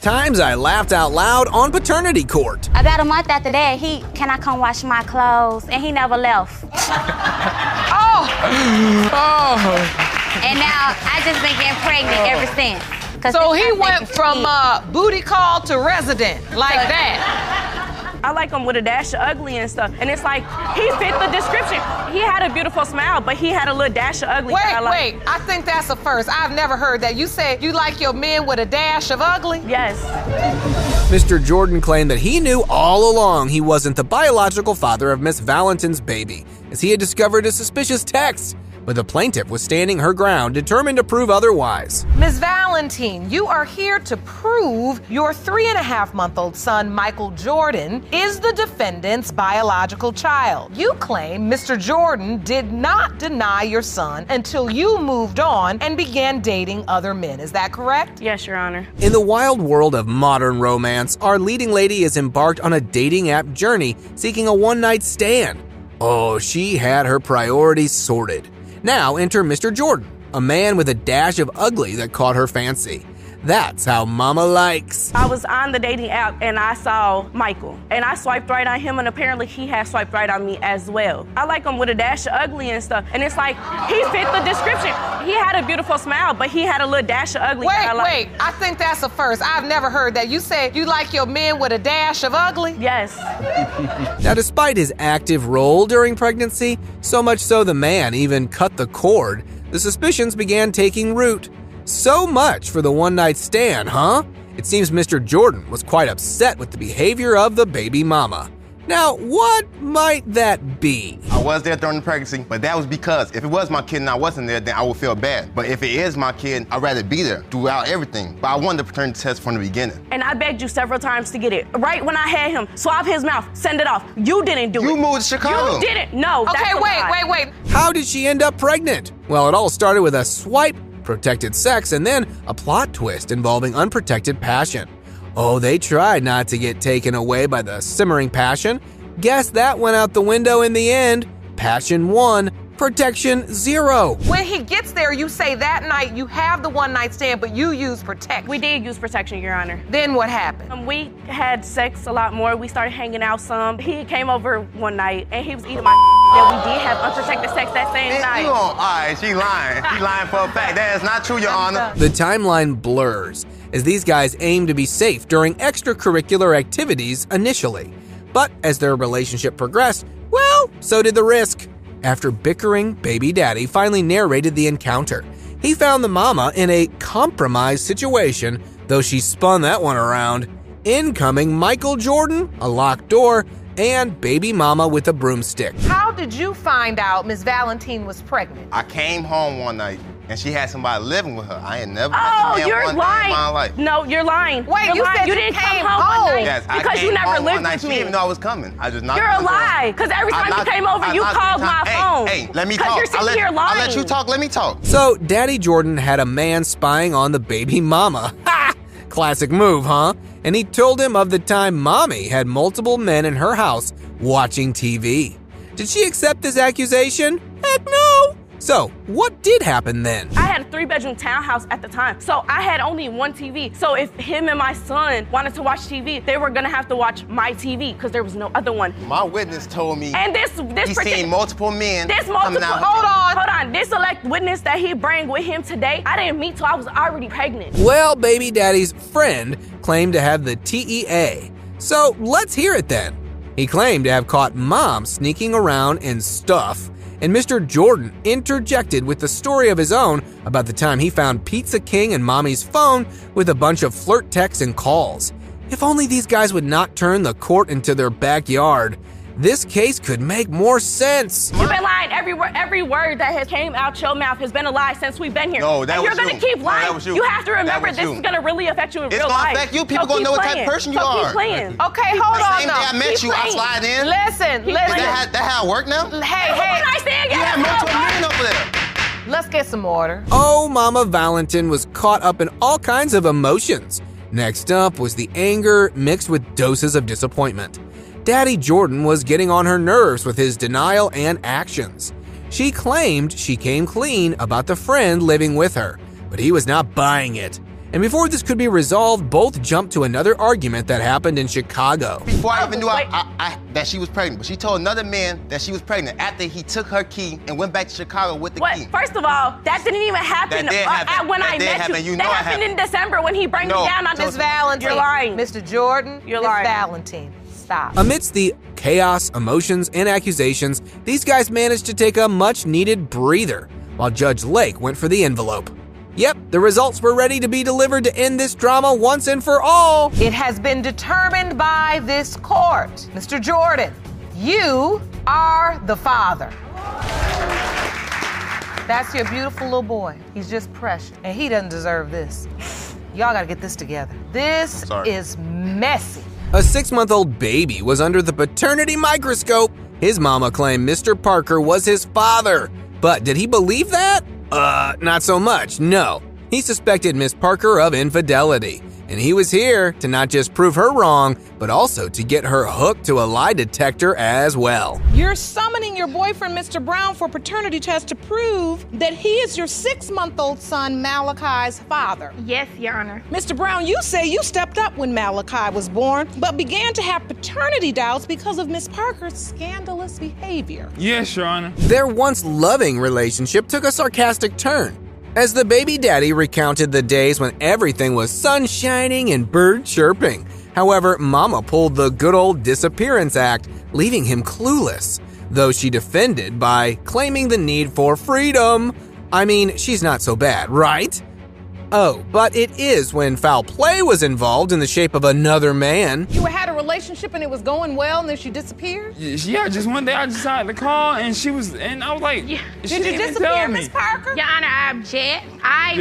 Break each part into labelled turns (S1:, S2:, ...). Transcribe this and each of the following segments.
S1: Times I laughed out loud on paternity court.
S2: About a month after that, can I come wash my clothes? And he never left.
S3: Oh!
S2: And now I just been getting pregnant ever since.
S3: So he went from booty call to resident, like that.
S4: I like him with a dash of ugly and stuff. And it's like, he fit the description. He had a beautiful smile, but he had a little dash of ugly.
S3: Wait, I think that's a first. I've never heard that. You say you like your men with a dash of ugly?
S4: Yes.
S1: Mr. Jordan claimed that he knew all along he wasn't the biological father of Miss Valentin's baby, as he had discovered a suspicious text. But the plaintiff was standing her ground, determined to prove otherwise.
S3: Ms. Valentine, you are here to prove your 3.5-month-old son, Michael Jordan, is the defendant's biological child. You claim Mr. Jordan did not deny your son until you moved on and began dating other men. Is that correct?
S4: Yes, Your Honor.
S1: In the wild world of modern romance, our leading lady is embarked on a dating app journey seeking a one-night stand. Oh, she had her priorities sorted. Now enter Mr. Jordan, a man with a dash of ugly that caught her fancy. That's how mama likes.
S4: I was on the dating app and I saw Michael. And I swiped right on him and apparently he had swiped right on me as well. I like him with a dash of ugly and stuff. And it's like, he fit the description. He had a beautiful smile, but he had a little dash of ugly.
S3: Wait, I think that's a first. I've never heard that. You say you like your men with a dash of ugly?
S4: Yes.
S1: Now, despite his active role during pregnancy, so much so the man even cut the cord, the suspicions began taking root. So much for the one-night stand, huh? It seems Mr. Jordan was quite upset with the behavior of the baby mama. Now, what might that be?
S5: I was there during the pregnancy, but that was because if it was my kid and I wasn't there, then I would feel bad. But if it is my kid, I'd rather be there throughout everything. But I wanted the paternity test from the beginning.
S4: And I begged you several times to get it. Right when I had him, swab his mouth, send it off. You didn't do it.
S5: You moved to Chicago.
S4: You didn't. No.
S3: Okay, wait.
S1: How did she end up pregnant? Well, it all started with a swipe, protected sex, and then a plot twist involving unprotected passion. Oh, they tried not to get taken away by the simmering passion. Guess that went out the window in the end. Passion won, protection zero.
S3: When he gets there, you say that night you have the one-night stand, but you use protection.
S4: We did use protection, Your Honor.
S3: Then what happened?
S4: We had sex a lot more. We started hanging out some. He came over one night and he was eating my and we did have unprotected sex that same night.
S5: All right, she lying. She lying for a fact. That is not true, Your Honor.
S1: The timeline blurs as these guys aim to be safe during extracurricular activities initially. But as their relationship progressed, well, so did the risk. After bickering, baby daddy finally narrated the encounter. He found the mama in a compromised situation, though she spun that one around. Incoming Michael Jordan, a locked door, and baby mama with a broomstick.
S3: How did you find out Ms. Valentine was pregnant?
S5: I came home one night and she had somebody living with her. I ain't never met
S4: Oh,
S5: this man
S4: you're
S5: one day in my
S4: lying.
S5: life.
S4: No, you're lying.
S3: Wait,
S4: you're
S3: you
S4: lying.
S3: said
S4: you
S3: you
S4: didn't
S3: came
S4: come home one night
S5: Yes, I
S4: because
S5: came
S4: you never
S5: home one
S4: lived
S5: night.
S4: with
S5: She
S4: me.
S5: didn't even know I was coming. I just knocked
S4: You're
S5: on
S4: a
S5: the door.
S4: lie. Because every time you came over, you called my phone.
S5: Hey, let me
S4: Because
S5: talk.
S4: you're sitting here lying.
S5: I'll let you talk. Let me talk.
S1: So, Daddy Jordan had a man spying on the baby mama. Ha! Classic move, huh? And he told him of the time Mommy had multiple men in her house watching TV. Did she accept this accusation? Heck no! So, what did happen then?
S4: I had a 3-bedroom townhouse at the time, so I had only one TV. So if him and my son wanted to watch TV, they were gonna have to watch my TV because there was no other one.
S5: My witness told me
S4: And this
S5: he's seen multiple men
S4: This multiple,
S5: coming out.
S4: hold on. This select witness that he bring with him today, I didn't meet till I was already pregnant.
S1: Well, baby daddy's friend claimed to have the TEA. So, let's hear it then. He claimed to have caught mom sneaking around in stuff, and Mr. Jordan interjected with the story of his own about the time he found Pizza King and mommy's phone with a bunch of flirt texts and calls. If only these guys would not turn the court into their backyard. This case could make more sense.
S4: You've been lying. Every word that has came out your mouth has been a lie since we've been here.
S5: No, that
S4: and
S5: was
S4: you're gonna keep lying.
S5: No, that was you.
S4: You have to
S5: That
S4: remember
S5: was
S4: this
S5: you.
S4: is gonna really affect you in
S5: It's
S4: real
S5: gonna
S4: life.
S5: affect you. People
S4: So
S5: gonna know
S4: keep
S5: what type
S4: playing.
S5: of person you
S4: so
S5: are.
S4: Keep playing.
S3: Okay, hold on
S5: Same
S3: now.
S5: day I met you, I
S4: playing.
S5: slide in.
S3: Listen.
S5: That how it work now?
S3: Hey.
S4: I stand.
S5: You have multiple men over there.
S3: Let's get some order.
S1: Oh, Mama Valentin was caught up in all kinds of emotions. Next up was the anger mixed with doses of disappointment. Daddy Jordan was getting on her nerves with his denial and actions. She claimed she came clean about the friend living with her, but he was not buying it. And before this could be resolved, both jumped to another argument that happened in Chicago.
S5: Before I even knew that she was pregnant, but she told another man that she was pregnant after he took her key and went back to Chicago with the key.
S4: First of all, that didn't even happen when I met you. That happened in December when he brought me down on
S3: Miss Valentine.
S4: You're lying.
S3: Mr. Jordan,
S4: you're
S3: Miss
S4: lying.
S3: Valentine, stop.
S1: Amidst the chaos, emotions, and accusations, these guys managed to take a much-needed breather, while Judge Lake went for the envelope. Yep, the results were ready to be delivered to end this drama once and for all.
S3: It has been determined by this court. Mr. Jordan, you are the father. That's your beautiful little boy. He's just precious, and he doesn't deserve this. Y'all gotta get this together. This is messy.
S1: A 6-month-old baby was under the paternity microscope. His mama claimed Mr. Parker was his father. But did he believe that? Not so much, no. He suspected Miss Parker of infidelity, and he was here to not just prove her wrong, but also to get her hooked to a lie detector as well.
S6: You're summoning your boyfriend, Mr. Brown, for a paternity test to prove that he is your 6-month-old son, Malachi's father.
S2: Yes, Your Honor.
S6: Mr. Brown, you say you stepped up when Malachi was born, but began to have paternity doubts because of Miss Parker's scandalous behavior.
S7: Yes, Your Honor.
S1: Their once loving relationship took a sarcastic turn, as the baby daddy recounted the days when everything was sun shining and bird chirping. However, Mama pulled the good old disappearance act, leaving him clueless, though she defended by claiming the need for freedom. I mean, she's not so bad, right? Oh, but it is when foul play was involved in the shape of another man.
S6: You had a relationship and it was going well, and then she disappeared?
S7: Yeah, just one day I decided to call, and I was like,
S2: Yeah.
S7: she
S6: Did you
S7: didn't even
S6: disappear,
S7: tell
S6: Miss
S7: me.
S6: Parker?
S2: Your Honor, I object. I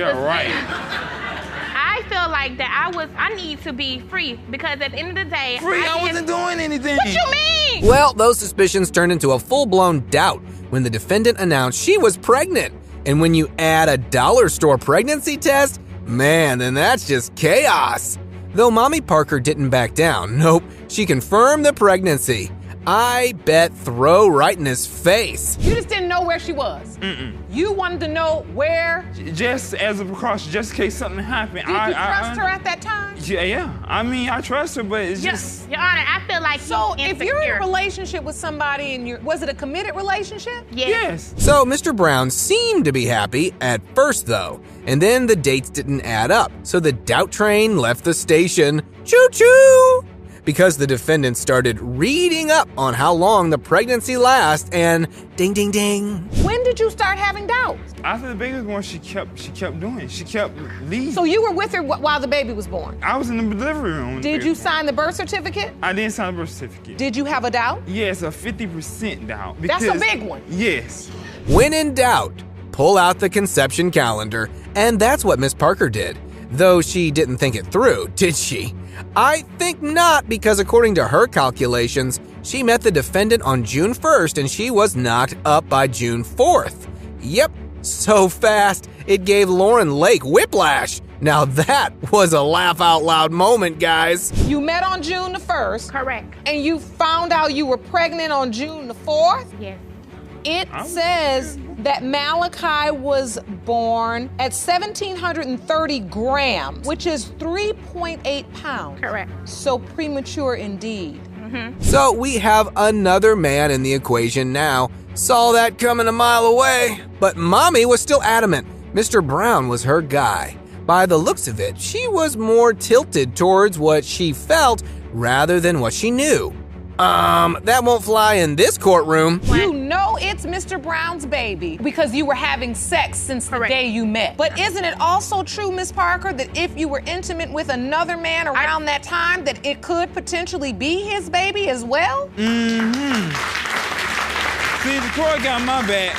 S2: feel like that I need to be free because at the end of the day,
S7: I wasn't doing anything.
S6: What you mean?
S1: Well, those suspicions turned into a full-blown doubt when the defendant announced she was pregnant. And when you add a dollar store pregnancy test, man, then that's just chaos. Though Mommy Parker didn't back down, nope, she confirmed the pregnancy. I bet throw right in his face.
S6: You just didn't know where she was. You wanted to know where.
S7: Just as a precaution, just in case something happened.
S6: Did you trust her at that time?
S7: Yeah. I mean, I trust her, but it's just...
S2: Your Honor, I feel like
S6: So
S2: he's
S6: if you're in a
S2: insecure.
S6: relationship with somebody and was it a committed relationship?
S7: Yes.
S1: So Mr. Brown seemed to be happy at first though, and then the dates didn't add up, so the doubt train left the station. Choo-choo! Because the defendant started reading up on how long the pregnancy lasts, and ding ding ding.
S6: When did you start having doubts?
S7: After the baby was born, she kept doing it. She kept leaving.
S6: So you were with her while the baby was born?
S7: I was in the delivery room.
S6: Did you sign the birth certificate?
S7: I didn't sign the birth certificate.
S6: Did you have a doubt?
S7: Yes, a 50% doubt.
S6: That's a big one.
S7: Yes.
S1: When in doubt, pull out the conception calendar, and that's what Miss Parker did. Though she didn't think it through, did she? I think not, because according to her calculations, she met the defendant on June 1st and she was knocked up by June 4th. Yep, so fast, it gave Lauren Lake whiplash. Now that was a laugh out loud moment, guys.
S6: You met on June the 1st.
S2: Correct.
S6: And you found out you were pregnant on June the 4th?
S2: Yes.
S6: It says that Malachi was born at 1,730 grams, which is 3.8 pounds.
S2: Correct.
S6: So premature indeed.
S1: So we have another man in the equation now. Saw that coming a mile away. But Mommy was still adamant Mr. Brown was her guy. By the looks of it, she was more tilted towards what she felt rather than what she knew. That won't fly in this courtroom.
S6: You know it's Mr. Brown's baby because you were having sex since the day you met. But isn't it also true, Miss Parker, that if you were intimate with another man around that time, that it could potentially be his baby as well?
S7: See, the court got my back.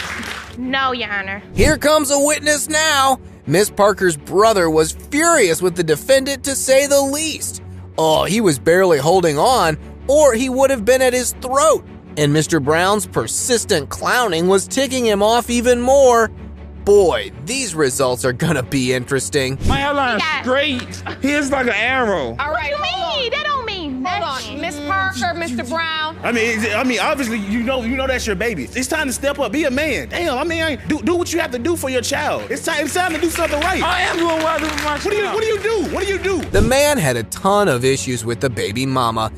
S2: No, Your Honor.
S1: Here comes a witness now. Miss Parker's brother was furious with the defendant, to say the least. Oh, he was barely holding on, or he would have been at his throat. And Mr. Brown's persistent clowning was ticking him off even more. Boy, these results are gonna be interesting.
S7: My hairline is straight. Here's like an arrow.
S6: All right,
S2: What do you mean? That don't mean nothing.
S6: on. Miss Parker, Mr. Brown.
S8: I mean, obviously, you know that's your baby. It's time to step up, be a man. Damn, I mean, do what you have to do for your child. It's time to do something right.
S7: I am doing what I do for my child.
S8: What do you do?
S1: The man had a ton of issues with the baby mama,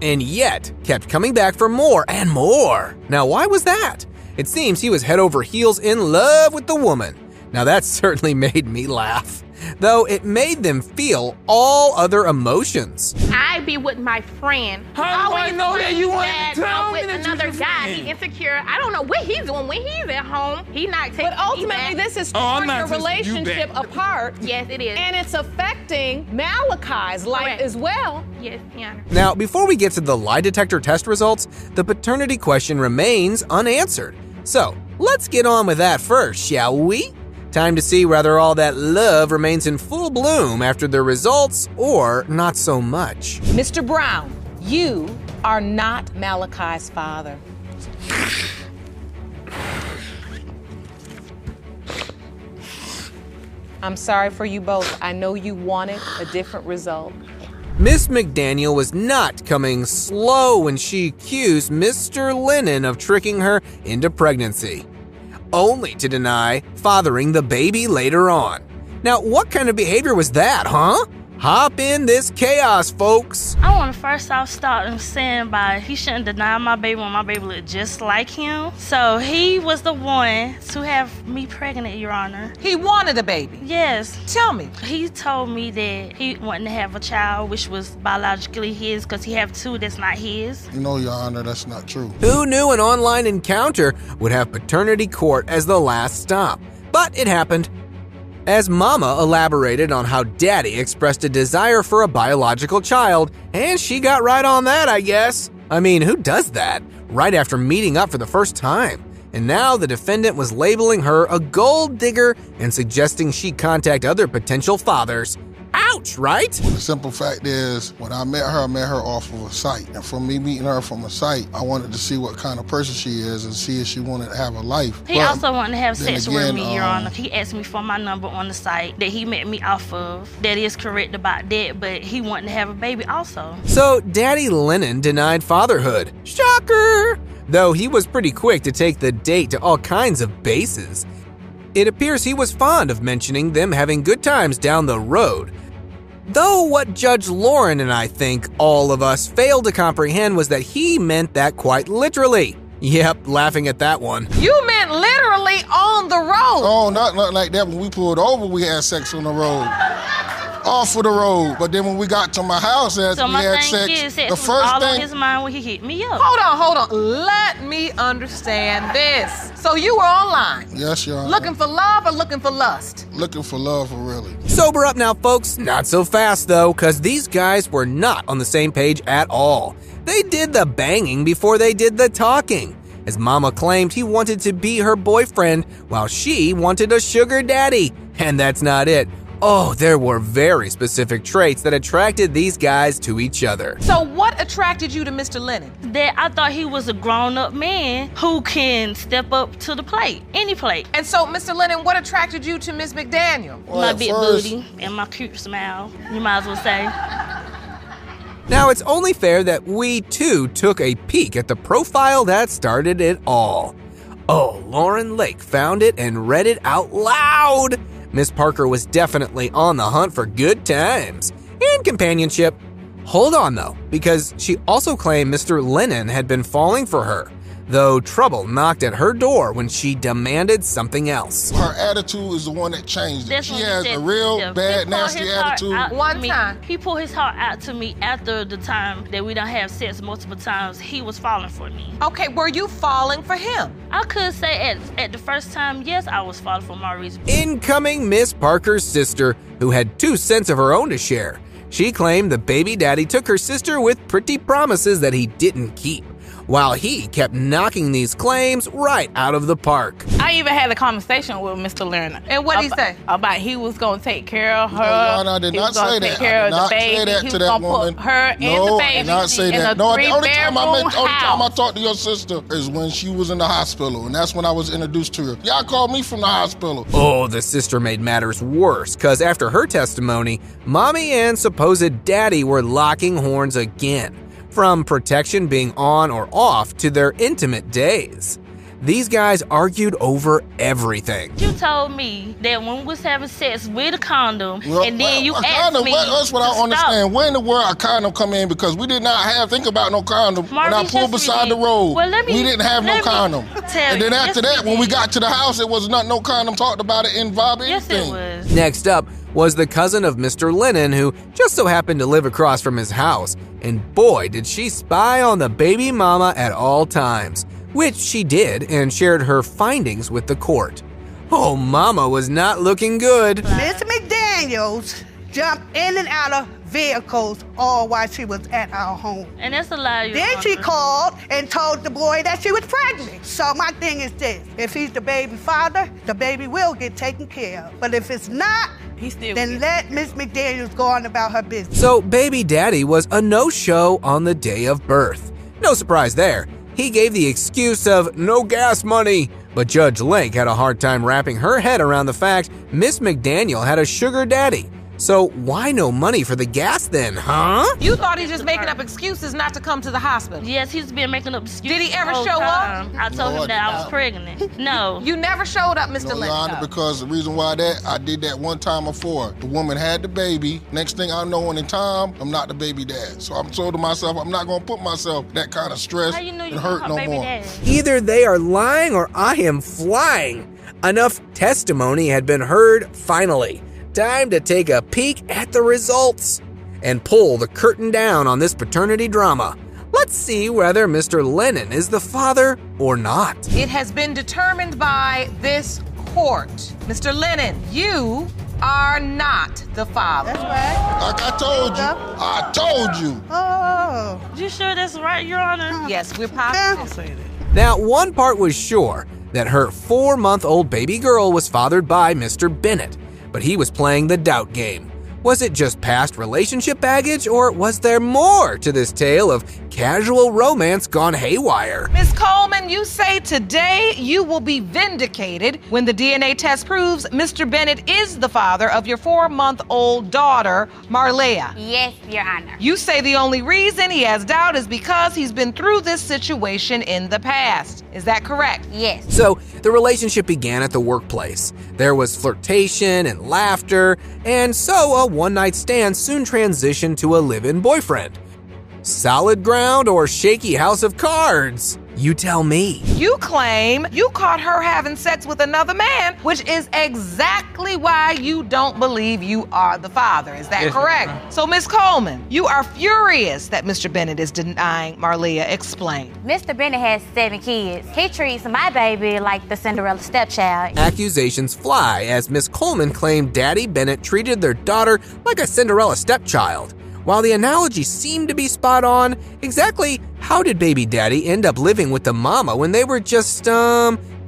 S1: and yet kept coming back for more and more. Now, why was that? It seems he was head over heels in love with the woman. Now, that certainly made me laugh, though it made them feel all other emotions.
S9: I be with my friend.
S7: How do I know that you want to tell me
S9: with
S7: that
S9: another
S7: you with
S9: guy?
S7: your
S9: He
S7: friend?
S9: insecure. I don't know what he's doing when he's at home. He not taking
S6: But ultimately,
S9: me back.
S6: this is
S7: I'm
S6: tearing
S7: not
S6: your
S7: taking you
S6: relationship
S7: back.
S6: apart.
S9: Yes, it is.
S6: And it's affecting Malachi's life
S9: Correct.
S6: as well.
S9: Yes, Your Honor.
S1: Now, before we get to the lie detector test results, the paternity question remains unanswered. So, let's get on with that first, shall we? Time to see whether all that love remains in full bloom after the results or not so much.
S6: Mr. Brown, you are not Malachi's father. I'm sorry for you both. I know you wanted a different result.
S1: Miss McDaniel was not coming slow when she accused Mr. Lennon of tricking her into pregnancy, only to deny fathering the baby later on. Now, what kind of behavior was that, huh? Hop in this chaos, folks.
S4: I want to first off start saying by he shouldn't deny my baby when my baby looked just like him. So he was the one to have me pregnant, Your Honor.
S3: He wanted a baby.
S4: Yes.
S3: Tell me.
S4: He told me that he wanted to have a child, which was biologically his, because he have two that's not his.
S10: No, Your Honor, that's not true.
S1: Who knew an online encounter would have paternity court as the last stop? But it happened. As Mama elaborated on how Daddy expressed a desire for a biological child, and she got right on that, I guess. I mean, who does that right after meeting up for the first time? And now the defendant was labeling her a gold digger and suggesting she contact other potential fathers. Ouch, right?
S10: The simple fact is, when I met her off of a site. And from me meeting her from a site, I wanted to see what kind of person she is and see if she wanted to have a life.
S4: He also wanted to have sex with
S10: again,
S4: me, Your Honor. He asked me for my number on the site that he met me off of. That is correct about that, but he wanted to have a baby also.
S1: So Daddy Lennon denied fatherhood. Shocker! Though he was pretty quick to take the date to all kinds of bases. It appears he was fond of mentioning them having good times down the road. Though what Judge Lauren and I think all of us failed to comprehend was that he meant that quite literally. Yep, laughing at that one.
S3: You meant literally on the road.
S10: Oh, not like that. When we pulled over, we had sex on the road. Off of the road. But then when we got to my house after we had sex, the first
S4: all
S10: thing...
S4: on his mind when he hit me up.
S3: Hold on. Let me understand this. So you were online.
S10: Yes, Your Honor.
S3: Looking for love or looking for lust?
S10: Looking for love, really.
S1: Sober up now, folks. Not so fast, though, because these guys were not on the same page at all. They did the banging before they did the talking. As Mama claimed he wanted to be her boyfriend, while she wanted a sugar daddy. And that's not it. Oh, there were very specific traits that attracted these guys to each other.
S3: So what attracted you to Mr. Lennon?
S4: That I thought he was a grown-up man who can step up to the plate, any plate.
S3: And so, Mr. Lennon, what attracted you to Miss McDaniel?
S10: Well,
S4: My
S10: at
S4: big
S10: first-
S4: booty and my cute smile, you might as well say.
S1: Now, it's only fair that we too took a peek at the profile that started it all. Oh, Lauren Lake found it and read it out loud. Miss Parker was definitely on the hunt for good times and companionship. Hold on though, because she also claimed Mr. Lennon had been falling for her, though trouble knocked at her door when she demanded something else.
S10: Her attitude is the one that changed it.
S4: That's
S10: She
S4: when he
S10: has
S4: said
S10: a real
S4: himself.
S10: bad,
S4: He pulled
S10: nasty
S4: his heart
S10: attitude.
S4: out to
S3: One
S4: me.
S3: time.
S4: He pulled his heart out to me after the time that we done have sex multiple times. He was falling for me.
S3: Okay, were you falling for him?
S4: I could say at the first time, yes, I was falling for Maurice.
S1: Incoming Miss Parker's sister, who had 2 cents of her own to share. She claimed the baby daddy took her sister with pretty promises that he didn't keep. while he kept knocking these claims right out of the park.
S9: I even had a conversation with Mr. Lerner.
S3: And what did he say?
S9: About he was going to take care of her.
S10: No, I did not say that.
S9: Take care of the baby.
S10: Say that
S9: he
S10: to
S9: was
S10: that
S9: gonna
S10: woman.
S9: Put her and the baby
S10: No, I did not say that. No, the only time I
S9: house.
S10: talked to your sister is when she was in the hospital, and that's when I was introduced to her. Y'all called me from the hospital.
S1: Oh, the sister made matters worse, because after her testimony, Mommy and supposed daddy were locking horns again, from protection being on or off to their intimate days. These guys argued over everything.
S11: You told me that when we was having sex with a condom, and then you asked me
S10: That's what I don't understand. When in the world a condom come in? Because we did not think about no condom when I pulled beside the road. We didn't have no condom. And then after that, when we got to the house, it was no condom talked about it involved anything.
S11: Yes, it was.
S1: Next up was the cousin of Mr. Lennon, who just so happened to live across from his house. And boy, did she spy on the baby mama at all times, which she did and shared her findings with the court. Oh, mama was not looking good.
S12: Miss McDaniels jumped in and out of vehicles all while she was at our home.
S11: And that's a lie.
S12: Then she called and told the boy that she was pregnant. So my thing is this, if he's the baby father, the baby will get taken care of. But if it's not, then let Miss McDaniels go on about her business.
S1: So baby daddy was a no-show on the day of birth. No surprise there. He gave the excuse of no gas money, but Judge Lake had a hard time wrapping her head around the fact Miss McDaniel had a sugar daddy. So why no money for the gas then, huh?
S3: You thought he was just making up excuses not to come to the hospital.
S11: Yes, he's been making up excuses.
S3: Did he ever show up?
S11: I told him that I was pregnant. No.
S3: You never showed up, Mr.
S10: Your Honor, because the reason why I did that one time before. The woman had the baby. Next thing I know, in time, I'm not the baby dad. So I'm told to myself, I'm not going to put myself that kind of stress and hurt no more.
S1: Either they are lying or I am flying. Enough testimony had been heard finally. Time to take a peek at the results and pull the curtain down on this paternity drama. Let's see whether Mr. Lennon is the father or not.
S3: It has been determined by this court. Mr. Lennon, you are not the father.
S12: That's right.
S10: Like I told you.
S12: Oh.
S11: You sure that's right, Your Honor?
S3: Yes, we're positive.
S1: Now, one part was sure that her 4-month-old baby girl was fathered by Mr. Bennett, but he was playing the doubt game. Was it just past relationship baggage, or was there more to this tale of casual romance gone haywire?
S3: Ms. Coleman, you say today you will be vindicated when the DNA test proves Mr. Bennett is the father of your 4-month-old daughter, Marlea.
S2: Yes, Your Honor.
S3: You say the only reason he has doubt is because he's been through this situation in the past. Is that correct?
S2: Yes.
S1: So the relationship began at the workplace. There was flirtation and laughter, and so a one-night stand soon transitioned to a live-in boyfriend. Solid ground or shaky house of cards? You tell me.
S3: You claim you caught her having sex with another man, which is exactly why you don't believe you are the father. Is that correct? So, Ms. Coleman, you are furious that Mr. Bennett is denying Marlea. Explain.
S2: Mr. Bennett has 7 kids. He treats my baby like the Cinderella stepchild.
S1: Accusations fly as Miss Coleman claimed Daddy Bennett treated their daughter like a Cinderella stepchild. While the analogy seemed to be spot on, exactly how did baby daddy end up living with the mama when they were just,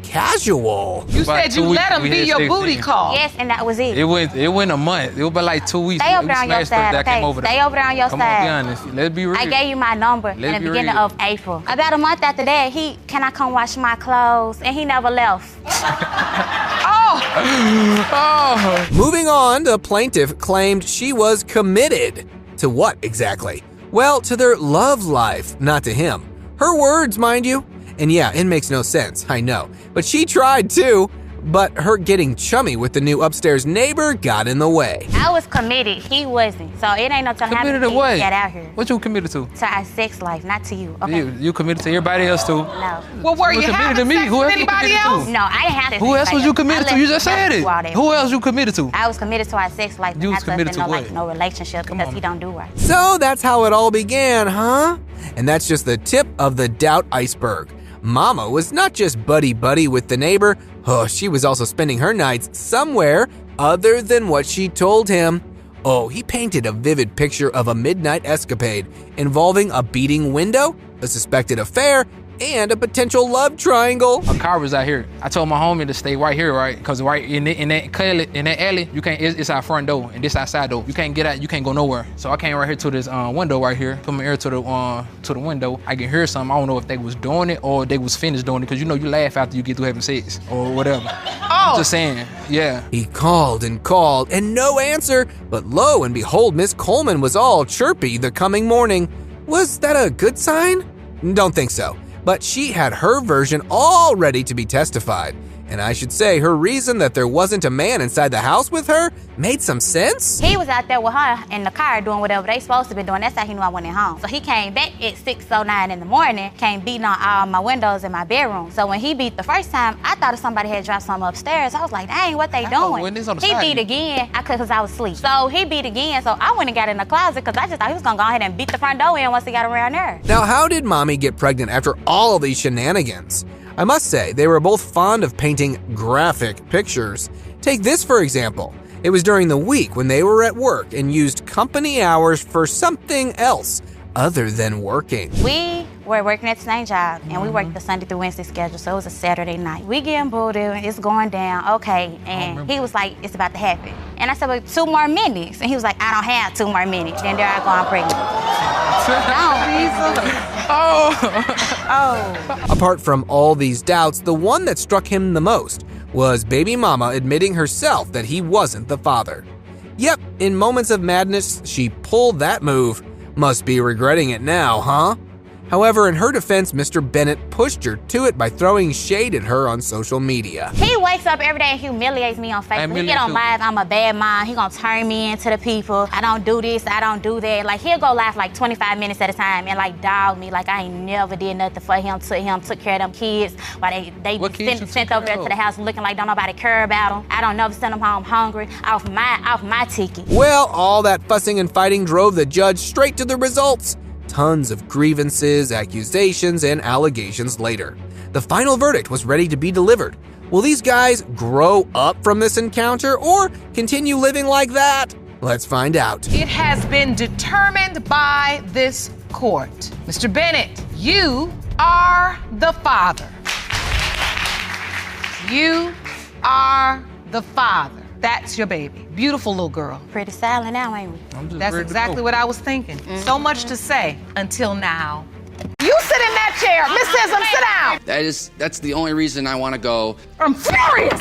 S1: casual?
S3: You said you let him be your booty call.
S2: Yes, and that was it.
S7: It went a month. It was about like 2 weeks.
S2: Stay over there on your side, okay? Stay over there on your
S7: Come
S2: side.
S7: on, be honest. Let's be real.
S2: I gave you my number in the beginning of April. About a month after that, can I come wash my clothes? And he never left.
S3: Oh.
S1: Moving on, the plaintiff claimed she was committed. To what exactly? Well, to their love life, not to him. Her words, mind you. And yeah, it makes no sense, I know. But she tried too. But her getting chummy with the new upstairs neighbor got in the way.
S2: I was committed. He wasn't. So it ain't no time
S7: Committed to what?
S2: Get out here.
S7: What you committed to?
S2: To our sex life, not to you. Okay.
S7: You committed to everybody else too?
S2: No.
S3: Well, were you
S7: committed
S3: having
S7: to me?
S3: sex
S7: Who
S3: with
S7: else you
S3: anybody
S7: committed
S3: else?
S7: to?
S2: No, I didn't have to.
S7: Who else was you committed to? You just said it. Who else you committed to?
S2: I was committed to our sex life.
S7: You was
S2: not
S7: committed to what?
S2: No relationship because he don't do right.
S1: So that's how it all began, huh? And that's just the tip of the doubt iceberg. Mama was not just buddy-buddy with the neighbor. Oh, she was also spending her nights somewhere other than what she told him. Oh, he painted a vivid picture of a midnight escapade involving a beating window, a suspected affair, and a potential love triangle.
S13: A car was out here. I told my homie to stay right here, right? Because right in that alley, you can't. It's our front door, and this outside door. You can't get out. You can't go nowhere. So I came right here to this window right here. Put my ear to the window. I can hear something. I don't know if they was doing it or they was finished doing it. Because you know you laugh after you get through having sex or whatever. I'm just saying, yeah.
S1: He called and no answer. But lo and behold, Miss Coleman was all chirpy the coming morning. Was that a good sign? Don't think so. But she had her version all ready to be testified. And I should say, her reason that there wasn't a man inside the house with her made some sense.
S2: He was out there with her in the car doing whatever they supposed to be doing. That's how he knew I went home. So he came back at 6:09 in the morning, came beating on all my windows in my bedroom. So when he beat the first time, I thought somebody had dropped something upstairs. I was like, dang, what they doing? He beat again. Because I was asleep. So he beat again. So I went and got in the closet because I just thought he was going to go ahead and beat the front door in once he got around there.
S1: Now, how did Mommy get pregnant after all of these shenanigans? I must say, they were both fond of painting graphic pictures. Take this, for example. It was during the week when they were at work and used company hours for something else other than working.
S2: We were working at the same job, and we worked the Sunday through Wednesday schedule, so it was a Saturday night. We getting booted, it's going down, okay, and he was like, it's about to happen. And I said, well, 2 more minutes. And he was like, I don't have 2 more minutes. Then there I go, I'm pregnant.
S1: Apart from all these doubts, the one that struck him the most was baby mama admitting herself that he wasn't the father. Yep, in moments of madness, she pulled that move. Must be regretting it now, huh? However, in her defense, Mr. Bennett pushed her to it by throwing shade at her on social media.
S2: He wakes up every day and humiliates me on Facebook. He get on live, I'm a bad mom. He gonna turn me into the people. I don't do this, I don't do that. Like, he'll go live like 25 minutes at a time and like dog me like I ain't never did nothing for him, took care of them kids. While they sent over there to the house looking like don't nobody care about them. I don't never send them home hungry off my ticket.
S1: Well, all that fussing and fighting drove the judge straight to the results. Tons of grievances, accusations, and allegations later. The final verdict was ready to be delivered. Will these guys grow up from this encounter or continue living like that? Let's find out.
S3: It has been determined by this court. Mr. Bennett, you are the father. You are the father. That's your baby. Beautiful little girl.
S2: Pretty silent now, ain't we?
S3: That's exactly what I was thinking. So much to say until now. You sit in that chair. Miss Sism, sit down.
S14: That's the only reason I want to go.
S3: I'm furious.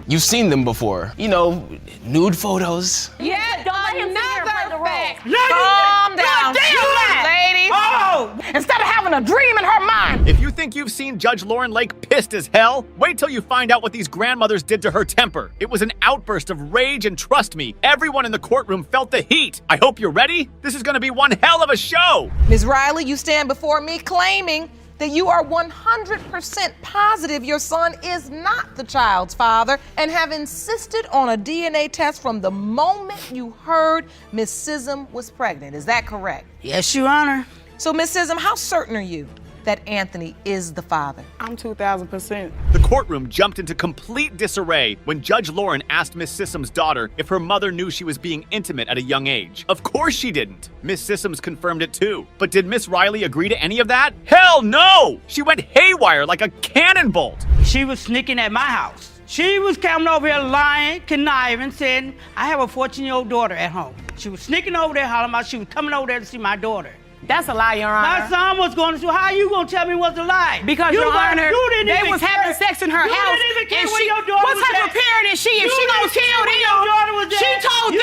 S14: You've seen them before. You know, nude photos.
S3: Yeah,
S2: don't let him play the role.
S3: Calm down. Ladies.
S9: Oh!
S3: Instead of having a dream in her mind.
S15: If you think you've seen Judge Lauren Lake pissed as hell, wait till you find out what these grandmothers did to her temper. It was an outburst of rage, and trust me, everyone in the courtroom felt the heat. I hope you're ready. This is gonna be one hell of a show.
S3: Ms. Riley, you stand before me claiming that you are 100% positive your son is not the child's father and have insisted on a DNA test from the moment you heard Miss Sism was pregnant. Is that correct?
S16: Yes, Your Honor.
S3: So, Miss Sism, how certain are you that Anthony is the father?
S16: I'm 2,000%.
S15: The courtroom jumped into complete disarray when Judge Lauren asked Miss Sissom's daughter if her mother knew she was being intimate at a young age. Of course she didn't. Miss Sissoms confirmed it too. But did Miss Riley agree to any of that? Hell no! She went haywire like a cannon bolt.
S16: She was sneaking at my house. She was coming over here lying, conniving, saying, I have a 14-year-old daughter at home. She was sneaking over there, hollering about she was coming over there to see my daughter.
S9: That's a lie, Your Honor.
S16: My son was going to school. How are you going to tell me what's a lie?
S9: Because, Your Honor, they was having sex in her house.
S16: You didn't even care where your daughter was
S9: what type of parent is she? If she gonna tell them, she told them.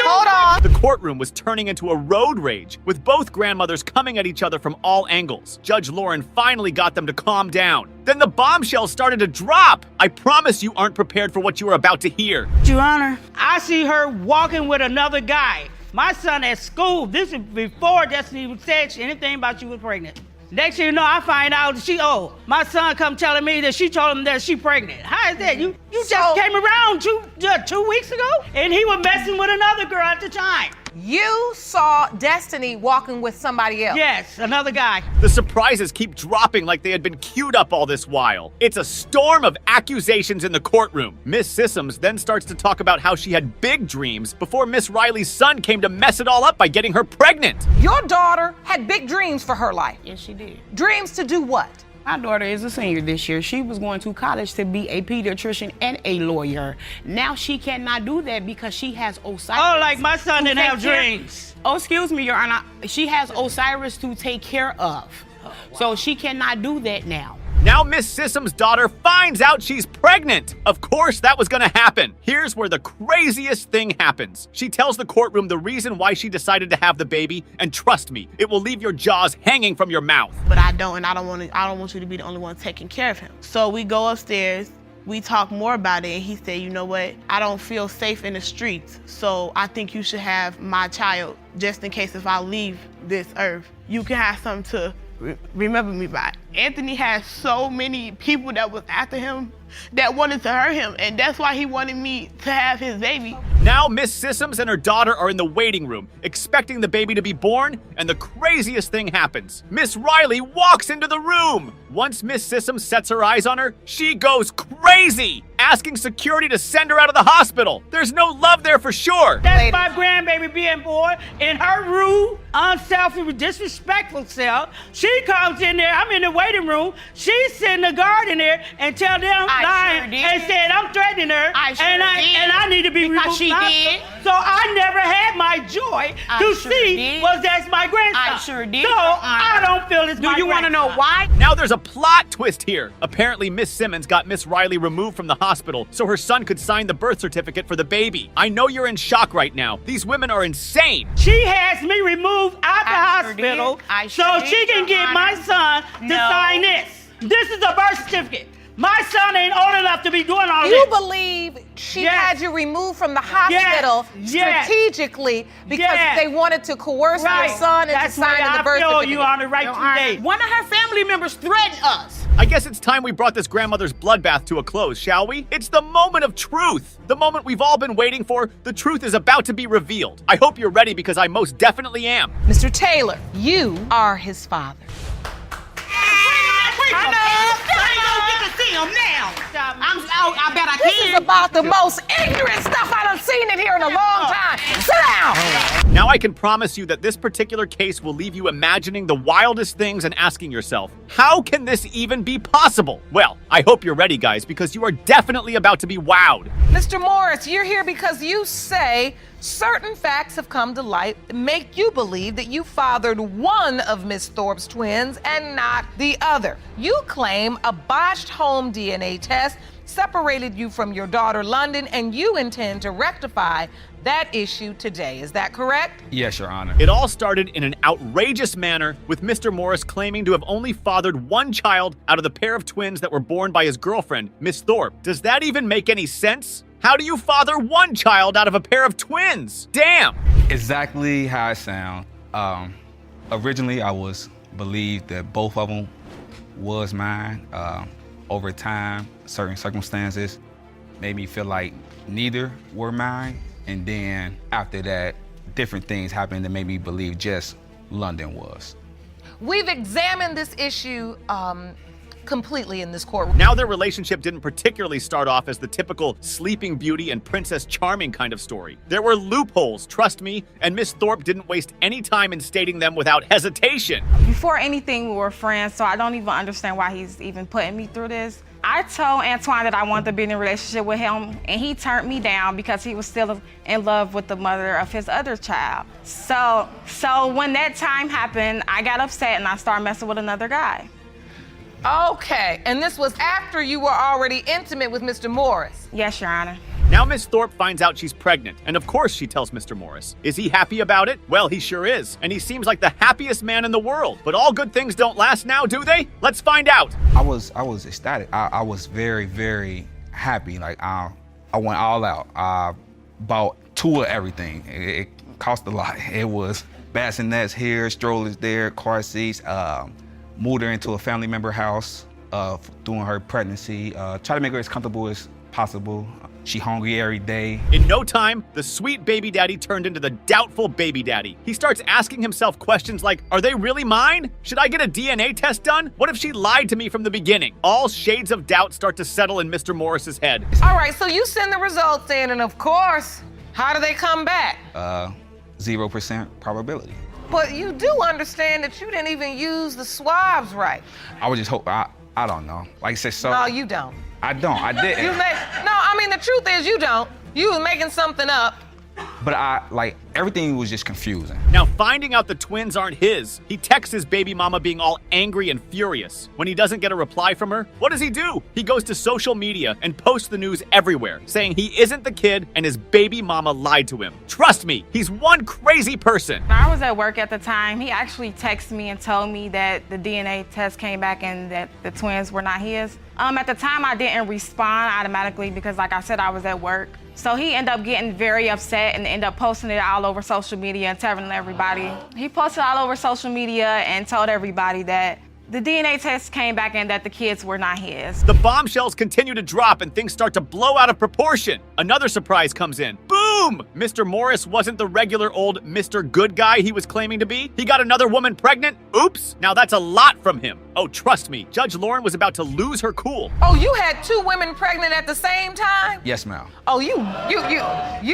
S3: Hold on.
S15: The courtroom was turning into a road rage, with both grandmothers coming at each other from all angles. Judge Lauren finally got them to calm down. Then the bombshells started to drop. I promise you aren't prepared for what you are about to hear.
S16: Your Honor, I see her walking with another guy. My son at school, this is before Destiny said anything about she was pregnant. Next thing you know, I find out that my son come telling me that she told him that she pregnant. How is that? You just came around two weeks ago? And he was messing with another girl at the time.
S3: You saw Destiny walking with somebody else.
S16: Yes, another guy.
S15: The surprises keep dropping like they had been queued up all this while. It's a storm of accusations in the courtroom. Miss Sissoms then starts to talk about how she had big dreams before Miss Riley's son came to mess it all up by getting her pregnant.
S3: Your daughter had big dreams for her life.
S11: Yes, she did.
S3: Dreams to do what?
S17: My daughter is a senior this year. She was going to college to be a pediatrician and a lawyer. Now she cannot do that because she has Osiris.
S16: Oh, like my son didn't have dreams.
S17: Oh, excuse me, Your Honor. She has Osiris to take care of. So she cannot do that now.
S15: Now Miss Sissom's daughter finds out she's pregnant. Of course that was gonna happen. Here's where the craziest thing happens. She tells the courtroom the reason why she decided to have the baby, and trust me, it will leave your jaws hanging from your mouth.
S17: But I don't want you to be the only one taking care of him. So we go upstairs, we talk more about it, and he said, you know what, I don't feel safe in the streets, so I think you should have my child, just in case if I leave this earth, you can have something to remember me by. Anthony has so many people that was after him that wanted to hurt him, and that's why he wanted me to have his baby.
S15: Now Miss Sissoms and her daughter are in the waiting room, expecting the baby to be born, and the craziest thing happens. Miss Riley walks into the room. Once Miss Sissoms sets her eyes on her, she goes crazy, asking security to send her out of the hospital. There's no love there for sure.
S16: That's my grandbaby being born in her rude, unselfish, disrespectful self. She comes in there, I'm in the waiting room, she's sitting the guard in there and tell them lying and said I'm threatening her and I need to be removed.
S17: Because she did.
S16: So I never had my joy to see was that's my grandson.
S17: I sure did.
S16: So I don't feel it's my grandson.
S3: Do you want to know why?
S15: Now there's a plot twist here. Apparently Miss Simmons got Miss Riley removed from the hospital so her son could sign the birth certificate for the baby. I know you're in shock right now. These women are insane.
S16: She has me removed out the hospital so she can get my son to sign this. This is a birth certificate. My son ain't old enough to be doing all this.
S3: You believe she had you removed from the hospital strategically because they wanted to coerce your son into signing the birth certificate.
S16: You on the right today.
S17: One of her family members threatened us.
S15: I guess it's time we brought this grandmother's bloodbath to a close, shall we? It's the moment of truth. The moment we've all been waiting for. The truth is about to be revealed. I hope you're ready because I most definitely am.
S3: Mr. Taylor, you are his father.
S17: I bet I can.
S3: This is about the most ignorant stuff I done seen in here in a long time. Sit down.
S15: Now I can promise you that this particular case will leave you imagining the wildest things and asking yourself, how can this even be possible? Well, I hope you're ready, guys, because you are definitely about to be wowed.
S3: Mr. Morris, you're here because you say certain facts have come to light that make you believe that you fathered one of Miss Thorpe's twins and not the other. You claim a botched home DNA test separated you from your daughter, London, and you intend to rectify that issue today. Is that correct?
S13: Yes, Your Honor.
S15: It all started in an outrageous manner with Mr. Morris claiming to have only fathered one child out of the pair of twins that were born by his girlfriend, Miss Thorpe. Does that even make any sense? How do you father one child out of a pair of twins? Damn!
S13: Exactly how it sounds. Originally, I was believed that both of them was mine. Over time, certain circumstances made me feel like neither were mine. And then after that, different things happened that made me believe just London was.
S3: We've examined this issue completely in this courtroom.
S15: Now their relationship didn't particularly start off as the typical Sleeping Beauty and Princess Charming kind of story. There were loopholes, trust me, and Miss Thorpe didn't waste any time in stating them without hesitation.
S18: Before anything, we were friends, so I don't even understand why he's even putting me through this. I told Antoine that I wanted to be in a relationship with him, and he turned me down because he was still in love with the mother of his other child. So when that time happened, I got upset and I started messing with another guy.
S3: Okay, and this was after you were already intimate with Mr. Morris?
S18: Yes, Your Honor.
S15: Now Miss Thorpe finds out she's pregnant, and of course she tells Mr. Morris. Is he happy about it? Well, he sure is, and he seems like the happiest man in the world. But all good things don't last now, do they? Let's find out.
S13: I was ecstatic. I was very, very happy. Like I went all out. I bought two of everything. It cost a lot. It was bassinets here, strollers there, car seats. Moved her into a family member house during her pregnancy. Try to make her as comfortable as
S19: possible. She hungry every day.
S15: In no time, the sweet baby daddy turned into the doubtful baby daddy. He starts asking himself questions like, are they really mine? Should I get a DNA test done? What if she lied to me from the beginning? All shades of doubt start to settle in Mr. Morris's head.
S3: All right, so you send the results in, and of course, how do they come back?
S19: 0% probability.
S3: But you do understand that you didn't even use the swabs right.
S19: I would just hope, I don't know. Like I said, so.
S3: No, you don't.
S19: I don't, I didn't.
S3: I mean, the truth is you don't. You was making something up.
S19: But everything was just confusing.
S15: Now, finding out the twins aren't his, he texts his baby mama being all angry and furious. When he doesn't get a reply from her, what does he do? He goes to social media and posts the news everywhere, saying he isn't the kid and his baby mama lied to him. Trust me, he's one crazy person.
S18: I was at work at the time. He actually texted me and told me that the DNA test came back and that the twins were not his. At the time, I didn't respond automatically because, like I said, I was at work. So he ended up getting very upset and ended up posting it all over social media and telling everybody. He posted all over social media and told everybody that the DNA test came back and that the kids were not his.
S15: The bombshells continue to drop and things start to blow out of proportion. Another surprise comes in. Boom! Mr. Morris wasn't the regular old Mr. Good Guy he was claiming to be. He got another woman pregnant. Oops! Now that's a lot from him. Oh, trust me, Judge Lauren was about to lose her cool.
S3: Oh, you had 2 women pregnant at the same time?
S19: Yes, ma'am.
S3: Oh, you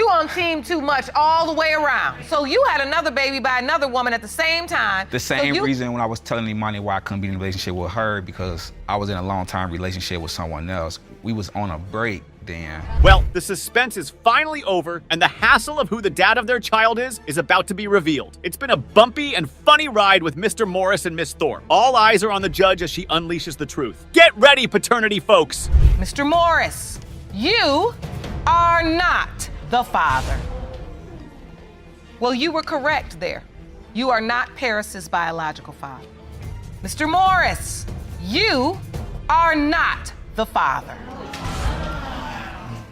S3: on team too much all the way around. So you had another baby by another woman at the same time.
S19: The same reason when I was telling Imani why I couldn't be in a relationship with her, because I was in a long-time relationship with someone else. We was on a break then.
S15: Well, the suspense is finally over, and the hassle of who the dad of their child is about to be revealed. It's been a bumpy and funny ride with Mr. Morris and Miss Thorpe. All eyes are on the judge as she unleashes the truth. Get ready, paternity folks.
S3: Mr. Morris, you are not the father. Well, you were correct there. You are not Paris's biological father. Mr. Morris, you are not the father.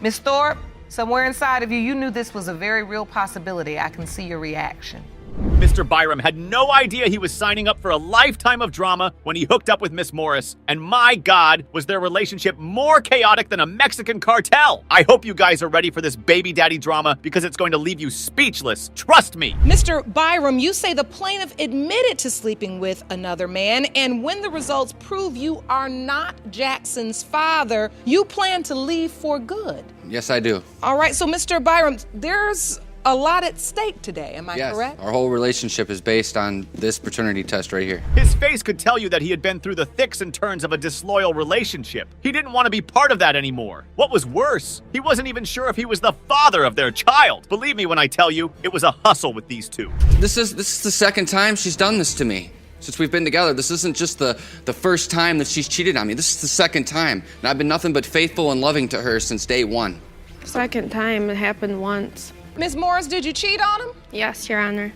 S3: Miss Thorpe, somewhere inside of you, you knew this was a very real possibility. I can see your reaction.
S15: Mr. Byram had no idea he was signing up for a lifetime of drama when he hooked up with Miss Morris. And my God, was their relationship more chaotic than a Mexican cartel. I hope you guys are ready for this baby daddy drama because it's going to leave you speechless. Trust me.
S6: Mr. Byram, you say the plaintiff admitted to sleeping with another man, and when the results prove you are not Jackson's father, you plan to leave for good.
S20: Yes, I do.
S6: All right, so Mr. Byram, there's a lot at stake today, am I correct?
S20: Our whole relationship is based on this paternity test right here.
S15: His face could tell you that he had been through the thicks and turns of a disloyal relationship. He didn't want to be part of that anymore. What was worse, he wasn't even sure if he was the father of their child. Believe me when I tell you, it was a hustle with these two.
S20: This is the second time she's done this to me. Since we've been together, this isn't just the first time that she's cheated on me. This is the second time. And I've been nothing but faithful and loving to her since day one.
S21: Second time, it happened once.
S6: Ms. Morris, did you cheat on him?
S21: Yes, Your Honor.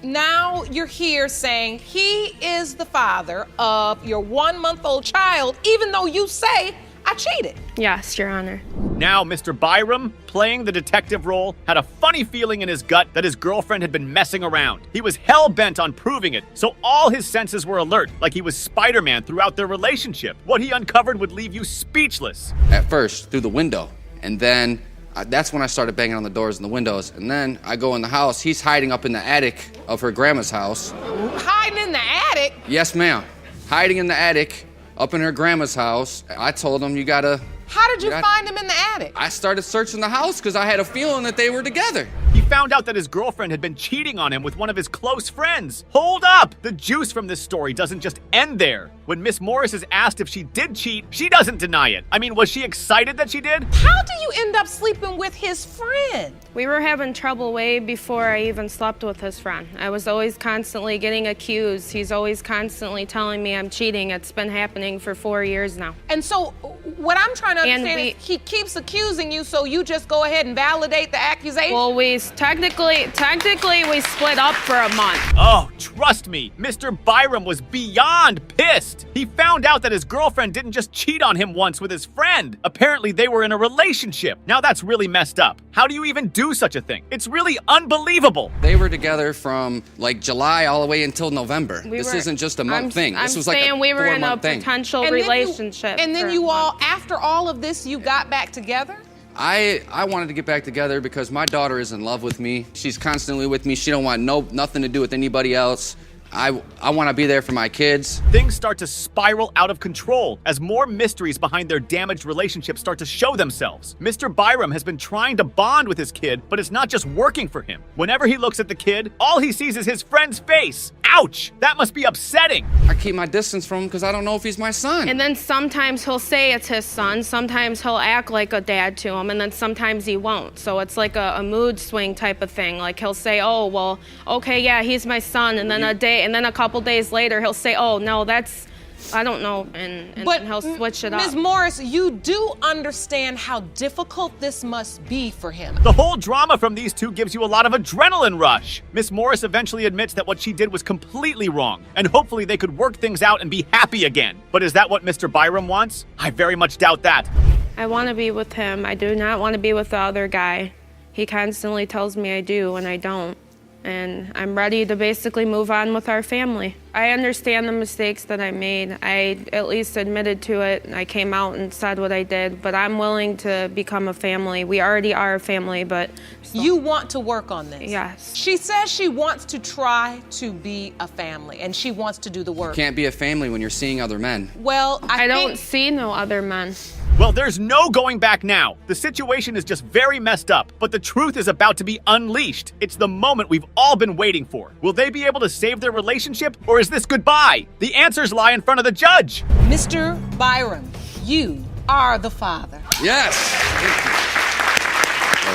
S6: Now you're here saying he is the father of your 1-month-old child, even though you say I cheated.
S21: Yes, Your Honor.
S15: Now, Mr. Byram, playing the detective role, had a funny feeling in his gut that his girlfriend had been messing around. He was hell-bent on proving it, so all his senses were alert, like he was Spider-Man throughout their relationship. What he uncovered would leave you speechless.
S20: At first, through the window, and then that's when I started banging on the doors and the windows. And then I go in the house. He's hiding up in the attic of her grandma's house.
S6: Hiding in the attic?
S20: Yes, ma'am. Hiding in the attic up in her grandma's house. I told him, you gotta...
S6: How did you find him in the attic?
S20: I started searching the house because I had a feeling that they were together.
S15: He found out that his girlfriend had been cheating on him with one of his close friends. Hold up! The juice from this story doesn't just end there. When Miss Morris is asked if she did cheat, she doesn't deny it. I mean, was she excited that she did?
S6: How do you end up sleeping with his friend?
S21: We were having trouble way before I even slept with his friend. I was always constantly getting accused. He's always constantly telling me I'm cheating. It's been happening for 4 years now.
S6: And so what I'm trying to understand is he keeps accusing you, so you just go ahead and validate the accusation?
S21: Well, technically we split up for a month.
S15: Oh, trust me, Mr. Byram was beyond pissed. He found out that his girlfriend didn't just cheat on him once with his friend. Apparently they were in a relationship. Now that's really messed up. How do you even do such a thing? It's really unbelievable.
S20: They were together from like July all the way until November. This isn't just a month thing. This was like a 4-month thing.
S21: We were in a potential relationship.
S6: And then you all after all of this, you got back together?
S20: I wanted to get back together because my daughter is in love with me. She's constantly with me. She don't want nothing to do with anybody else. I want to be there for my kids.
S15: Things start to spiral out of control as more mysteries behind their damaged relationship start to show themselves. Mr. Byram has been trying to bond with his kid, but it's not just working for him. Whenever he looks at the kid, all he sees is his friend's face. Ouch! That must be upsetting.
S20: I keep my distance from him because I don't know if he's my son.
S21: And then sometimes he'll say it's his son, sometimes he'll act like a dad to him, and then sometimes he won't. So it's like a mood swing type of thing. Like he'll say, oh, well, okay, yeah, he's my son, and then a couple days later he'll say, oh, no, that's, I don't know, and he'll switch it up.
S6: Ms. Morris, you do understand how difficult this must be for him.
S15: The whole drama from these two gives you a lot of adrenaline rush. Miss Morris eventually admits that what she did was completely wrong, and hopefully they could work things out and be happy again. But is that what Mr. Byram wants? I very much doubt that.
S21: I want to be with him. I do not want to be with the other guy. He constantly tells me I do, and I don't. And I'm ready to basically move on with our family. I understand the mistakes that I made. I at least admitted to it. I came out and said what I did, but I'm willing to become a family. We already are a family, but...
S6: You want to work on this?
S21: Yes.
S6: She says she wants to try to be a family, and she wants to do the work.
S20: You can't be a family when you're seeing other men.
S6: Well,
S21: I don't see no other men.
S15: Well, there's no going back now. The situation is just very messed up, but the truth is about to be unleashed. It's the moment we've all been waiting for. Will they be able to save their relationship, or is this goodbye? The answers lie in front of the judge.
S6: Mr. Byram, you are the father.
S20: Yes.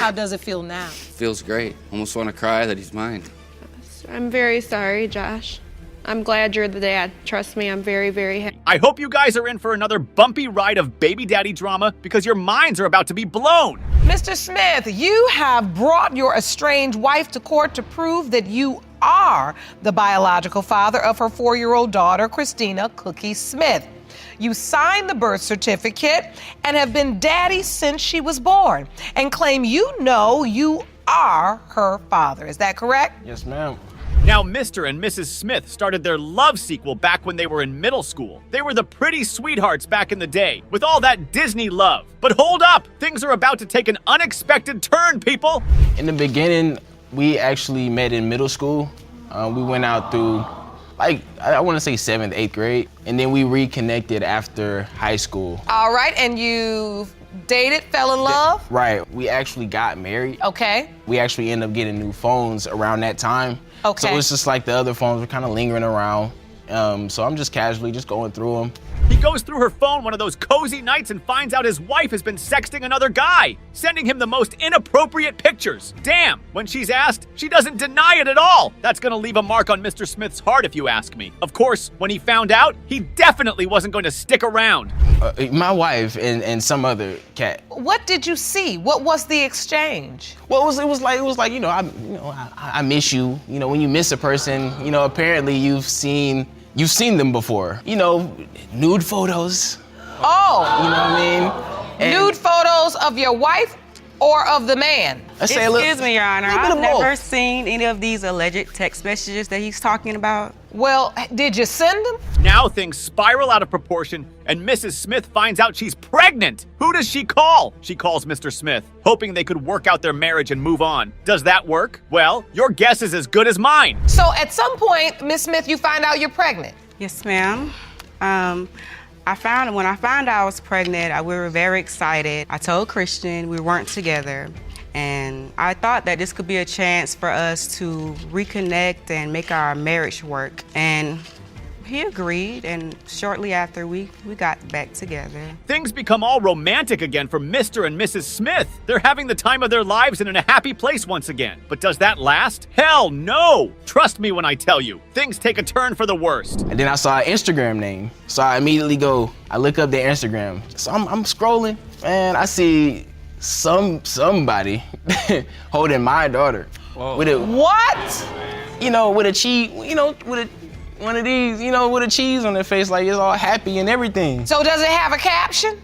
S6: How does it feel now?
S20: Feels great. Almost want to cry that he's mine.
S21: I'm very sorry, Josh. I'm glad you're the dad. Trust me, I'm very, very happy.
S15: I hope you guys are in for another bumpy ride of baby daddy drama because your minds are about to be blown.
S3: Mr. Smith, you have brought your estranged wife to court to prove that you are the biological father of her 4-year-old daughter, Christina Cookie Smith. You signed the birth certificate and have been daddy since she was born and claim you know you are her father. Is that correct?
S14: Yes, ma'am.
S15: Now, Mr. and Mrs. Smith started their love sequel back when they were in middle school. They were the pretty sweethearts back in the day, with all that Disney love. But hold up! Things are about to take an unexpected turn, people!
S14: In the beginning, we actually met in middle school. We went out through, I want to say 7th, 8th grade, and then we reconnected after high school.
S3: All right, and you dated, fell in love?
S14: Right, we actually got married.
S3: Okay.
S14: We actually ended up getting new phones around that time.
S3: Okay.
S14: So it's just like the other phones were kind of lingering around. So I'm just casually just going through them.
S15: He goes through her phone one of those cozy nights and finds out his wife has been sexting another guy, sending him the most inappropriate pictures. Damn, when she's asked, she doesn't deny it at all. That's gonna leave a mark on Mr. Smith's heart if you ask me. Of course, when he found out, he definitely wasn't going to stick around.
S14: My wife and some other cat.
S3: What did you see? What was the exchange?
S14: Well, it was like I miss you. You know, when you miss a person, apparently you've seen them before. Nude photos.
S3: Oh.
S14: You know what I mean? And
S3: nude photos of your wife or of the man?
S5: Excuse me, Your Honor. I've never seen any of these alleged text messages that he's talking about.
S3: Well, did you send them?
S15: Now things spiral out of proportion, and Mrs. Smith finds out she's pregnant. Who does she call? She calls Mr. Smith, hoping they could work out their marriage and move on. Does that work? Well, your guess is as good as mine.
S3: So at some point, Miss Smith, you find out you're pregnant?
S5: Yes, ma'am. When I found out I was pregnant, we were very excited. I told Christian we weren't together, and I thought that this could be a chance for us to reconnect and make our marriage work. And he agreed, and shortly after we got back together.
S15: Things become all romantic again for Mr. and Mrs. Smith. They're having the time of their lives and in a happy place once again. But does that last? Hell no! Trust me when I tell you, things take a turn for the worst.
S14: And then I saw an Instagram name, so I immediately I look up their Instagram. So I'm scrolling, and I see somebody holding my daughter.
S5: Whoa.
S14: With a
S3: what?
S14: With a cheese, with one of these, with a cheese on their face, like it's all happy and everything.
S3: So does it have a caption?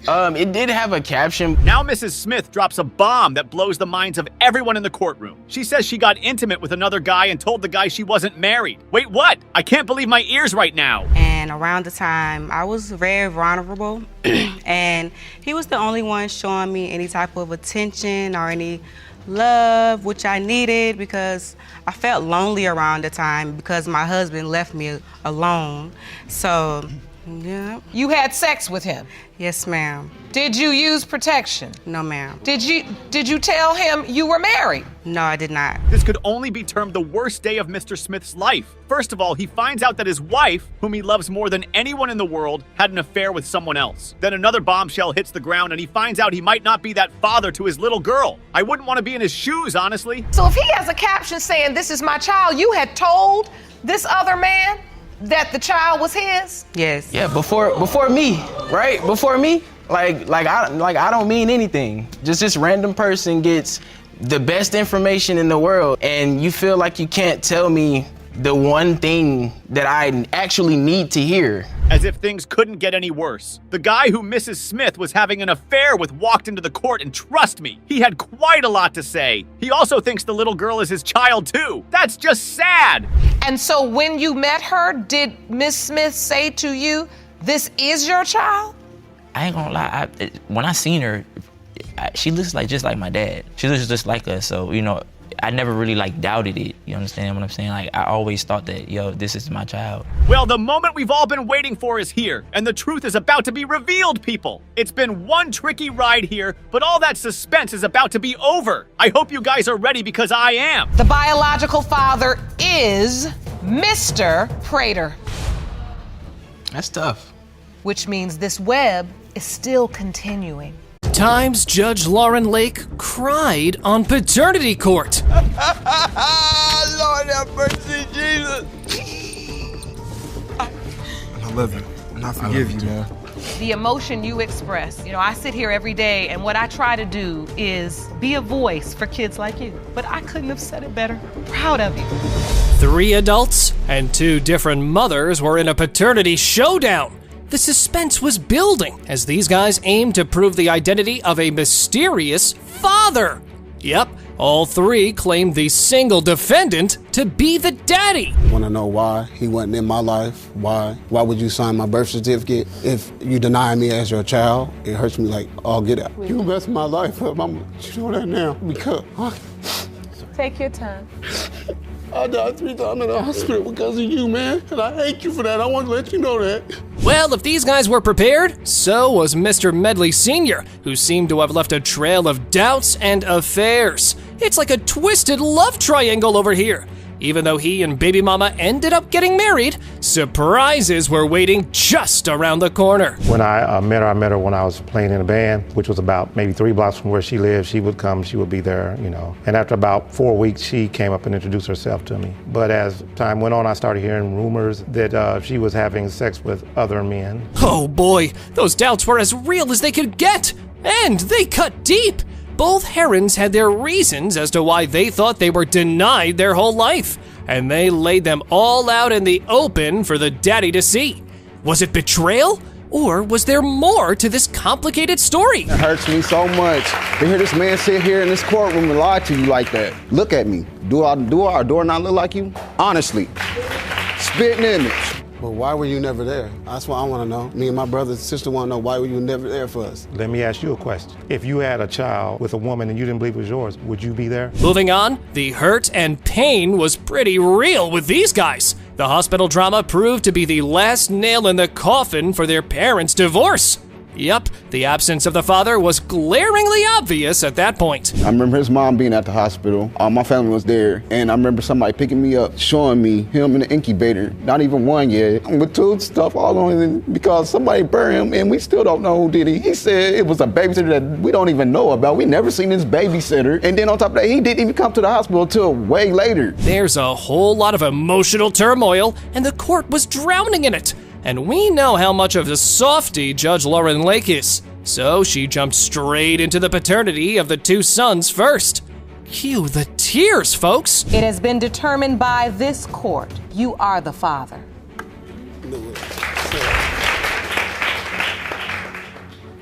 S14: It did have a caption.
S15: Now Mrs. Smith drops a bomb that blows the minds of everyone in the courtroom. She says she got intimate with another guy and told the guy she wasn't married. Wait, what? I can't believe my ears right now.
S5: And And around the time, I was very vulnerable, and he was the only one showing me any type of attention or any love, which I needed because I felt lonely around the time because my husband left me alone. So, yeah.
S3: You had sex with him?
S5: Yes, ma'am.
S3: Did you use protection?
S5: No, ma'am.
S3: Did you tell him you were married?
S5: No, I did not.
S15: This could only be termed the worst day of Mr. Smith's life. First of all, he finds out that his wife, whom he loves more than anyone in the world, had an affair with someone else. Then another bombshell hits the ground and he finds out he might not be that father to his little girl. I wouldn't want to be in his shoes, honestly.
S3: So if he has a caption saying, "This is my child," you had told this other man that the child was his?
S5: Yes.
S14: Yeah, before me, right? Before me. Like I don't mean anything. Just this random person gets the best information in the world, and you feel like you can't tell me the one thing that I actually need to hear.
S15: As if things couldn't get any worse. The guy who Mrs. Smith was having an affair with walked into the court, and trust me, he had quite a lot to say. He also thinks the little girl is his child too. That's just sad.
S3: And so when you met her, did Miss Smith say to you, "This is your child"?
S8: I ain't gonna lie, when I seen her, she looks just like my dad. She looks just like us, so, I never really doubted it. You understand what I'm saying? I always thought that, this is my child.
S15: Well, the moment we've all been waiting for is here, and the truth is about to be revealed, people. It's been one tricky ride here, but all that suspense is about to be over. I hope you guys are ready because I am.
S3: The biological father is Mr. Prater.
S14: That's tough.
S3: Which means this web is still continuing.
S22: Times Judge Lauren Lake cried on paternity court.
S23: Lord have mercy, Jesus.
S24: I love you, and I forgive you, man.
S3: The emotion you express. I sit here every day, and what I try to do is be a voice for kids like you. But I couldn't have said it better. Proud of you.
S22: 3 adults and 2 different mothers were in a paternity showdown. The suspense was building as these guys aimed to prove the identity of a mysterious father. Yep, all 3 claimed the single defendant to be the daddy.
S25: Want to know why he wasn't in my life? Why would you sign my birth certificate if you deny me as your child? It hurts me like all get out. You messed my life up. You know that now because
S3: take your time.
S25: I died 3 times in the hospital because of you, man. And I hate you for that. I want to let you know that.
S22: Well, if these guys were prepared, so was Mr. Medley Sr., who seemed to have left a trail of doubts and affairs. It's like a twisted love triangle over here. Even though he and baby mama ended up getting married, surprises were waiting just around the corner.
S26: When I met her when I was playing in a band, which was about maybe 3 blocks from where she lived. She would come, she would be there, And after about 4 weeks, she came up and introduced herself to me. But as time went on, I started hearing rumors that she was having sex with other men.
S22: Oh boy, those doubts were as real as they could get. And they cut deep. Both Herons had their reasons as to why they thought they were denied their whole life, and they laid them all out in the open for the daddy to see. Was it betrayal? Or was there more to this complicated story?
S25: It hurts me so much to hear this man sit here in this courtroom and lie to you like that. Look at me. Do our door not look like you? Honestly. Spitting image. Well, why were you never there? That's what I want to know. Me and my brother and sister want to know why were you never there for us?
S26: Let me ask you a question. If you had a child with a woman and you didn't believe it was yours, would you be there?
S22: Moving on, the hurt and pain was pretty real with these guys. The hospital drama proved to be the last nail in the coffin for their parents' divorce. Yep, the absence of the father was glaringly obvious at that point.
S25: I remember his mom being at the hospital. My family was there, and I remember somebody picking me up, showing me him in the incubator. Not even 1 yet, with tube stuff all on it because somebody buried him, and we still don't know who did it. He said it was a babysitter that we don't even know about. We never seen this babysitter, and then on top of that, he didn't even come to the hospital until way later.
S22: There's a whole lot of emotional turmoil, and the court was drowning in it. And we know how much of a softie Judge Lauren Lake is, so she jumped straight into the paternity of the 2 sons first. Cue the tears, folks.
S3: It has been determined by this court, you are the father.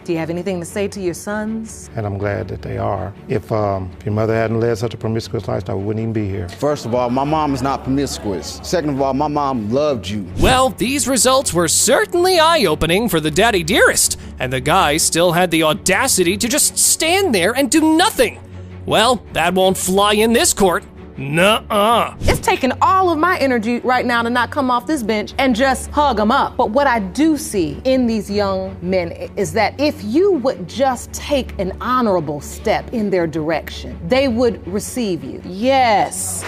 S3: Do you have anything to say to your sons?
S26: And I'm glad that they are. If your mother hadn't led such a promiscuous lifestyle, we wouldn't even be here.
S25: First of all, my mom is not promiscuous. Second of all, my mom loved you.
S22: Well, these results were certainly eye-opening for the daddy dearest, and the guy still had the audacity to just stand there and do nothing. Well, that won't fly in this court. Nuh-uh.
S6: It's taking all of my energy right now to not come off this bench and just hug them up. But what I do see in these young men is that if you would just take an honorable step in their direction, they would receive you. Yes.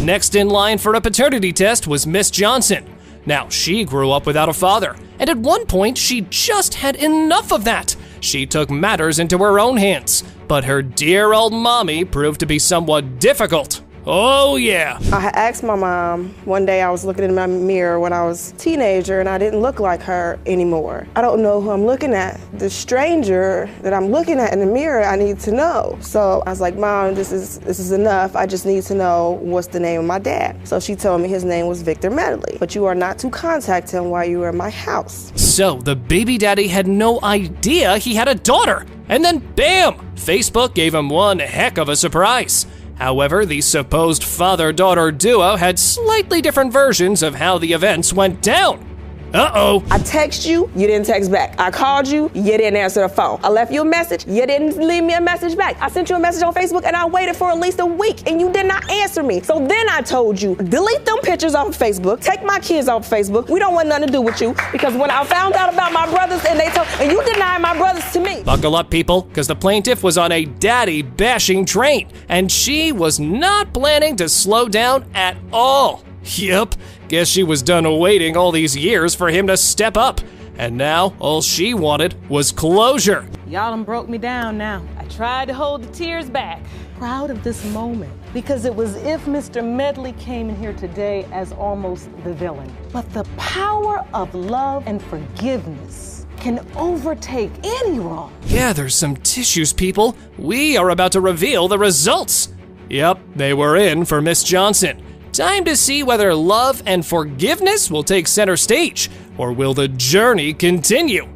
S22: Next in line for a paternity test was Miss Johnson. Now, she grew up without a father, and at one point she just had enough of that. She took matters into her own hands, but her dear old mommy proved to be somewhat difficult. Oh yeah.
S1: I had asked my mom, one day I was looking in my mirror when I was a teenager and I didn't look like her anymore. I don't know who I'm looking at. The stranger that I'm looking at in the mirror, I need to know. So I was like, Mom, this is enough. I just need to know what's the name of my dad. So she told me his name was Victor Medley, but you are not to contact him while you are in my house.
S22: So the baby daddy had no idea he had a daughter. And then bam, Facebook gave him one heck of a surprise. However, the supposed father-daughter duo had slightly different versions of how the events went down. Uh-oh.
S1: I text you, you didn't text back. I called you, you didn't answer the phone. I left you a message, you didn't leave me a message back. I sent you a message on Facebook and I waited for at least a week and you did not answer me. So then I told you, delete them pictures off of Facebook, take my kids off Facebook. We don't want nothing to do with you because when I found out about my brothers and you denied my brothers to me.
S22: Buckle up, people, because the plaintiff was on a daddy-bashing train and she was not planning to slow down at all. Yep, guess she was done waiting all these years for him to step up. And now, all she wanted was closure.
S6: Y'all done broke me down now. I tried to hold the tears back. Proud of this moment because it was if Mr. Medley came in here today as almost the villain. But the power of love and forgiveness can overtake any wrong.
S22: Gather some tissues, people. We are about to reveal the results. Yep, they were in for Miss Johnson. Time to see whether love and forgiveness will take center stage, or will the journey continue?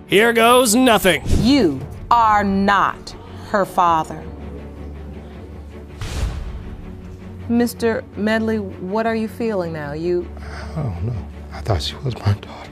S22: Here goes nothing.
S6: You are not her father. Mr. Medley, what are you feeling now?
S26: I don't know. I thought she was my daughter.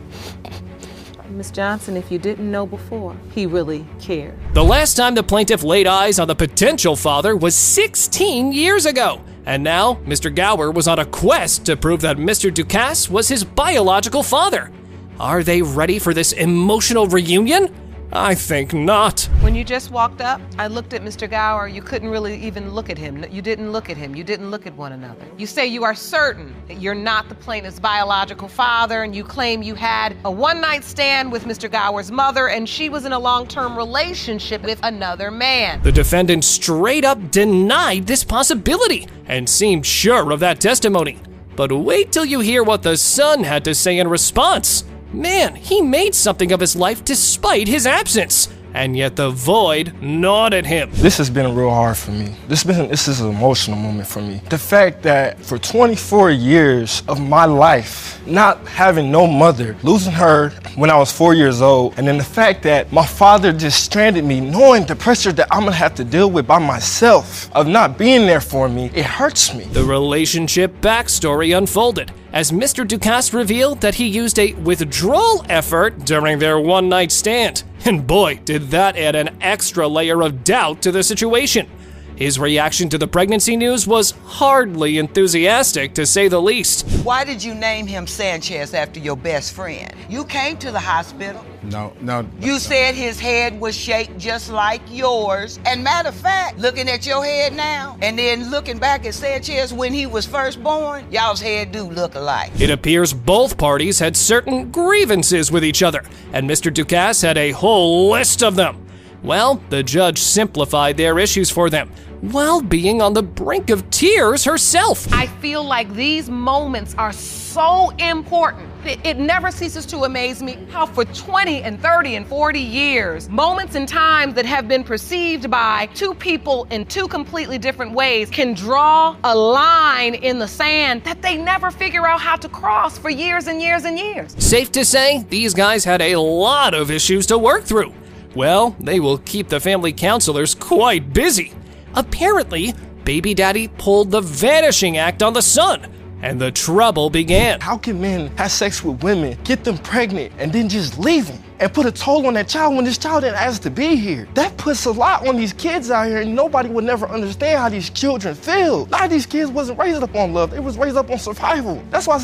S6: Miss Johnson, if you didn't know before, he really cared.
S22: The last time the plaintiff laid eyes on the potential father was 16 years ago. And now, Mr. Gower was on a quest to prove that Mr. Ducasse was his biological father. Are they ready for this emotional reunion? I think not.
S3: When you just walked up, I looked at Mr. Gower. You couldn't really even look at him. You didn't look at him. You didn't look at one another. You say you are certain that you're not the plaintiff's biological father, and you claim you had a one-night stand with Mr. Gower's mother, and she was in a long-term relationship with another man.
S22: The defendant straight up denied this possibility and seemed sure of that testimony. But wait till you hear what the son had to say in response. Man, he made something of his life despite his absence, and yet the void gnawed at him.
S24: This has been real hard for me. This is an emotional moment for me. The fact that for 24 years of my life, not having no mother, losing her when I was 4 years old, and then the fact that my father just stranded me, knowing the pressure that I'm gonna have to deal with by myself, of not being there for me, it hurts me.
S22: The relationship backstory unfolded as Mr. Ducasse revealed that he used a withdrawal effort during their one-night stand. And boy, did that add an extra layer of doubt to the situation. His reaction to the pregnancy news was hardly enthusiastic, to say the least.
S4: Why did you name him Sanchez after your best friend? You came to the hospital.
S24: No.
S4: You said his head was shaped just like yours. And matter of fact, looking at your head now, and then looking back at Sanchez when he was first born, y'all's head do look alike.
S22: It appears both parties had certain grievances with each other, and Mr. Ducasse had a whole list of them. Well, the judge simplified their issues for them, while being on the brink of tears herself.
S3: I feel like these moments are so important. It never ceases to amaze me how for 20 and 30 and 40 years, moments and times that have been perceived by two people in two completely different ways can draw a line in the sand that they never figure out how to cross for years and years and years.
S22: Safe to say, these guys had a lot of issues to work through. Well, they will keep the family counselors quite busy. Apparently, baby daddy pulled the vanishing act on the son, and the trouble began.
S24: How can men have sex with women, get them pregnant, and then just leave them and put a toll on that child when this child didn't ask to be here? That puts a lot on these kids out here, and nobody would never understand how these children feel. A lot of these kids wasn't raised up on love, they was raised up on survival. That's why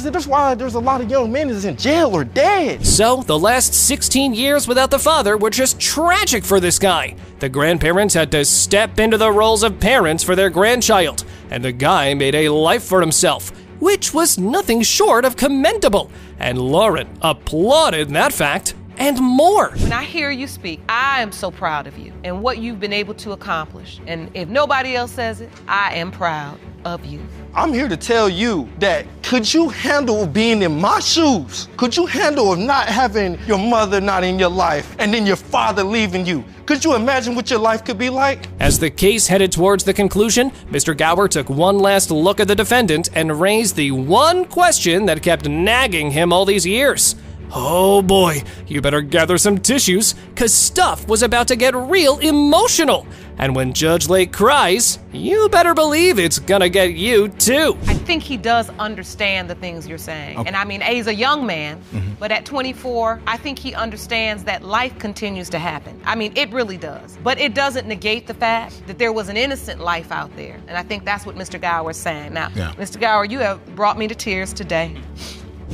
S24: there's a lot of young men that's in jail or dead.
S22: So, the last 16 years without the father were just tragic for this guy. The grandparents had to step into the roles of parents for their grandchild, and the guy made a life for himself, which was nothing short of commendable, and Lauren applauded that fact and more.
S3: When I hear you speak, I am so proud of you and what you've been able to accomplish. And if nobody else says it, I am proud of you.
S24: I'm here to tell you that could you handle being in my shoes? Could you handle not having your mother not in your life and then your father leaving you? Could you imagine what your life could be like?
S22: As the case headed towards the conclusion, Mr. Gower took one last look at the defendant and raised the one question that kept nagging him all these years. Oh boy, you better gather some tissues, cause stuff was about to get real emotional. And when Judge Lake cries, you better believe it's gonna get you too.
S3: I think he does understand the things you're saying.
S22: Okay.
S3: And I mean, he's a young man, but at 24, I think he understands that life continues to happen. I mean, it really does. But it doesn't negate the fact that there was an innocent life out there. And I think that's what Mr. Gower is saying. Now, Mr. Gower, you have brought me to tears today.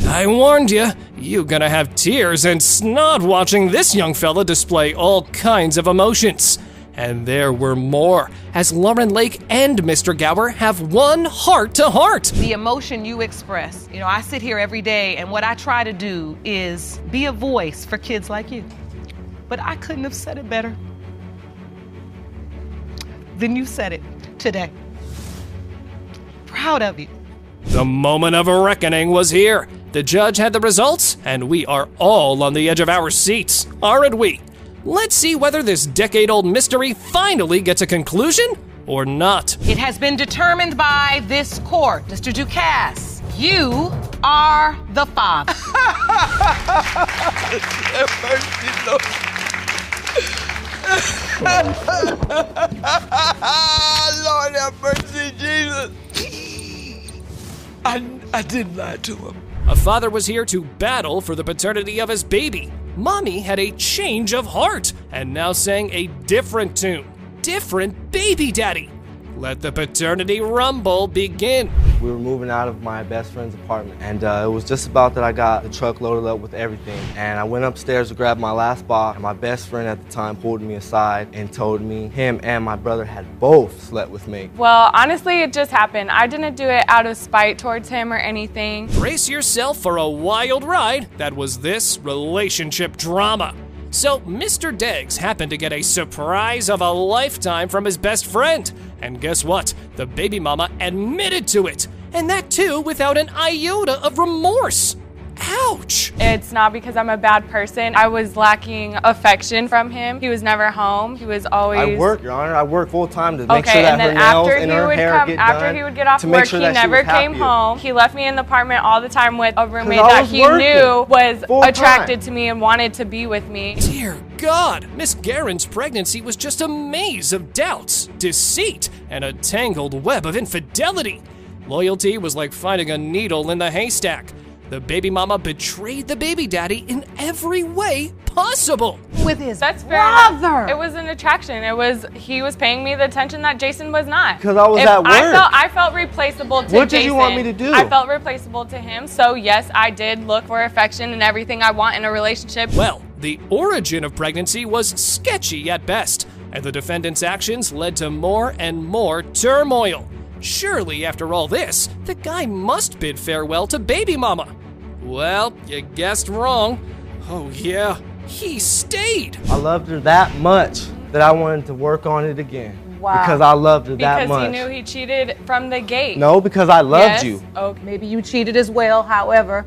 S22: I warned you, you're gonna have tears and snot watching this young fella display all kinds of emotions. And there were more, as Lauren Lake and Mr. Gower have one heart-to-heart.
S3: The emotion you express. You know, I sit here every day, and what I try to do is be a voice for kids like you. But I couldn't have said it better than you said it today. Proud of you.
S22: The moment of a reckoning was here. The judge had the results, and we are all on the edge of our seats, aren't we? Let's see whether this decade-old mystery finally gets a conclusion or not.
S3: It has been determined by this court. Mr. Ducasse, you are the father.
S2: Lord have mercy, Jesus. I did lie to him.
S22: A father was here to battle for the paternity of his baby. Mommy had a change of heart and now sang a different tune. Different baby daddy. Let the paternity rumble begin.
S7: We were moving out of my best friend's apartment, and it was just about that I got the truck loaded up with everything. And I went upstairs to grab my last box, and my best friend at the time pulled me aside and told me him and my brother had both slept with me.
S9: Well, honestly, it just happened. I didn't do it out of spite towards him or anything.
S22: Brace yourself for a wild ride that was this relationship drama. So Mr. Deggs happened to get a surprise of a lifetime from his best friend. And guess what? The baby mama admitted to it. And that too without an iota of remorse. Ouch!
S9: It's not because I'm a bad person. I was lacking affection from him. He was never home. He was always...
S7: I work, Your Honor. I work full time to make sure that her nails and her hair get done.
S9: After he would get off work, he never came home. He left me in the apartment all the time with a roommate that he knew was attracted to me and wanted to be with me.
S22: Dear God, Miss Guerin's pregnancy was just a maze of doubts, deceit, and a tangled web of infidelity. Loyalty was like finding a needle in the haystack. The baby mama betrayed the baby daddy in every way possible.
S3: With his
S9: brother. It was an attraction. He was paying me the attention that Jason was not.
S7: Because I was at work.
S9: I felt replaceable to Jason.
S7: What did you want me to do?
S9: I felt replaceable to him. So yes, I did look for affection and everything I want in a relationship.
S22: Well, the origin of pregnancy was sketchy at best, and the defendant's actions led to more and more turmoil. Surely, after all this, the guy must bid farewell to baby mama. Well, you guessed wrong. Oh yeah, he stayed.
S7: I loved her that much. that I wanted to work on it again.
S9: Wow.
S7: Because I loved her that much.
S9: Because he knew he cheated from the gate.
S7: No, because I loved you.
S9: Okay.
S10: Maybe you cheated as well. However,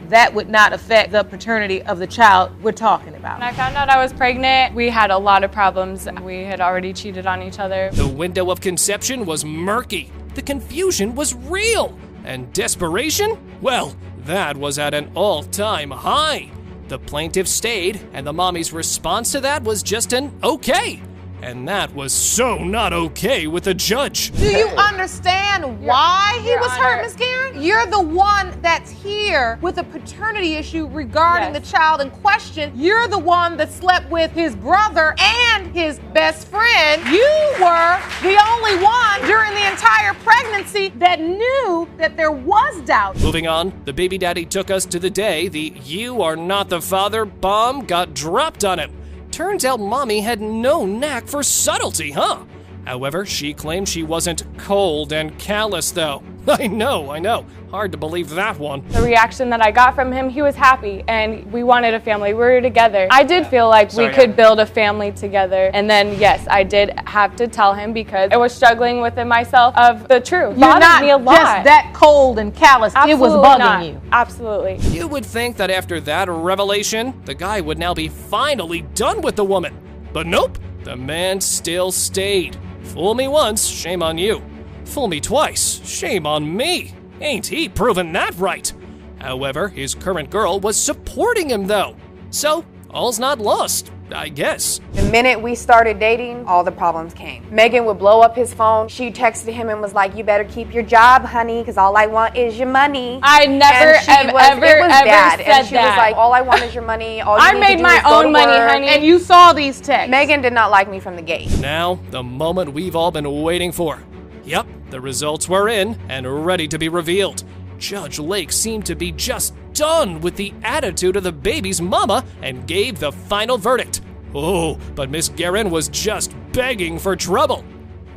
S10: that would not affect the paternity of the child we're talking about.
S9: When I found out I was pregnant, we had a lot of problems. We had already cheated on each other.
S22: The window of conception was murky. The confusion was real. And desperation? Well, that was at an all-time high. The plaintiff stayed, and the mommy's response to that was just an okay. And that was so not okay with the judge.
S6: Do you understand why he was hurt, Ms. Guerin? You're the one that's here with a paternity issue regarding the child in question. You're the one that slept with his brother and his best friend. You were the only one during the entire pregnancy that knew that there was doubt.
S22: Moving on, the baby daddy took us to the day the "you are not the father" bomb got dropped on him. Turns out mommy had no knack for subtlety, huh? However, she claimed she wasn't cold and callous, though. I know. Hard to believe that one.
S9: The reaction that I got from him, he was happy, and we wanted a family. We were together. I did feel like we could build a family together. And then, yes, I did have to tell him because I was struggling within myself of the truth.
S10: You're not
S9: me a lot.
S10: just that cold and callous. It was bugging you.
S9: Absolutely.
S22: You would think that after that revelation, the guy would now be finally done with the woman. But nope, the man still stayed. Fool me once, shame on you. Fool me twice, shame on me. Ain't he proven that right? However, his current girl was supporting him though. So, all's not lost, I guess.
S11: The minute we started dating, all the problems came. Megan would blow up his phone. She texted him and was like, "You better keep your job, honey, because all I want is your money."
S9: I never, ever
S11: bad.
S9: said
S11: And she
S9: that.
S11: was like, "All I want is your money. All you
S9: I
S11: need
S9: made
S11: to do
S9: my
S11: is go
S9: own
S11: to
S9: money,
S11: work."
S9: honey.
S6: And you saw these texts.
S11: Megan did not like me from the gate.
S22: Now, the moment we've all been waiting for. Yep, the results were in and ready to be revealed. Judge Lake seemed to be just done with the attitude of the baby's mama and gave the final verdict. Oh, but Miss Guerin was just begging for trouble.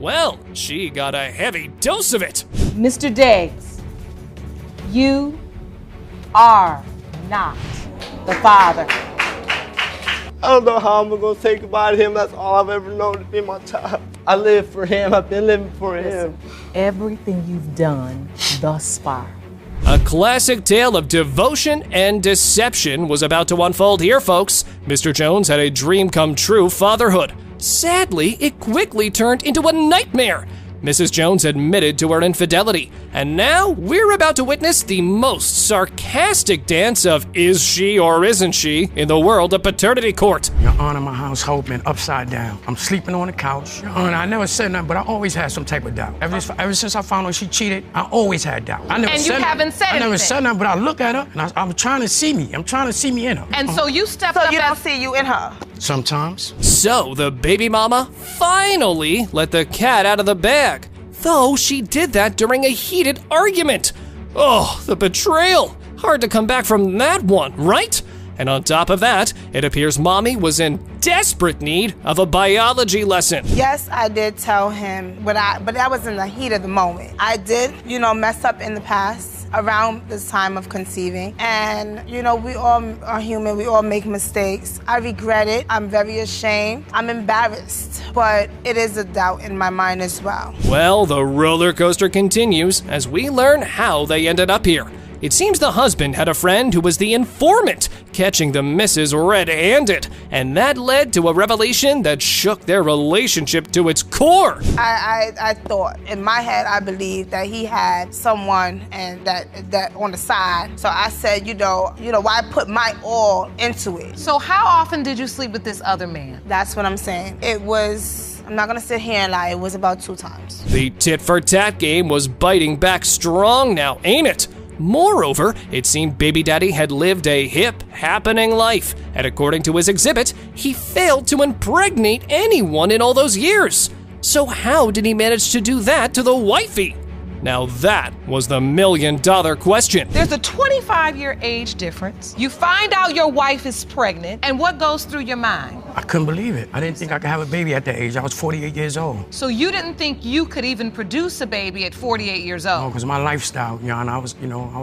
S22: Well, she got a heavy dose of it.
S10: Mr. Deggs, you are not the father.
S7: I don't know how I'm gonna take about him. That's all I've ever known in my child. I live for him. I've been living for him.
S10: Everything you've done thus far.
S22: A classic tale of devotion and deception was about to unfold here, folks. Mr. Jones had a dream come true fatherhood. Sadly, it quickly turned into a nightmare. Mrs. Jones admitted to her infidelity, and now we're about to witness the most sarcastic dance of is she or isn't she in the world of paternity court.
S12: Your Honor, my household been upside down. I'm sleeping on the couch. Your Honor, I never said nothing, but I always had some type of doubt. Ever since I found out she cheated, I always had doubt. I never
S6: And you
S12: said
S6: haven't said
S12: I never
S6: anything.
S12: said nothing, but I look at her, and I'm trying to see me. I'm trying to see me in her.
S6: And so you stepped up.
S1: So you don't see you in her?
S12: Sometimes.
S22: So the baby mama finally let the cat out of the bag, though she did that during a heated argument. Oh, the betrayal. Hard to come back from that one, right? And on top of that, it appears mommy was in desperate need of a biology lesson.
S1: Yes, I did tell him, but that was in the heat of the moment. I did, mess up in the past around this time of conceiving. And, we all are human. We all make mistakes. I regret it. I'm very ashamed. I'm embarrassed. But it is a doubt in my mind as well.
S22: Well, the roller coaster continues as we learn how they ended up here. It seems the husband had a friend who was the informant, catching the missus red-handed, and that led to a revelation that shook their relationship to its core.
S1: I thought, in my head, I believed that he had someone and that on the side. So I said, why put my all into it?
S6: So how often did you sleep with this other man?
S1: That's what I'm saying. It was, I'm not gonna sit here and lie, it was about 2 times.
S22: The tit-for-tat game was biting back strong now, ain't it? Moreover, it seemed baby daddy had lived a hip, happening life, and according to his exhibit, he failed to impregnate anyone in all those years. So how did he manage to do that to the wifey? Now that was the million-dollar question.
S6: There's a 25-year age difference. You find out your wife is pregnant, and what goes through your mind?
S12: I couldn't believe it. I didn't think I could have a baby at that age. I was 48 years old.
S3: So you didn't think you could even produce a baby at 48 years old?
S12: No, because my lifestyle, and I was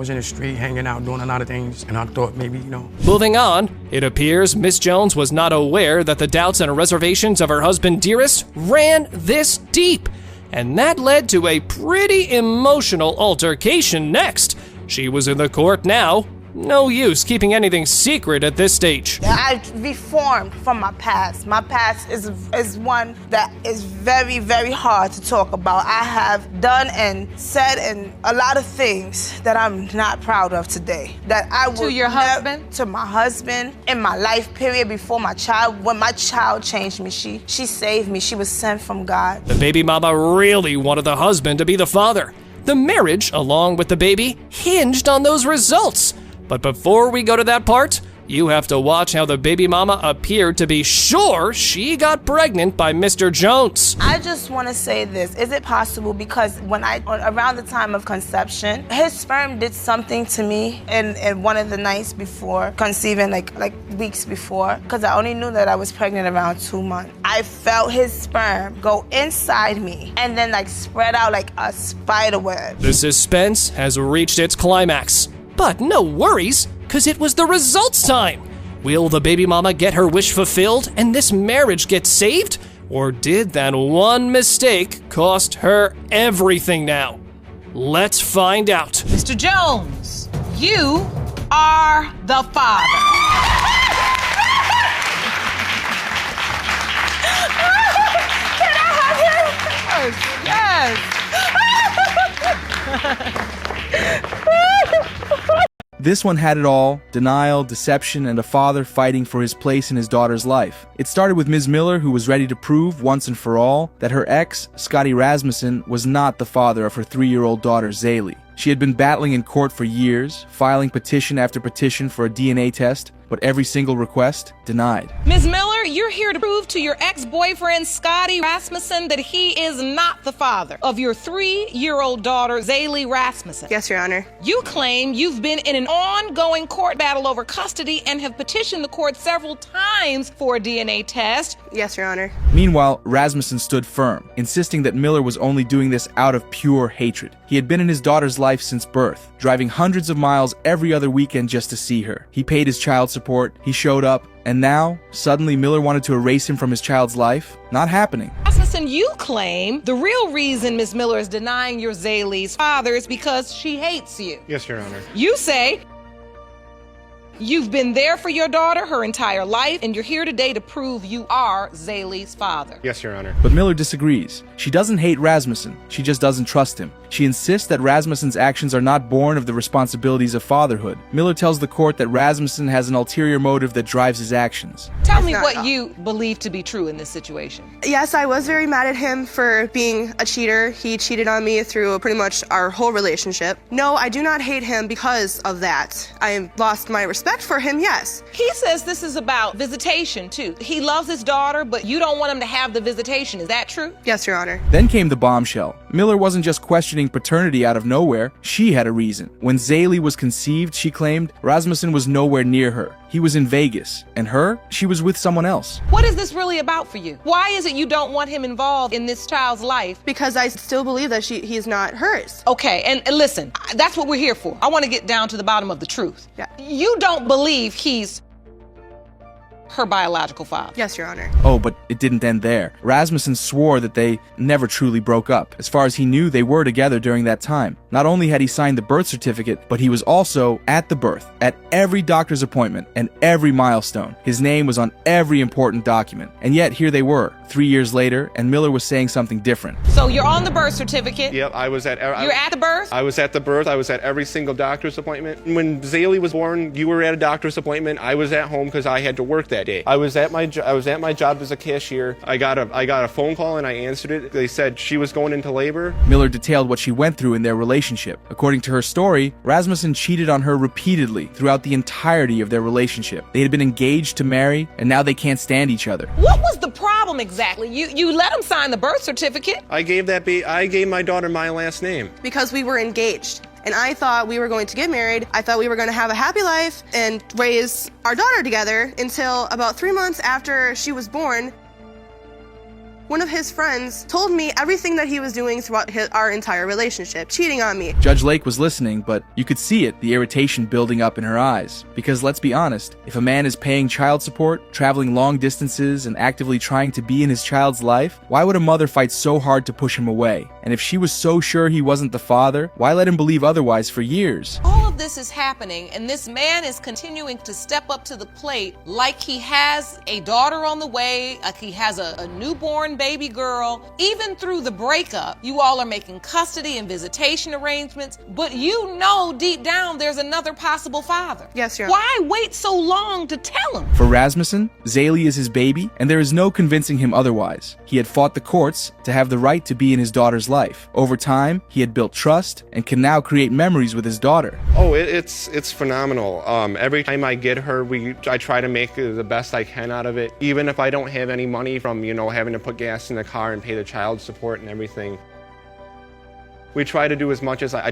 S12: in the street hanging out, doing a lot of things, and I thought maybe,
S22: Moving on, it appears Miss Jones was not aware that the doubts and reservations of her husband Dearest ran this deep. And that led to a pretty emotional altercation next. She was in the court now. No use keeping anything secret at this stage.
S13: I've reformed from my past. My past is one that is very, very hard to talk about. I have done and said and a lot of things that I'm not proud of today. That I would
S3: To your husband?
S13: To my husband, in my life period before my child. When my child changed me, she saved me. She was sent from God.
S22: The baby mama really wanted the husband to be the father. The marriage, along with the baby, hinged on those results. But before we go to that part, you have to watch how the baby mama appeared to be sure she got pregnant by Mr. Jones.
S13: I just want to say this. Is it possible? Because around the time of conception, his sperm did something to me in one of the nights before conceiving, like weeks before, because I only knew that I was pregnant around 2 months. I felt his sperm go inside me and then spread out like a spider web.
S22: The suspense has reached its climax. But no worries, because it was the results time. Will the baby mama get her wish fulfilled and this marriage get saved? Or did that one mistake cost her everything now? Let's find out.
S3: Mr. Jones, you are the father.
S13: Can I have him?
S3: Yes.
S16: This one had it all: denial, deception, and a father fighting for his place in his daughter's life. It started with Ms. Miller, who was ready to prove once and for all that her ex, Scotty Rasmussen, was not the father of her 3-year-old daughter, Zaylee. She had been battling in court for years, filing petition after petition for a DNA test, but every single request denied.
S3: Ms. Miller, you're here to prove to your ex-boyfriend, Scotty Rasmussen, that he is not the father of your 3-year-old daughter, Zaylee Rasmussen.
S17: Yes, Your Honor.
S3: You claim you've been in an ongoing court battle over custody and have petitioned the court several times for a DNA test.
S17: Yes, Your Honor.
S16: Meanwhile, Rasmussen stood firm, insisting that Miller was only doing this out of pure hatred. He had been in his daughter's life since birth, driving hundreds of miles every other weekend just to see her. He paid his child support, he showed up, and now, suddenly Miller wanted to erase him from his child's life? Not happening.
S3: Rasmussen, you claim the real reason Ms. Miller is denying your Zaylee's father is because she hates you.
S18: Yes, Your Honor.
S3: You say you've been there for your daughter her entire life, and you're here today to prove you are Zaylee's father.
S18: Yes, Your Honor.
S16: But Miller disagrees. She doesn't hate Rasmussen, she just doesn't trust him. She insists that Rasmussen's actions are not born of the responsibilities of fatherhood. Miller tells the court that Rasmussen has an ulterior motive that drives his actions.
S3: Tell me what you believe to be true in this situation.
S17: Yes, I was very mad at him for being a cheater. He cheated on me through pretty much our whole relationship. No, I do not hate him because of that. I lost my respect for him, yes.
S3: He says this is about visitation, too. He loves his daughter, but you don't want him to have the visitation. Is that true?
S17: Yes, Your Honor.
S16: Then came the bombshell. Miller wasn't just questioning paternity out of nowhere. She had a reason. When Zaylee was conceived, she claimed Rasmussen was nowhere near her. He was in Vegas. And her? She was with someone else.
S3: What is this really about for you? Why is it you don't want him involved in this child's life?
S17: Because I still believe that he's not hers.
S3: Okay, and listen, that's what we're here for. I want to get down to the bottom of the truth.
S17: Yeah.
S3: You don't believe he's her biological father.
S17: Yes, Your Honor.
S16: Oh, but it didn't end there. Rasmussen swore that they never truly broke up. As far as he knew, they were together during that time. Not only had he signed the birth certificate, but he was also at the birth, at every doctor's appointment, and every milestone. His name was on every important document. And yet, here they were, 3 years later, and Miller was saying something different.
S3: So you're on the birth certificate.
S18: Yep, I was at...
S3: You're at the birth?
S18: I was at the birth. I was at every single doctor's appointment. When Zaylee was born, you were at a doctor's appointment. I was at home because I had to work that day. I was at my job as a cashier. I got a phone call and I answered it. They said she was going into labor.
S16: Miller detailed what she went through in their relationship. According to her story, Rasmussen cheated on her repeatedly throughout the entirety of their relationship. They had been engaged to marry, and now they can't stand each other.
S3: What was the problem exactly? You let him sign the birth certificate.
S18: I gave my daughter my last name.
S17: Because we were engaged. and I thought we were going to get married. I thought we were going to have a happy life and raise our daughter together until about 3 months after she was born. One of his friends told me everything that he was doing throughout our entire relationship, cheating on me.
S16: Judge Lake was listening, but you could see it, the irritation building up in her eyes. Because let's be honest, if a man is paying child support, traveling long distances, and actively trying to be in his child's life, why would a mother fight so hard to push him away? And if she was so sure he wasn't the father, why let him believe otherwise for years?
S6: All of this is happening, and this man is continuing to step up to the plate like he has a daughter on the way, like he has a newborn baby girl. Even through the breakup, you all are making custody and visitation arrangements, but you know deep down there's another possible father.
S17: Yes, Your Honor.
S6: Why wait so long to tell him?
S16: For Rasmussen, Zaley is his baby, and there is no convincing him otherwise. He had fought the courts to have the right to be in his daughter's life. Over time, he had built trust and can now create memories with his daughter.
S18: Oh, it's phenomenal. Every time I get her, I try to make the best I can out of it. Even if I don't have any money from, having to put gas in the car and pay the child support and everything. I try to do as much as I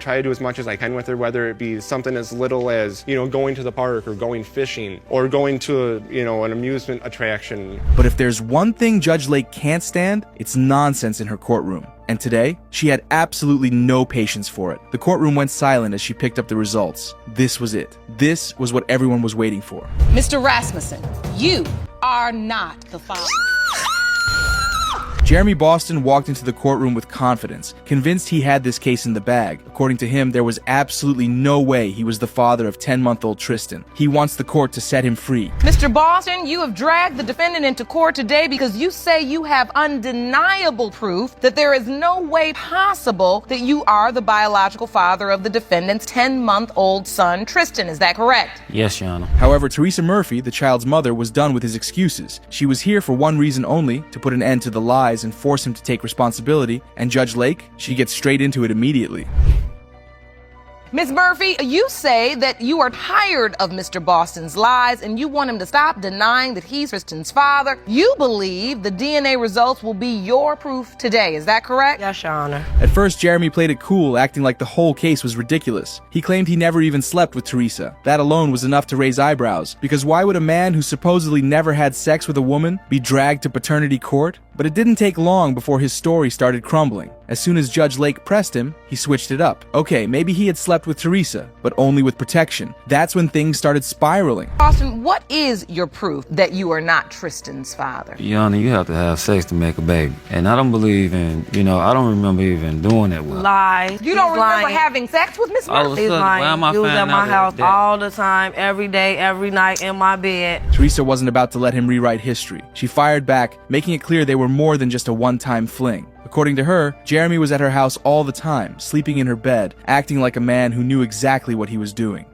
S18: can with her, whether it be something as little as, going to the park or going fishing or going to an amusement attraction.
S16: But if there's one thing Judge Lake can't stand, it's nonsense in her courtroom. And today, she had absolutely no patience for it. The courtroom went silent as she picked up the results. This was it. This was what everyone was waiting for.
S6: Mr. Rasmussen, you are not the father.
S16: Jeremy Boston walked into the courtroom with confidence, convinced he had this case in the bag. According to him, there was absolutely no way he was the father of 10-month-old Tristan. He wants the court to set him free.
S3: Mr. Boston, you have dragged the defendant into court today because you say you have undeniable proof that there is no way possible that you are the biological father of the defendant's 10-month-old son, Tristan. Is that correct?
S5: Yes, Your Honor.
S16: However, Teresa Murphy, the child's mother, was done with his excuses. She was here for one reason only, to put an end to the lies and force him to take responsibility, and Judge Lake, she gets straight into it immediately.
S3: Ms. Murphy, you say that you are tired of Mr. Boston's lies and you want him to stop denying that he's Tristan's father. You believe the DNA results will be your proof today. Is that correct?
S8: Yes, Your Honor.
S16: At first, Jeremy played it cool, acting like the whole case was ridiculous. He claimed he never even slept with Teresa. That alone was enough to raise eyebrows, because why would a man who supposedly never had sex with a woman be dragged to paternity court? But it didn't take long before his story started crumbling. As soon as Judge Lake pressed him, he switched it up. Okay, maybe he had slept with Teresa, but only with protection. That's when things started spiraling.
S3: Boston, what is your proof that you are not Tristan's father?
S5: Your Honor, you have to have sex to make a baby. And I don't believe in, I don't remember even doing that well.
S8: Lies.
S3: You don't remember having sex with Miss Murphy?
S8: He's lying. He was at my house all the time, every day, every night in my bed.
S16: Teresa wasn't about to let him rewrite history. She fired back, making it clear they were more than just a one-time fling. According to her, Jeremy was at her house all the time, sleeping in her bed, acting like a man who knew exactly what he was doing.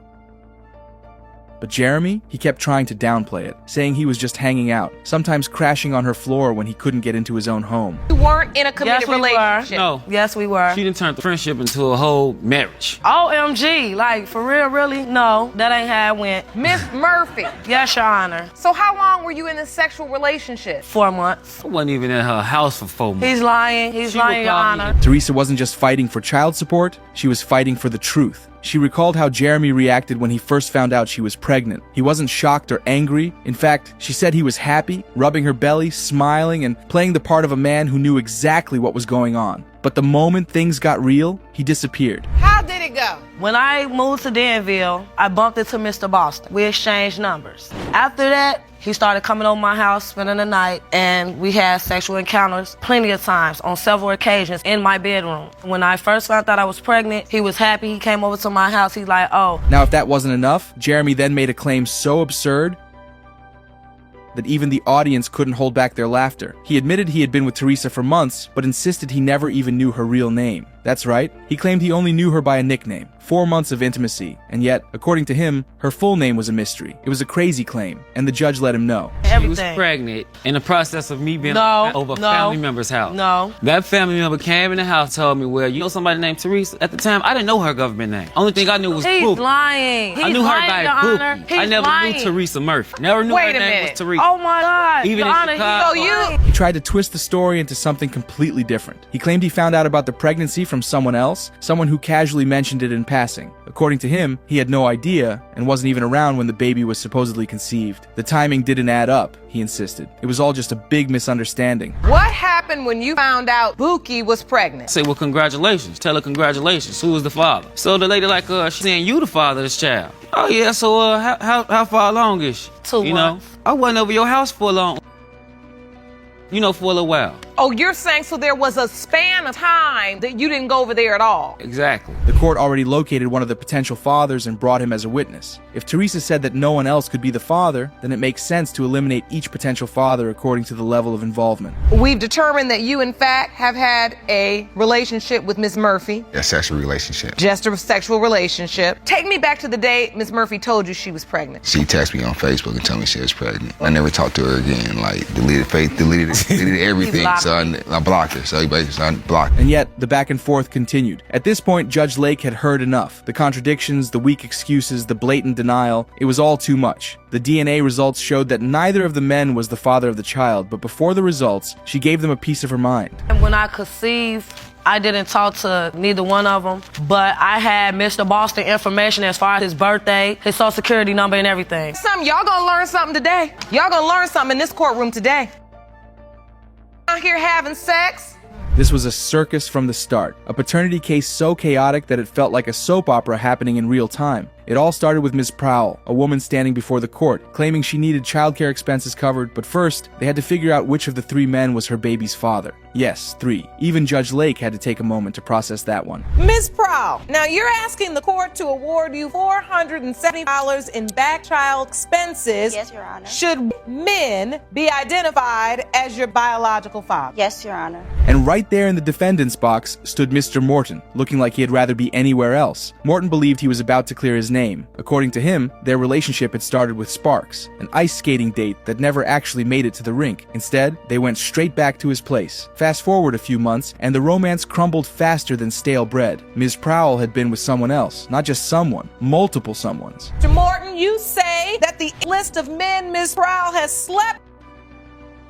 S16: But Jeremy, he kept trying to downplay it, saying he was just hanging out, sometimes crashing on her floor when he couldn't get into his own home.
S3: You weren't in a committed relationship.
S5: No.
S8: Yes, we were.
S5: She didn't turn the friendship into a whole marriage.
S8: OMG, like for real, really? No, that ain't how it went.
S3: Miss Murphy.
S8: Yes, Your Honor.
S3: So how long were you in this sexual relationship?
S8: 4 months.
S5: I wasn't even at her house for 4 months.
S8: He's lying. He's lying, Your Honor.
S16: Teresa wasn't just fighting for child support, she was fighting for the truth. She recalled how Jeremy reacted when he first found out she was pregnant. He wasn't shocked or angry. In fact, she said he was happy, rubbing her belly, smiling, and playing the part of a man who knew exactly what was going on. But the moment things got real, he disappeared.
S6: How did it go?
S8: When I moved to Danville, I bumped into Mr. Boston. We exchanged numbers. After that, he started coming over my house, spending the night, and we had sexual encounters plenty of times on several occasions in my bedroom. When I first found out I was pregnant, he was happy. He came over to my house. He's like, oh.
S16: Now, if that wasn't enough, Jeremy then made a claim so absurd that even the audience couldn't hold back their laughter. He admitted he had been with Teresa for months, but insisted he never even knew her real name. That's right, he claimed he only knew her by a nickname. 4 months of intimacy, and yet, according to him, her full name was a mystery. It was a crazy claim, and the judge let him know.
S5: She was pregnant in the process of me being over a family member's house.
S8: No.
S5: That family member came in the house, told me, well, you know somebody named Teresa? At the time, I didn't know her government name. Only thing I knew was
S8: He's
S5: Poopy.
S8: lying.
S5: I knew her by Poopy. I never knew Teresa Murphy. Never knew her name was Teresa.
S8: Oh my God.
S5: Even in Chicago.
S16: He tried to twist the story into something completely different. He claimed he found out about the pregnancy from someone else, someone who casually mentioned it in passing. According to him, he had no idea and wasn't even around when the baby was supposedly conceived. The timing didn't add up, he insisted. It was all just a big misunderstanding.
S3: What happened when you found out Buki was pregnant?
S5: Say, well, congratulations. Tell her congratulations. Who was the father? So the lady she's saying you the father of this child. Oh yeah, so how far along is she?
S8: 2 months.
S5: I wasn't over your house for long. For a little while.
S3: Oh, you're saying so there was a span of time that you didn't go over there at all?
S5: Exactly.
S16: The court already located one of the potential fathers and brought him as a witness. If Teresa said that no one else could be the father, then it makes sense to eliminate each potential father according to the level of involvement.
S3: We've determined that you, in fact, have had a relationship with Ms. Murphy.
S14: A sexual relationship.
S3: Just a sexual relationship. Take me back to the day Ms. Murphy told you she was pregnant.
S14: She texted me on Facebook and told me she was pregnant. I never talked to her again, deleted everything. So I blocked her. So I blocked her.
S16: And yet, the back and forth continued. At this point, Judge Lake had heard enough. The contradictions, the weak excuses, the blatant denial, it was all too much. The DNA results showed that neither of the men was the father of the child, but before the results, she gave them a piece of her mind.
S8: And when I conceived, I didn't talk to neither one of them, but I had Mr. Boston information as far as his birthday, his social security number, and everything.
S3: Y'all gonna learn something today. Y'all gonna learn something in this courtroom today. Out here having sex.
S16: This was a circus from the start, a paternity case so chaotic that it felt like a soap opera happening in real time. It all started with Ms. Prowell, a woman standing before the court, claiming she needed childcare expenses covered, but first, they had to figure out which of the 3 men was her baby's father. Yes, 3. Even Judge Lake had to take a moment to process that one.
S3: Ms. Prowell, now you're asking the court to award you $470 in back child expenses.
S15: Yes, Your Honor.
S3: Should men be identified as your biological father?
S15: Yes, Your Honor.
S16: And right there in the defendant's box stood Mr. Morton, looking like he'd rather be anywhere else. Morton believed he was about to clear his name. According to him, their relationship had started with sparks, an ice skating date that never actually made it to the rink. Instead, they went straight back to his place. Fast forward a few months, and the romance crumbled faster than stale bread. Ms. Prowell had been with someone else, not just someone, multiple someones.
S3: Mr. Morton, you say that the list of men Ms. Prowell has slept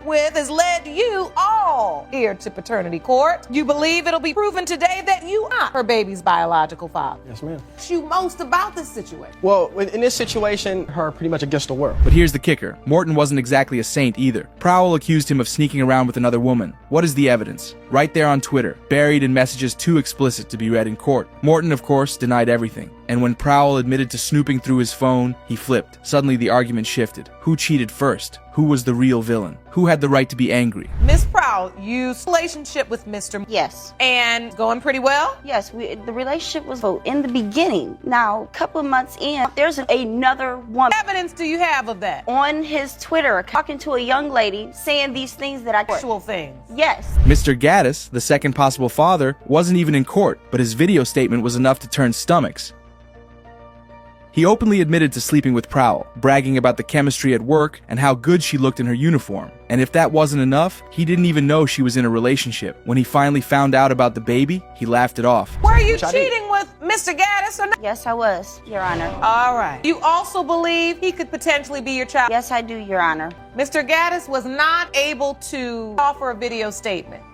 S3: with has led you all here to paternity court. You believe it'll be proven today that you are her baby's biological father.
S19: Yes, ma'am.
S3: What you most about this situation?
S19: Well, in this situation, her pretty much against the world.
S16: But here's the kicker. Morton wasn't exactly a saint either. Prowell accused him of sneaking around with another woman. What is the evidence? Right there on Twitter, buried in messages too explicit to be read in court. Morton, of course, denied everything. And when Prowell admitted to snooping through his phone, he flipped. Suddenly the argument shifted. Who cheated first? Who was the real villain? Who had the right to be angry?
S3: Miss Prowell, you relationship with Mr.
S15: Yes.
S3: And going pretty well?
S15: Yes, the relationship was in the beginning. Now, a couple of months in, there's another woman.
S3: What evidence do you have of that?
S15: On his Twitter, talking to a young lady, saying these things that I...
S3: Actual things?
S15: Yes.
S16: Mr. Gaddis, the second possible father, wasn't even in court, but his video statement was enough to turn stomachs. He openly admitted to sleeping with Prowell, bragging about the chemistry at work and how good she looked in her uniform. And if that wasn't enough, he didn't even know she was in a relationship. When he finally found out about the baby, he laughed it off.
S3: Were you cheating with Mr. Gaddis or not?
S15: Yes, I was, Your Honor.
S3: All right. You also believe he could potentially be your child?
S15: Yes, I do, Your Honor.
S3: Mr. Gaddis was not able to offer a video statement.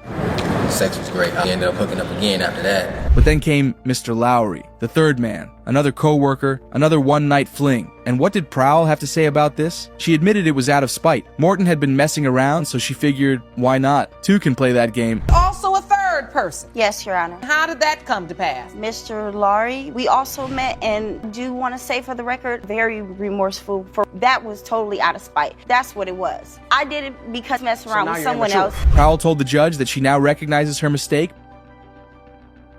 S20: Sex was great. I ended up hooking up again after that.
S16: But then came Mr. Lowry, the third man, another co-worker, another one-night fling. And what did Prowell have to say about this? She admitted it was out of spite. Morton had been messing around, so she figured, why not? Two can play that game.
S3: Also a third person?
S15: Yes, Your Honor.
S3: How did that come to pass?
S15: Mr. Lowry, we also met, and do want to say for the record, very remorseful. That was totally out of spite. That's what it was. I did it because I messed around with someone else.
S16: Prowell told the judge that she now recognizes her mistake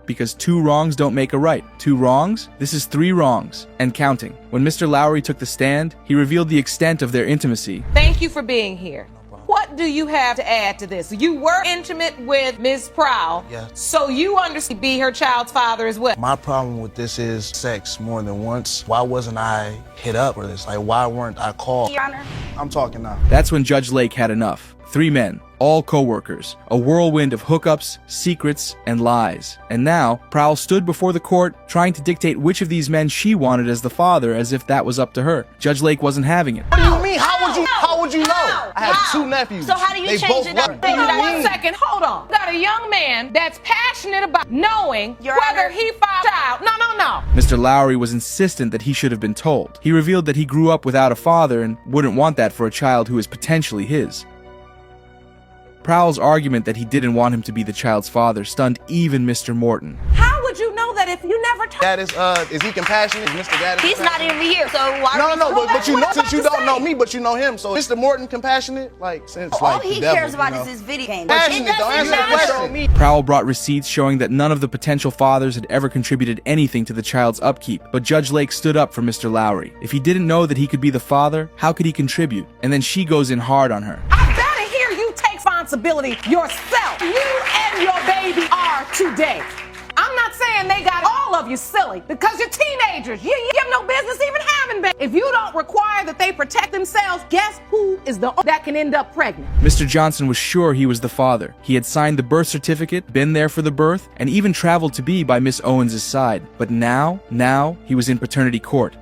S16: because 2 wrongs don't make a right. 2 wrongs? This is 3 wrongs, and counting. When Mr. Lowry took the stand, he revealed the extent of their intimacy.
S3: Thank you for being here. What do you have to add to this? You were intimate with Ms. Prowell, so you understand be her child's father as well.
S21: My problem with this is sex more than once. Why wasn't I hit up for this? Like, why weren't I called?
S15: Your Honor.
S21: I'm talking now.
S16: That's when Judge Lake had enough. 3 men, all co-workers, a whirlwind of hookups, secrets, and lies. And now, Prowl stood before the court, trying to dictate which of these men she wanted as the father, as if that was up to her. Judge Lake wasn't having it.
S21: What do you mean? How would you know? I have 2 nephews.
S15: So how do you
S21: They
S15: change
S21: both
S15: it up?
S21: work.
S6: Hold on 1 second, hold on. Got a young man that's passionate about knowing whether he fathered a child. No.
S16: Mr. Lowry was insistent that he should have been told. He revealed that he grew up without a father and wouldn't want that for a child who is potentially his. Prowl's argument that he didn't want him to be the child's father stunned even Mr. Morton.
S10: How would you know that if you never told?
S21: Dad is he compassionate? Is Mr. Dad
S15: He's not even here, so why?
S21: No, but you know, since you don't know me, but you know him, so Mr. Morton compassionate? Like, since
S15: All
S21: like
S15: he
S21: the devil,
S15: cares about
S21: you know?
S15: is his video game.
S21: Passionate, though. Answer the question.
S16: Prowl brought receipts showing that none of the potential fathers had ever contributed anything to the child's upkeep, but Judge Lake stood up for Mr. Lowry. If he didn't know that he could be the father, how could he contribute? And then she goes in hard on her.
S6: I better hear you take responsibility yourself. You and your baby are today. I'm not saying they got all of you silly, because you're teenagers. You have no business even having babies. If you don't require that they protect themselves, guess who is the that can end up pregnant?
S16: Mr. Johnson was sure he was the father. He had signed the birth certificate, been there for the birth, and even traveled to be by Miss Owens' side. But now he was in paternity court,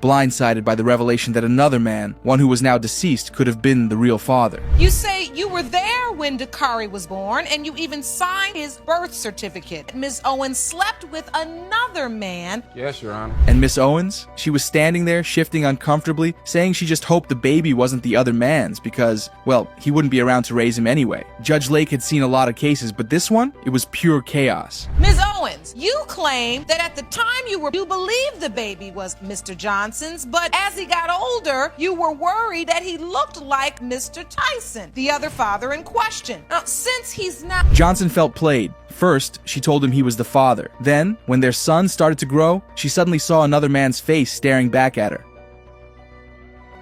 S16: blindsided by the revelation that another man, one who was now deceased, could have been the real father.
S3: You say you were there when Dakari was born, and you even signed his birth certificate. Ms. Owens slept with another man.
S2: Yes, Your Honor.
S16: And Miss Owens? She was standing there, shifting uncomfortably, saying she just hoped the baby wasn't the other man's because, well, he wouldn't be around to raise him anyway. Judge Lake had seen a lot of cases, but this one, it was pure chaos.
S3: Ms. Owens, you claim that at the time you believed the baby was Mr. Johnson's, but as he got older, you were worried that he looked like Mr. Tyson, the other father in question. Now, since he's not...
S16: Johnson felt played. First, she told him he was the father. Then, when their son started to grow, she suddenly saw another man's face staring back at her.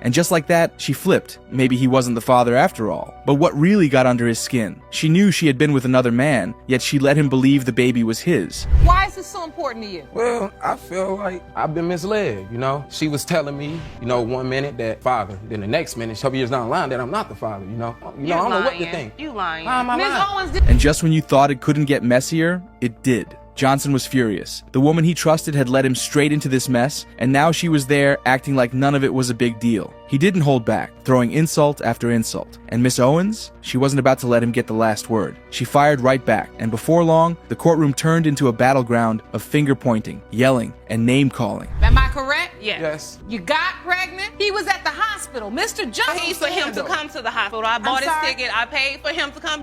S16: And just like that, she flipped. Maybe he wasn't the father after all. But what really got under his skin? She knew she had been with another man, yet she let him believe the baby was his.
S3: Why is this so important to you?
S2: Well, I feel like I've been misled, you know? She was telling me, you know, 1 minute that father, then the next minute, a couple years down the line, that I'm not the father, you know? I don't know what to think.
S10: You lying.
S2: How am I
S10: Ms.
S2: lying?
S10: Owens did.
S16: And just when you thought it couldn't get messier, it did. Johnson was furious. The woman he trusted had led him straight into this mess, and now she was there acting like none of it was a big deal. He didn't hold back, throwing insult after insult. And Miss Owens? She wasn't about to let him get the last word. She fired right back, and before long, the courtroom turned into a battleground of finger-pointing, yelling, and name-calling.
S3: Am I correct?
S2: Yes.
S3: You got pregnant? He was at the hospital. Mr. Johnson...
S10: I paid for him to come to the hospital. I bought his ticket. I paid for him to come.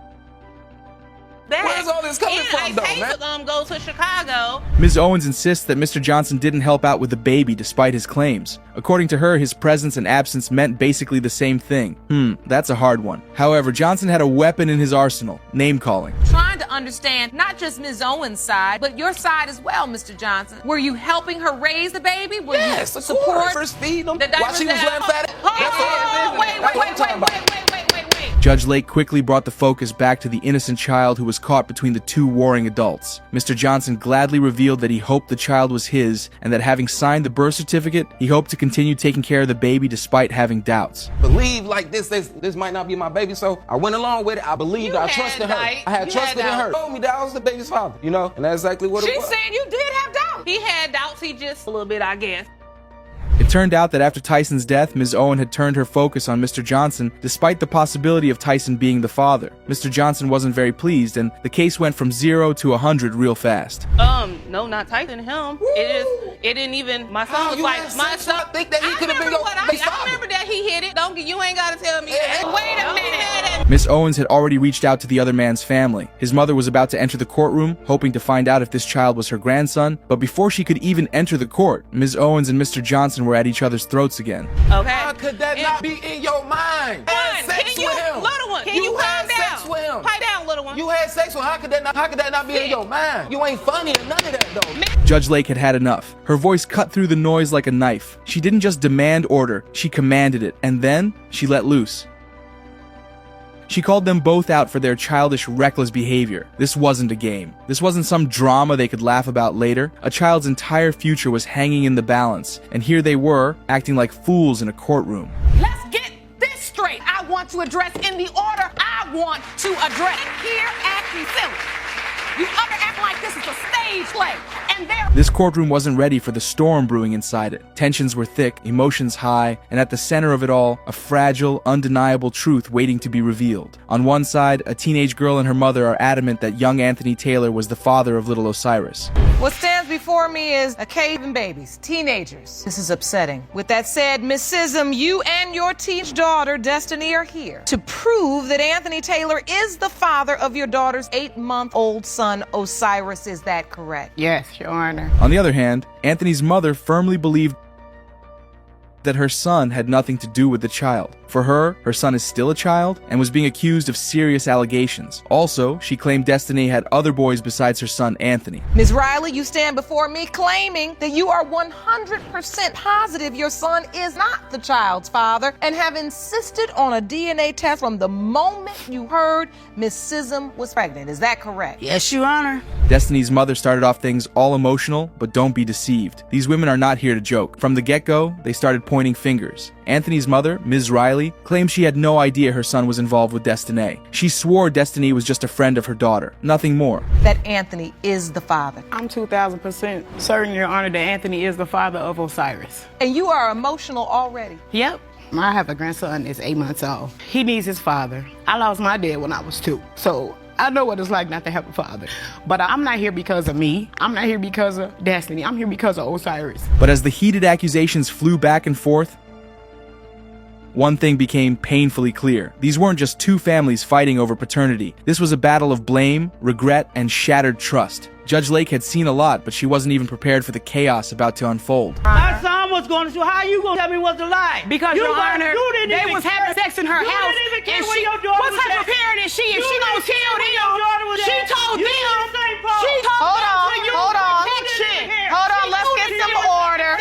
S2: Where's all this coming from, though, man?
S10: I paid to go to Chicago.
S16: Ms. Owens insists that Mr. Johnson didn't help out with the baby despite his claims. According to her, his presence and absence meant basically the same thing. That's a hard one. However, Johnson had a weapon in his arsenal, name-calling.
S3: Trying to understand not just Ms. Owens' side, but your side as well, Mr. Johnson. Were you helping her raise the baby? Were you support?
S2: First feed him
S3: The
S2: while she was laying fat.
S3: Wait.
S16: Judge Lake quickly brought the focus back to the innocent child who was caught between the two warring adults. Mr. Johnson gladly revealed that he hoped the child was his, and that having signed the birth certificate, he hoped to continue taking care of the baby despite having doubts.
S2: Believe like this might not be my baby, so I went along with it. I believed, I trusted her. I had trusted in her. She told me that I was the baby's father, you know, and that's exactly what it was.
S10: She said you did have doubts. He had doubts, he just a little bit, I guess.
S16: It turned out that after Tyson's death, Ms. Owen had turned her focus on Mr. Johnson, despite the possibility of Tyson being the father. Mr. Johnson wasn't very pleased, and the case went from 0 to 100 real fast.
S10: No, not Tyson, him. It didn't even, my son was like, my son.
S2: I think that he could have been your
S10: I remember that he hit it. You ain't gotta tell me that. Wait a minute.
S16: Miss Owens had already reached out to the other man's family. His mother was about to enter the courtroom, hoping to find out if this child was her grandson, but before she could even enter the court, Ms. Owens and Mr. Johnson were at each other's throats again.
S10: Okay.
S2: How could that not be in your mind?
S10: Little one, can you calm down? Pipe down, little one.
S2: You had sex with him. How could that not be in your mind? You ain't funny or none of that, though.
S16: Judge Lake had had enough. Her voice cut through the noise like a knife. She didn't just demand order, she commanded it, and then she let loose. She called them both out for their childish, reckless behavior. This wasn't a game. This wasn't some drama they could laugh about later. A child's entire future was hanging in the balance, and here they were, acting like fools in a courtroom.
S6: Let's get this straight. I want to address in the order I want to address. Here acting silly. You other act like this is a stage play. And
S16: This courtroom wasn't ready for the storm brewing inside it. Tensions were thick, emotions high, and at the center of it all, a fragile, undeniable truth waiting to be revealed. On one side, a teenage girl and her mother are adamant that young Anthony Taylor was the father of little Osiris.
S3: What stands before me is a cave and babies, teenagers. This is upsetting. With that said, Miss Sism, you and your teenage daughter, Destiny, are here to prove that Anthony Taylor is the father of your daughter's 8-month-old son, Osiris. Is that correct?
S4: Yes, Your Honor.
S16: On the other hand, Anthony's mother firmly believed that her son had nothing to do with the child. For her son is still a child and was being accused of serious allegations. Also, she claimed Destiny had other boys besides her son, Anthony.
S3: Ms. Riley, you stand before me claiming that you are 100% positive your son is not the child's father and have insisted on a DNA test from the moment you heard Miss Sism was pregnant. Is that correct?
S4: Yes, Your Honor.
S16: Destiny's mother started off things all emotional, but don't be deceived. These women are not here to joke. From the get-go, they started pointing fingers. Anthony's mother, Ms. Riley, claimed she had no idea her son was involved with Destiny. She swore Destiny was just a friend of her daughter, nothing more.
S3: That Anthony is the father.
S4: I'm 2,000% certain, Your Honor, that Anthony is the father of Osiris.
S3: And you are emotional already.
S4: Yep. I have a grandson that's 8 months old. He needs his father. I lost my dad when I was 2, so I know what it's like not to have a father. But I'm not here because of me. I'm not here because of Destiny. I'm here because of Osiris.
S16: But as the heated accusations flew back and forth, one thing became painfully clear. These weren't just two families fighting over paternity. This was a battle of blame, regret, and shattered trust. Judge Lake had seen a lot, but she wasn't even prepared for the chaos about to unfold.
S9: My son was going to school. How you going to tell me what's a lie?
S4: Because, Your Honor, they was having sex in her house.
S9: Didn't even care when your daughter
S4: what type of parent is she? If she don't tell them, she told them.
S9: She
S4: told
S3: Hold on, let's get some order.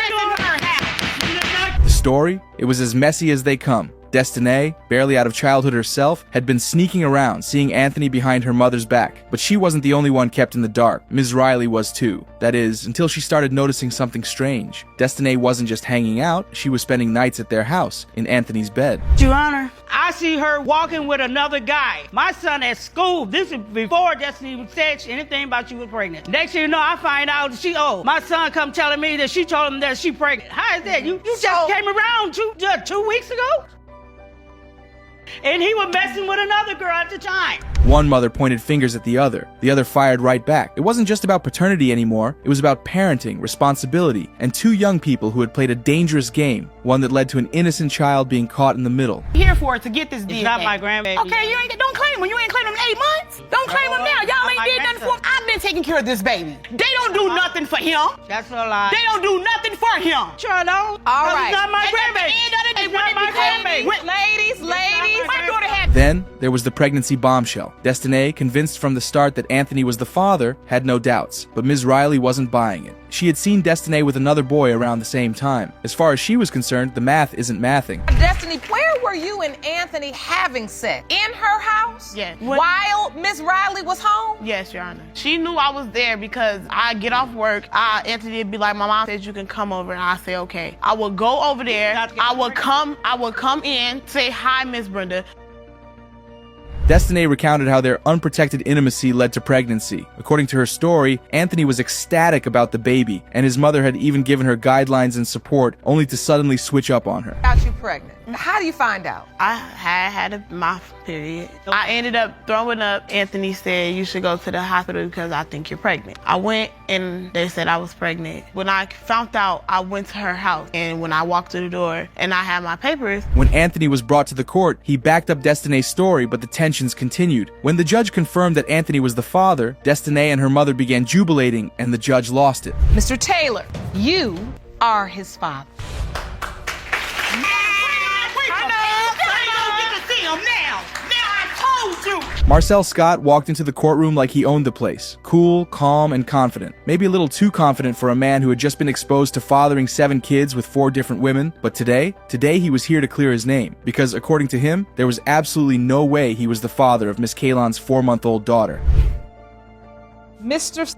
S16: The story? It was as messy as they come. Destiny, barely out of childhood herself, had been sneaking around, seeing Anthony behind her mother's back. But she wasn't the only one kept in the dark. Ms. Riley was too. That is, until she started noticing something strange. Destiny wasn't just hanging out, she was spending nights at their house, in Anthony's bed.
S4: Your Honor,
S9: I see her walking with another guy. My son at school, this is before Destiny said anything about you was pregnant. Next thing you know, I find out my son come telling me that she told him that she pregnant. How is that? You just came around 2 weeks ago? And he was messing with another girl at the time.
S16: One mother pointed fingers at the other fired right back. It wasn't just about paternity anymore, it was about parenting, responsibility, and two young people who had played a dangerous game, one that led to an innocent child being caught in the middle.
S4: Here for it to get this DNA.
S9: It's not my grandbaby.
S4: Okay, don't claim him. You ain't claimed him 8 months. Don't claim him now. Y'all ain't did nothing for him. I've been taking care of this baby. They don't do nothing for him.
S9: That's a lie.
S4: They don't do nothing for him.
S9: Sure don't.
S3: All right.
S9: It's not my
S4: And
S9: grandbaby.
S4: at the end of the day,
S9: It's not my grandbaby.
S3: Ladies,
S4: my daughter had.
S16: Then, there was the pregnancy bombshell. Destiny, convinced from the start that Anthony was the father, had no doubts. But Ms. Riley wasn't buying it. She had seen Destiny with another boy around the same time. As far as she was concerned, the math isn't mathing.
S3: Destiny, where were you and Anthony having sex? In her house?
S4: Yes.
S3: While Miss Riley was home?
S4: Yes, Your Honor. She knew I was there because I get off work. Anthony would be like, my mom said you can come over, and I say okay. I would go over there. I would come in, say hi, Miss Brenda.
S16: Destiny recounted how their unprotected intimacy led to pregnancy. According to her story, Anthony was ecstatic about the baby, and his mother had even given her guidelines and support, only to suddenly switch up on her.
S3: Got you pregnant. How do you find out?
S4: I had my period. I ended up throwing up. Anthony said, you should go to the hospital because I think you're pregnant. I went and they said I was pregnant. When I found out, I went to her house. And when I walked through the door and I had my papers.
S16: When Anthony was brought to the court, he backed up Destiny's story, but the tensions continued. When the judge confirmed that Anthony was the father, Destiny and her mother began jubilating, and the judge lost it.
S3: Mr. Taylor, you are his father.
S16: Marcel Scott walked into the courtroom like he owned the place. Cool, calm, and confident. Maybe a little too confident for a man who had just been exposed to fathering 7 kids with 4 different women. But today he was here to clear his name. Because according to him, there was absolutely no way he was the father of Miss Kalon's 4-month-old daughter.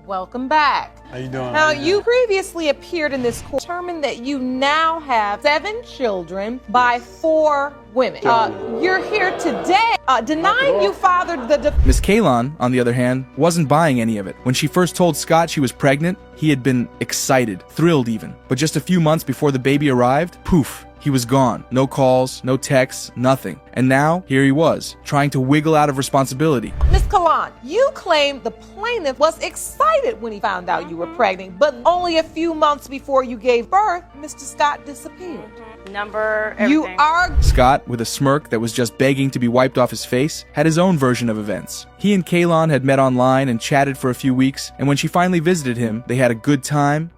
S3: Welcome back.
S7: How you doing?
S3: Now, you previously appeared in this court, determined that you now have 7 children by 4 women. You're here today denying you fathered the
S16: Miss Kalon, on the other hand, wasn't buying any of it. When she first told Scott she was pregnant, he had been excited, thrilled even. But just a few months before the baby arrived, poof, he was gone. No calls, no texts, nothing. And now, here he was, trying to wiggle out of responsibility.
S3: Ms. Kalon, you claim the plaintiff was excited when he found out you were pregnant, but only a few months before you gave birth, Mr. Scott disappeared.
S15: Number, everything.
S3: You are...
S16: Scott, with a smirk that was just begging to be wiped off his face, had his own version of events. He and Kalon had met online and chatted for a few weeks, and when she finally visited him, they had a good time.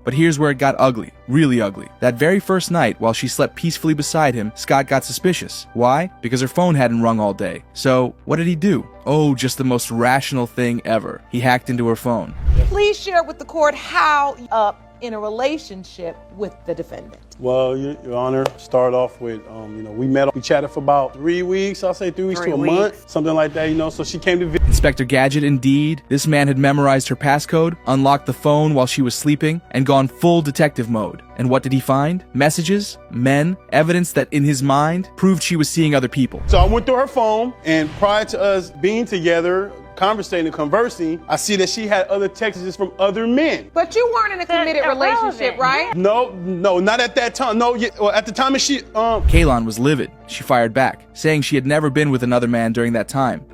S16: But here's where it got ugly, really ugly. That very first night, while she slept peacefully beside him, Scott got suspicious. Why? Because her phone hadn't rung all day. So, what did he do? Oh, just the most rational thing ever. He hacked into her phone.
S3: Please share with the court how you up in a relationship with the defendant.
S7: Well, Your Honor, start off with, we chatted for about 3 weeks, I'll say 3 weeks to a month, something like that, so she came to visit.
S16: Inspector Gadget, indeed. This man had memorized her passcode, unlocked the phone while she was sleeping, and gone full detective mode. And what did he find? Messages, men, evidence that in his mind proved she was seeing other people.
S7: So I went through her phone, and prior to us being together, conversing, I see that she had other texts from other men.
S3: But you weren't in a committed relationship, right?
S7: No, not at that time. No, at the time she...
S16: Kalon was livid. She fired back, saying she had never been with another man during that time.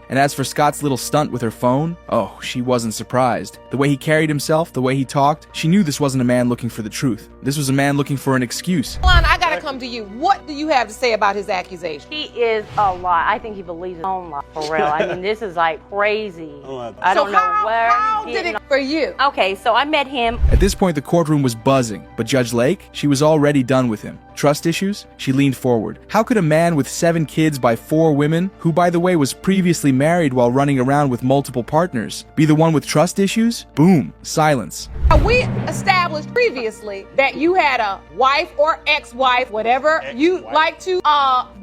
S16: And as for Scott's little stunt with her phone, oh, she wasn't surprised. The way he carried himself, the way he talked, she knew this wasn't a man looking for the truth. This was a man looking for an excuse.
S3: Lon, I gotta come to you. What do you have to say about his accusation?
S15: He is a lie. I think he believes his own lie, for real. I mean, this is like crazy. I don't know where.
S3: How did it for you?
S15: Okay, so I met him.
S16: At this point, the courtroom was buzzing, but Judge Lake, she was already done with him. Trust issues? She leaned forward. How could a man with 7 kids by 4 women, who by the way was previously married while running around with multiple partners, be the one with trust issues? Boom. Silence.
S3: We established previously that you had a wife or ex-wife, whatever you like to,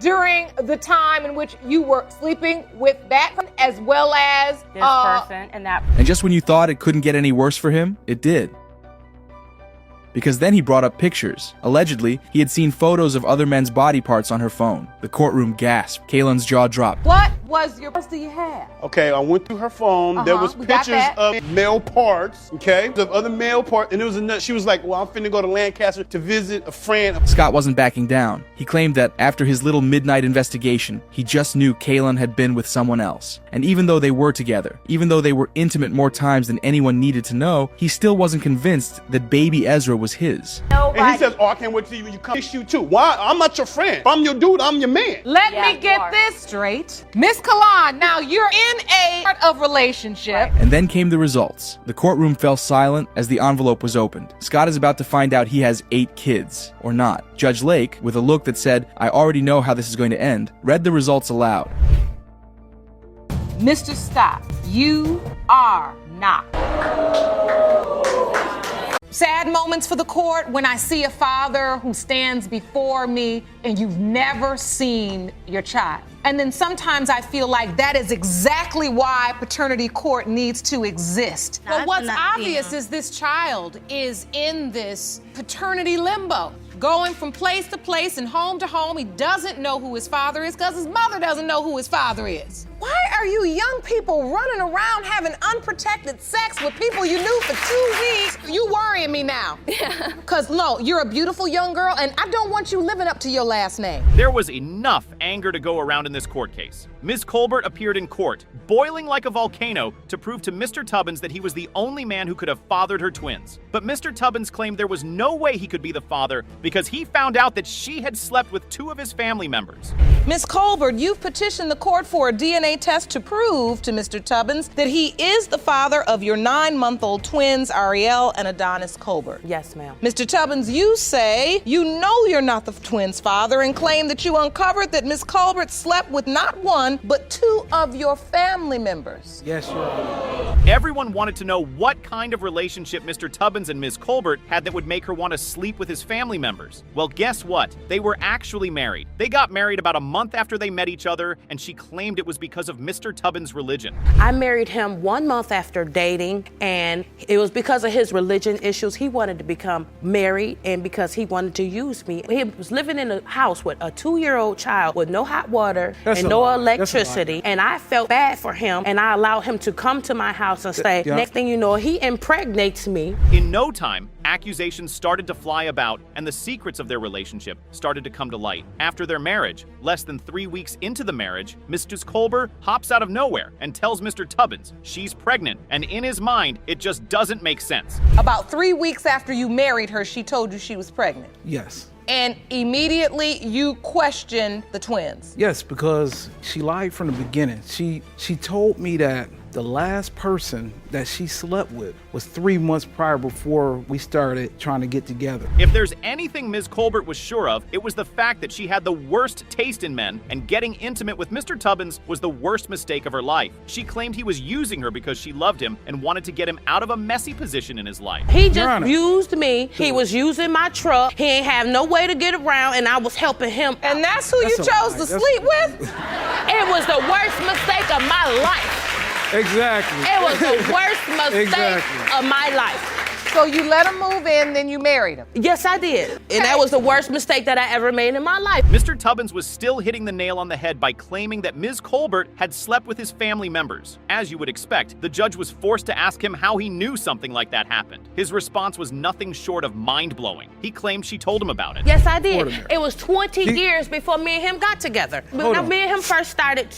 S3: during the time in which you were sleeping with that person, as well as
S15: this person and that.
S16: And just when you thought it couldn't get any worse for him, it did. Because then he brought up pictures. Allegedly, he had seen photos of other men's body parts on her phone. The courtroom gasped. Kalon's jaw dropped.
S3: What was your first do you have?
S7: Okay, I went through her phone. There was pictures of male parts, okay? Of other male parts, and it was she was like, well, I'm finna go to Lancaster to visit a friend.
S16: Scott wasn't backing down. He claimed that after his little midnight investigation, he just knew Kalon had been with someone else. And even though they were together, even though they were intimate more times than anyone needed to know, he still wasn't convinced that baby Ezra was his.
S15: Nobody.
S7: And he says, oh, I can't wait till you come you too. Why? I'm not your friend. If I'm your dude, I'm your man.
S3: Let me get this straight. Miss Kalon, now you're in a part of relationship. Right.
S16: And then came the results. The courtroom fell silent as the envelope was opened. Scott is about to find out he has 8 kids, or not. Judge Lake, with a look that said, I already know how this is going to end, read the results aloud.
S3: Mr. Scott, you are not. Sad moments for the court when I see a father who stands before me and you've never seen your child. And then sometimes I feel like that is exactly why paternity court needs to exist. But what's obvious is this child is in this paternity limbo, going from place to place and home to home. He doesn't know who his father is because his mother doesn't know who his father is. Why are you young people running around having unprotected sex with people you knew for 2 weeks? You worrying me now. Because, no, you're a beautiful young girl, and I don't want you living up to your last name.
S11: There was enough anger to go around in this court case. Ms. Colbert appeared in court, boiling like a volcano, to prove to Mr. Tubbins that he was the only man who could have fathered her twins. But Mr. Tubbins claimed there was no way he could be the father because he found out that she had slept with 2 of his family members.
S3: Ms. Colbert, you've petitioned the court for a DNA test to prove to Mr. Tubbins that he is the father of your 9-month-old twins, Ariel and Adonis Colbert.
S10: Yes, ma'am.
S3: Mr. Tubbins, you say you know you're not the twins' father and claim that you uncovered that Ms. Colbert slept with not 1, but 2 of your family members.
S11: Yes, Your Honor. Everyone wanted to know what kind of relationship Mr. Tubbins Tubbins and Ms. Colbert had that would make her want to sleep with his family members? Well, guess what? They were actually married. They got married about a month after they met each other, and she claimed it was because of Mr. Tubbins' religion.
S1: I married him 1 month after dating, and it was because of his religion issues. He wanted to become married, and because he wanted to use me. He was living in a house with a 2-year-old child with no hot water and no electricity, and I felt bad for him, and I allowed him to come to my house and stay. Next thing you know, he impregnates me.
S11: In no time, accusations started to fly about, and the secrets of their relationship started to come to light. After their marriage, less than 3 weeks into the marriage, Mrs. Colbert hops out of nowhere and tells Mr. Tubbins she's pregnant, and in his mind, it just doesn't make sense.
S6: About 3 weeks after you married her, she told you she was pregnant.
S12: Yes.
S6: And immediately you questioned the twins.
S12: Yes, because she lied from the beginning. She told me that the last person that she slept with was 3 months prior before we started trying to get together.
S11: If there's anything Ms. Colbert was sure of, it was the fact that she had the worst taste in men, and getting intimate with Mr. Tubbins was the worst mistake of her life. She claimed he was using her because she loved him and wanted to get him out of a messy position in his life.
S1: He just used me. He was using my truck. He ain't have no way to get around, and I was helping him.
S6: And that's who you chose to sleep with?
S1: It was the worst mistake of my life.
S12: Exactly.
S1: It was the worst mistake of my life.
S6: So you let him move in, then you married him?
S1: Yes, I did. And that was the worst mistake that I ever made in my life.
S11: Mr. Tubbins was still hitting the nail on the head by claiming that Ms. Colbert had slept with his family members. As you would expect, the judge was forced to ask him how he knew something like that happened. His response was nothing short of mind-blowing. He claimed she told him about it.
S1: Yes, I did. It was 20 years before me and him got together. When me and him first started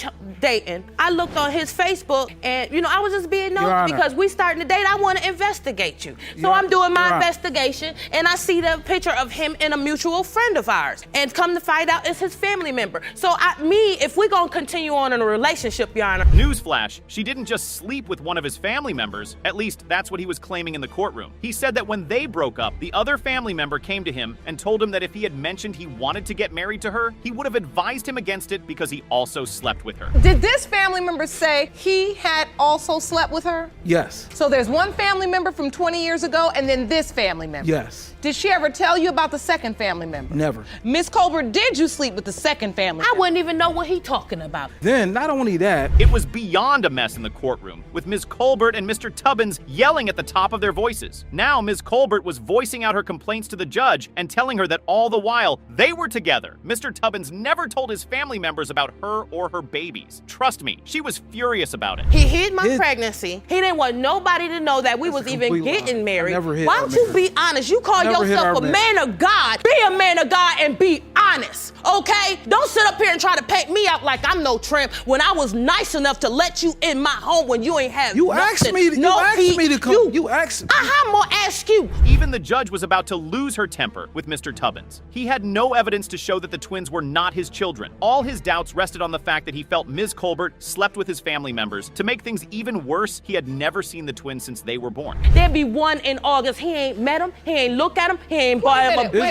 S1: dating, I looked on his Facebook, and I was just being nosy because we starting to date. I want to investigate you. So I'm doing my investigation, and I see the picture of him and a mutual friend of ours, and come to find out it's his family member. So if we're gonna continue on in a relationship, Your Honor.
S11: Newsflash, she didn't just sleep with one of his family members. At least that's what he was claiming in the courtroom. He said that when they broke up, the other family member came to him and told him that if he had mentioned he wanted to get married to her, he would have advised him against it because he also slept with her.
S6: Did this family member say he had also slept with her?
S12: Yes.
S6: So there's one family member from 20 years ago, and then this family member?
S12: Yes.
S6: Did she ever tell you about the second family member?
S12: Never.
S6: Miss Colbert, did you sleep with the second family member?
S1: I wouldn't even know what he talking about.
S12: Then, not only that,
S11: it was beyond a mess in the courtroom, with Ms. Colbert and Mr. Tubbins yelling at the top of their voices. Now, Ms. Colbert was voicing out her complaints to the judge and telling her that all the while they were together. Mr. Tubbins never told his family members about her or her babies. Trust me, she was furious about it.
S1: He hid my pregnancy. He didn't want nobody to know that we was even getting married. Why don't you be honest? You call yourself a man of God. Be a man of God and be honest, okay? Don't sit up here and try to paint me out like I'm no tramp when I was nice enough to let you in my home when you ain't have
S12: you
S1: nothing.
S12: Asked me to come. You asked me.
S1: I'm gonna ask you.
S11: Even the judge was about to lose her temper with Mr. Tubbins. He had no evidence to show that the twins were not his children. All his doubts rested on the fact that he felt Ms. Colbert slept with his family members. To make things even worse, he had never seen the twins since they were born.
S1: There'd be one in August. He ain't met him. He ain't looked at him. He ain't bought him a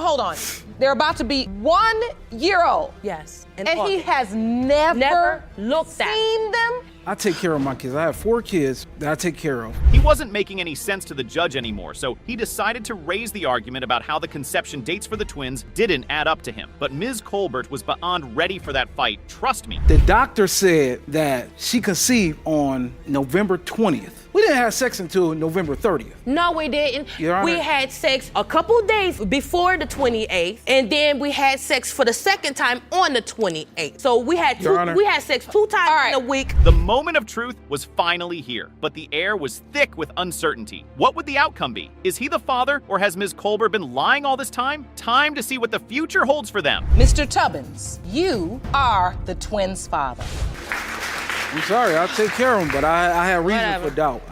S6: Hold on. They're about to be 1 year old.
S1: Yes.
S6: And he has never
S1: looked at
S6: seen them?
S12: I take care of my kids. I have 4 kids that I take care of.
S11: He wasn't making any sense to the judge anymore, so he decided to raise the argument about how the conception dates for the twins didn't add up to him. But Ms. Colbert was beyond ready for that fight, trust me.
S12: The doctor said that she conceived on November 20th. We didn't have sex until November 30th.
S1: No, we didn't.
S12: Your Honor.
S1: We had sex a couple days before the 28th, and then we had sex for the second time on the 28th. So we had sex 2 times in a week.
S11: The moment of truth was finally here, but the air was thick with uncertainty. What would the outcome be? Is he the father, or has Ms. Colbert been lying all this time? Time to see what the future holds for them.
S6: Mr. Tubbins, you are the twins' father.
S12: I'm sorry, I'll take care of them, but I have reason for doubt.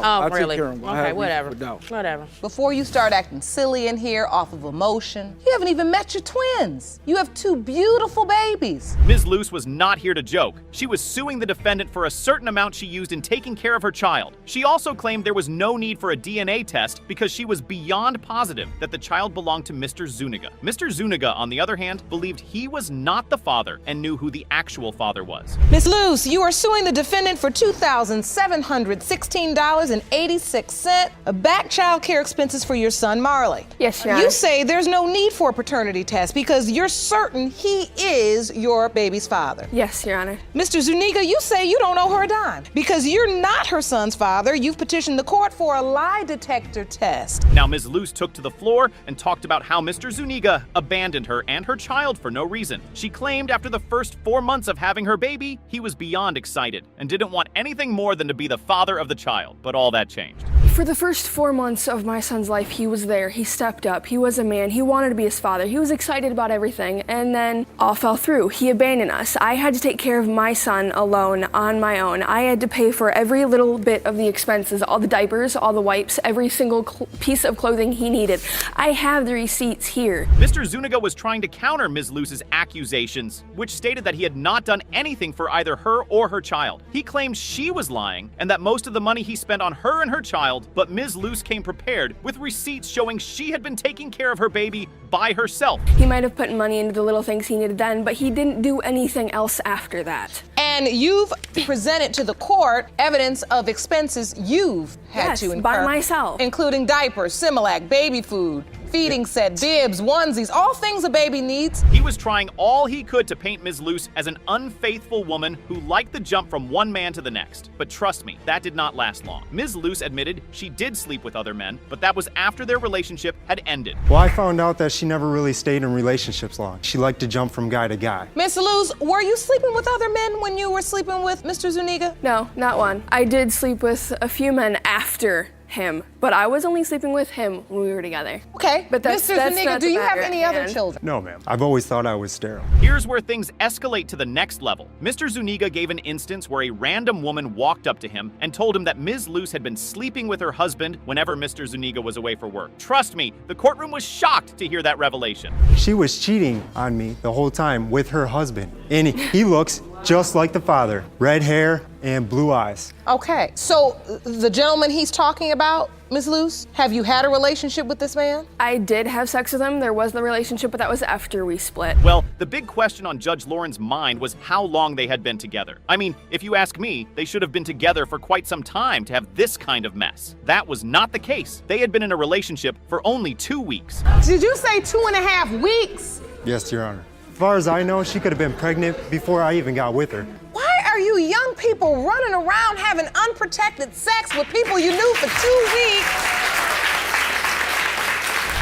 S12: I'll
S1: really?
S12: take care of them.
S1: Okay, whatever.
S12: Whatever.
S6: Before you start acting silly in here off of emotion, you haven't even met your twins. You have 2 beautiful babies.
S11: Ms. Luce was not here to joke. She was suing the defendant for a certain amount she used in taking care of her child. She also claimed there was no need for a DNA test because she was beyond positive that the child belonged to Mr. Zuniga. Mr. Zuniga, on the other hand, believed he was not the father and knew who the actual father was.
S6: Ms. Luce,
S3: you are suing the defendant for $2,716.86 back child care expenses for your son, Marley.
S13: Yes, Your Honor.
S3: You say there's no need for a paternity test because you're certain he is your baby's father.
S13: Yes, Your Honor.
S3: Mr. Zuniga, you say you don't owe her a dime because you're not her son's father. You've petitioned the court for a lie detector test.
S11: Now, Ms. Luce took to the floor and talked about how Mr. Zuniga abandoned her and her child for no reason. She claimed after the first 4 months of having her baby, he was beyond excited and didn't want anything more than to be the father of the child. But all that changed.
S13: For the first 4 months of my son's life, he was there. He stepped up. He was a man. He wanted to be his father. He was excited about everything. And then all fell through. He abandoned us. I had to take care of my son alone, on my own. I had to pay for every little bit of the expenses, all the diapers, all the wipes, every single piece of clothing he needed. I have the receipts here.
S11: Mr. Zuniga was trying to counter Ms. Luce's accusations, which stated that he had not done anything for either her or her child. He claimed she was lying and that most of the money he spent on her and her child, but Ms. Luce came prepared with receipts showing she had been taking care of her baby by herself.
S13: He might have put money into the little things he needed then, but he didn't do anything else after that.
S3: And you've presented to the court evidence of expenses you've had to incur.
S13: By myself.
S3: Including diapers, Similac, baby food, feeding set, bibs, onesies, all things a baby needs.
S11: He was trying all he could to paint Ms. Luce as an unfaithful woman who liked the jump from one man to the next. But trust me, that did not last long. Ms. Luce admitted she did sleep with other men, but that was after their relationship had ended.
S22: Well, I found out that she never really stayed in relationships long. She liked to jump from guy to guy.
S3: Miss Luce, were you sleeping with other men when you were sleeping with Mr. Zuniga?
S13: No, not one. I did sleep with a few men after him, but I was only sleeping with him when we were together.
S3: Okay,
S13: but
S3: Mr. Zuniga, do you have any other children?
S22: No, ma'am. I've always thought I was sterile.
S11: Here's where things escalate to the next level. Mr. Zuniga gave an instance where a random woman walked up to him and told him that Ms. Luce had been sleeping with her husband whenever Mr. Zuniga was away for work. Trust me, the courtroom was shocked to hear that revelation.
S22: She was cheating on me the whole time with her husband, and he looks just like the father. Red hair and blue eyes.
S3: Okay, so the gentleman he's talking about, Ms. Luce, have you had a relationship with this man?
S13: I did have sex with him. There was the relationship, but that was after we split.
S11: Well, the big question on Judge Lauren's mind was how long they had been together. I mean, if you ask me, they should have been together for quite some time to have this kind of mess. That was not the case. They had been in a relationship for only 2 weeks.
S3: Did you say 2.5 weeks?
S22: Yes, Your Honor. As far as I know, she could have been pregnant before I even got with her.
S3: Why are you young people running around having unprotected sex with people you knew for 2 weeks?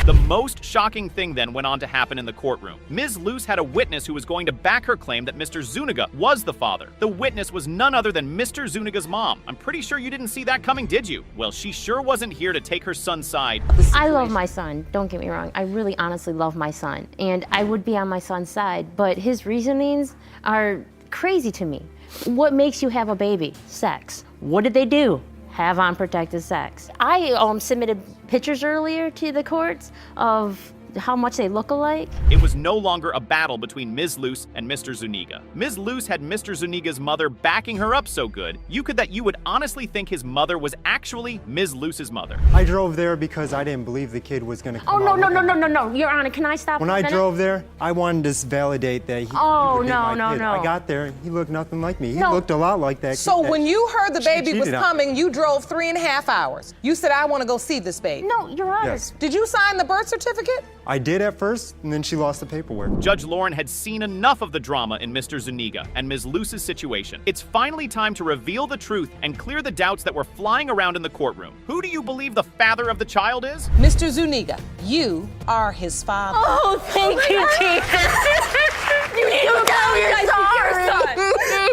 S11: The most shocking thing then went on to happen in the courtroom. Ms. Luce had a witness who was going to back her claim that Mr. Zuniga was the father. The witness was none other than Mr. Zuniga's mom. I'm pretty sure you didn't see that coming, did you? Well, she sure wasn't here to take her son's side.
S23: I love my son, don't get me wrong. I really honestly love my son, and I would be on my son's side, but his reasonings are crazy to me. What makes you have a baby? Sex. What did they do? Have unprotected sex. I submitted pictures earlier to the courts of how much they look alike.
S11: It was no longer a battle between Ms. Luce and Mr. Zuniga. Ms. Luce had Mr. Zuniga's mother backing her up so good, you would honestly think his mother was actually Ms. Luce's mother.
S22: I drove there because I didn't believe the kid was going to come
S23: out. No. Your Honor, can I stop
S22: When I drove there, I wanted to validate that he would be my kid. I got there, he looked nothing like me. He looked a lot like that kid.
S3: So when you heard the baby was
S22: cheated
S3: coming, you drove 3.5 hours. You said, I want to go see this baby.
S23: No, Your Honor.
S22: Yes.
S3: Did you sign the birth certificate?
S22: I did at first, and then she lost the paperwork.
S11: Judge Lauren had seen enough of the drama in Mr. Zuniga and Ms. Luce's situation. It's finally time to reveal the truth and clear the doubts that were flying around in the courtroom. Who do you believe the father of the child is?
S3: Mr. Zuniga, you are his father.
S23: Oh, thank you, Jesus. You need to tell him you're sorry.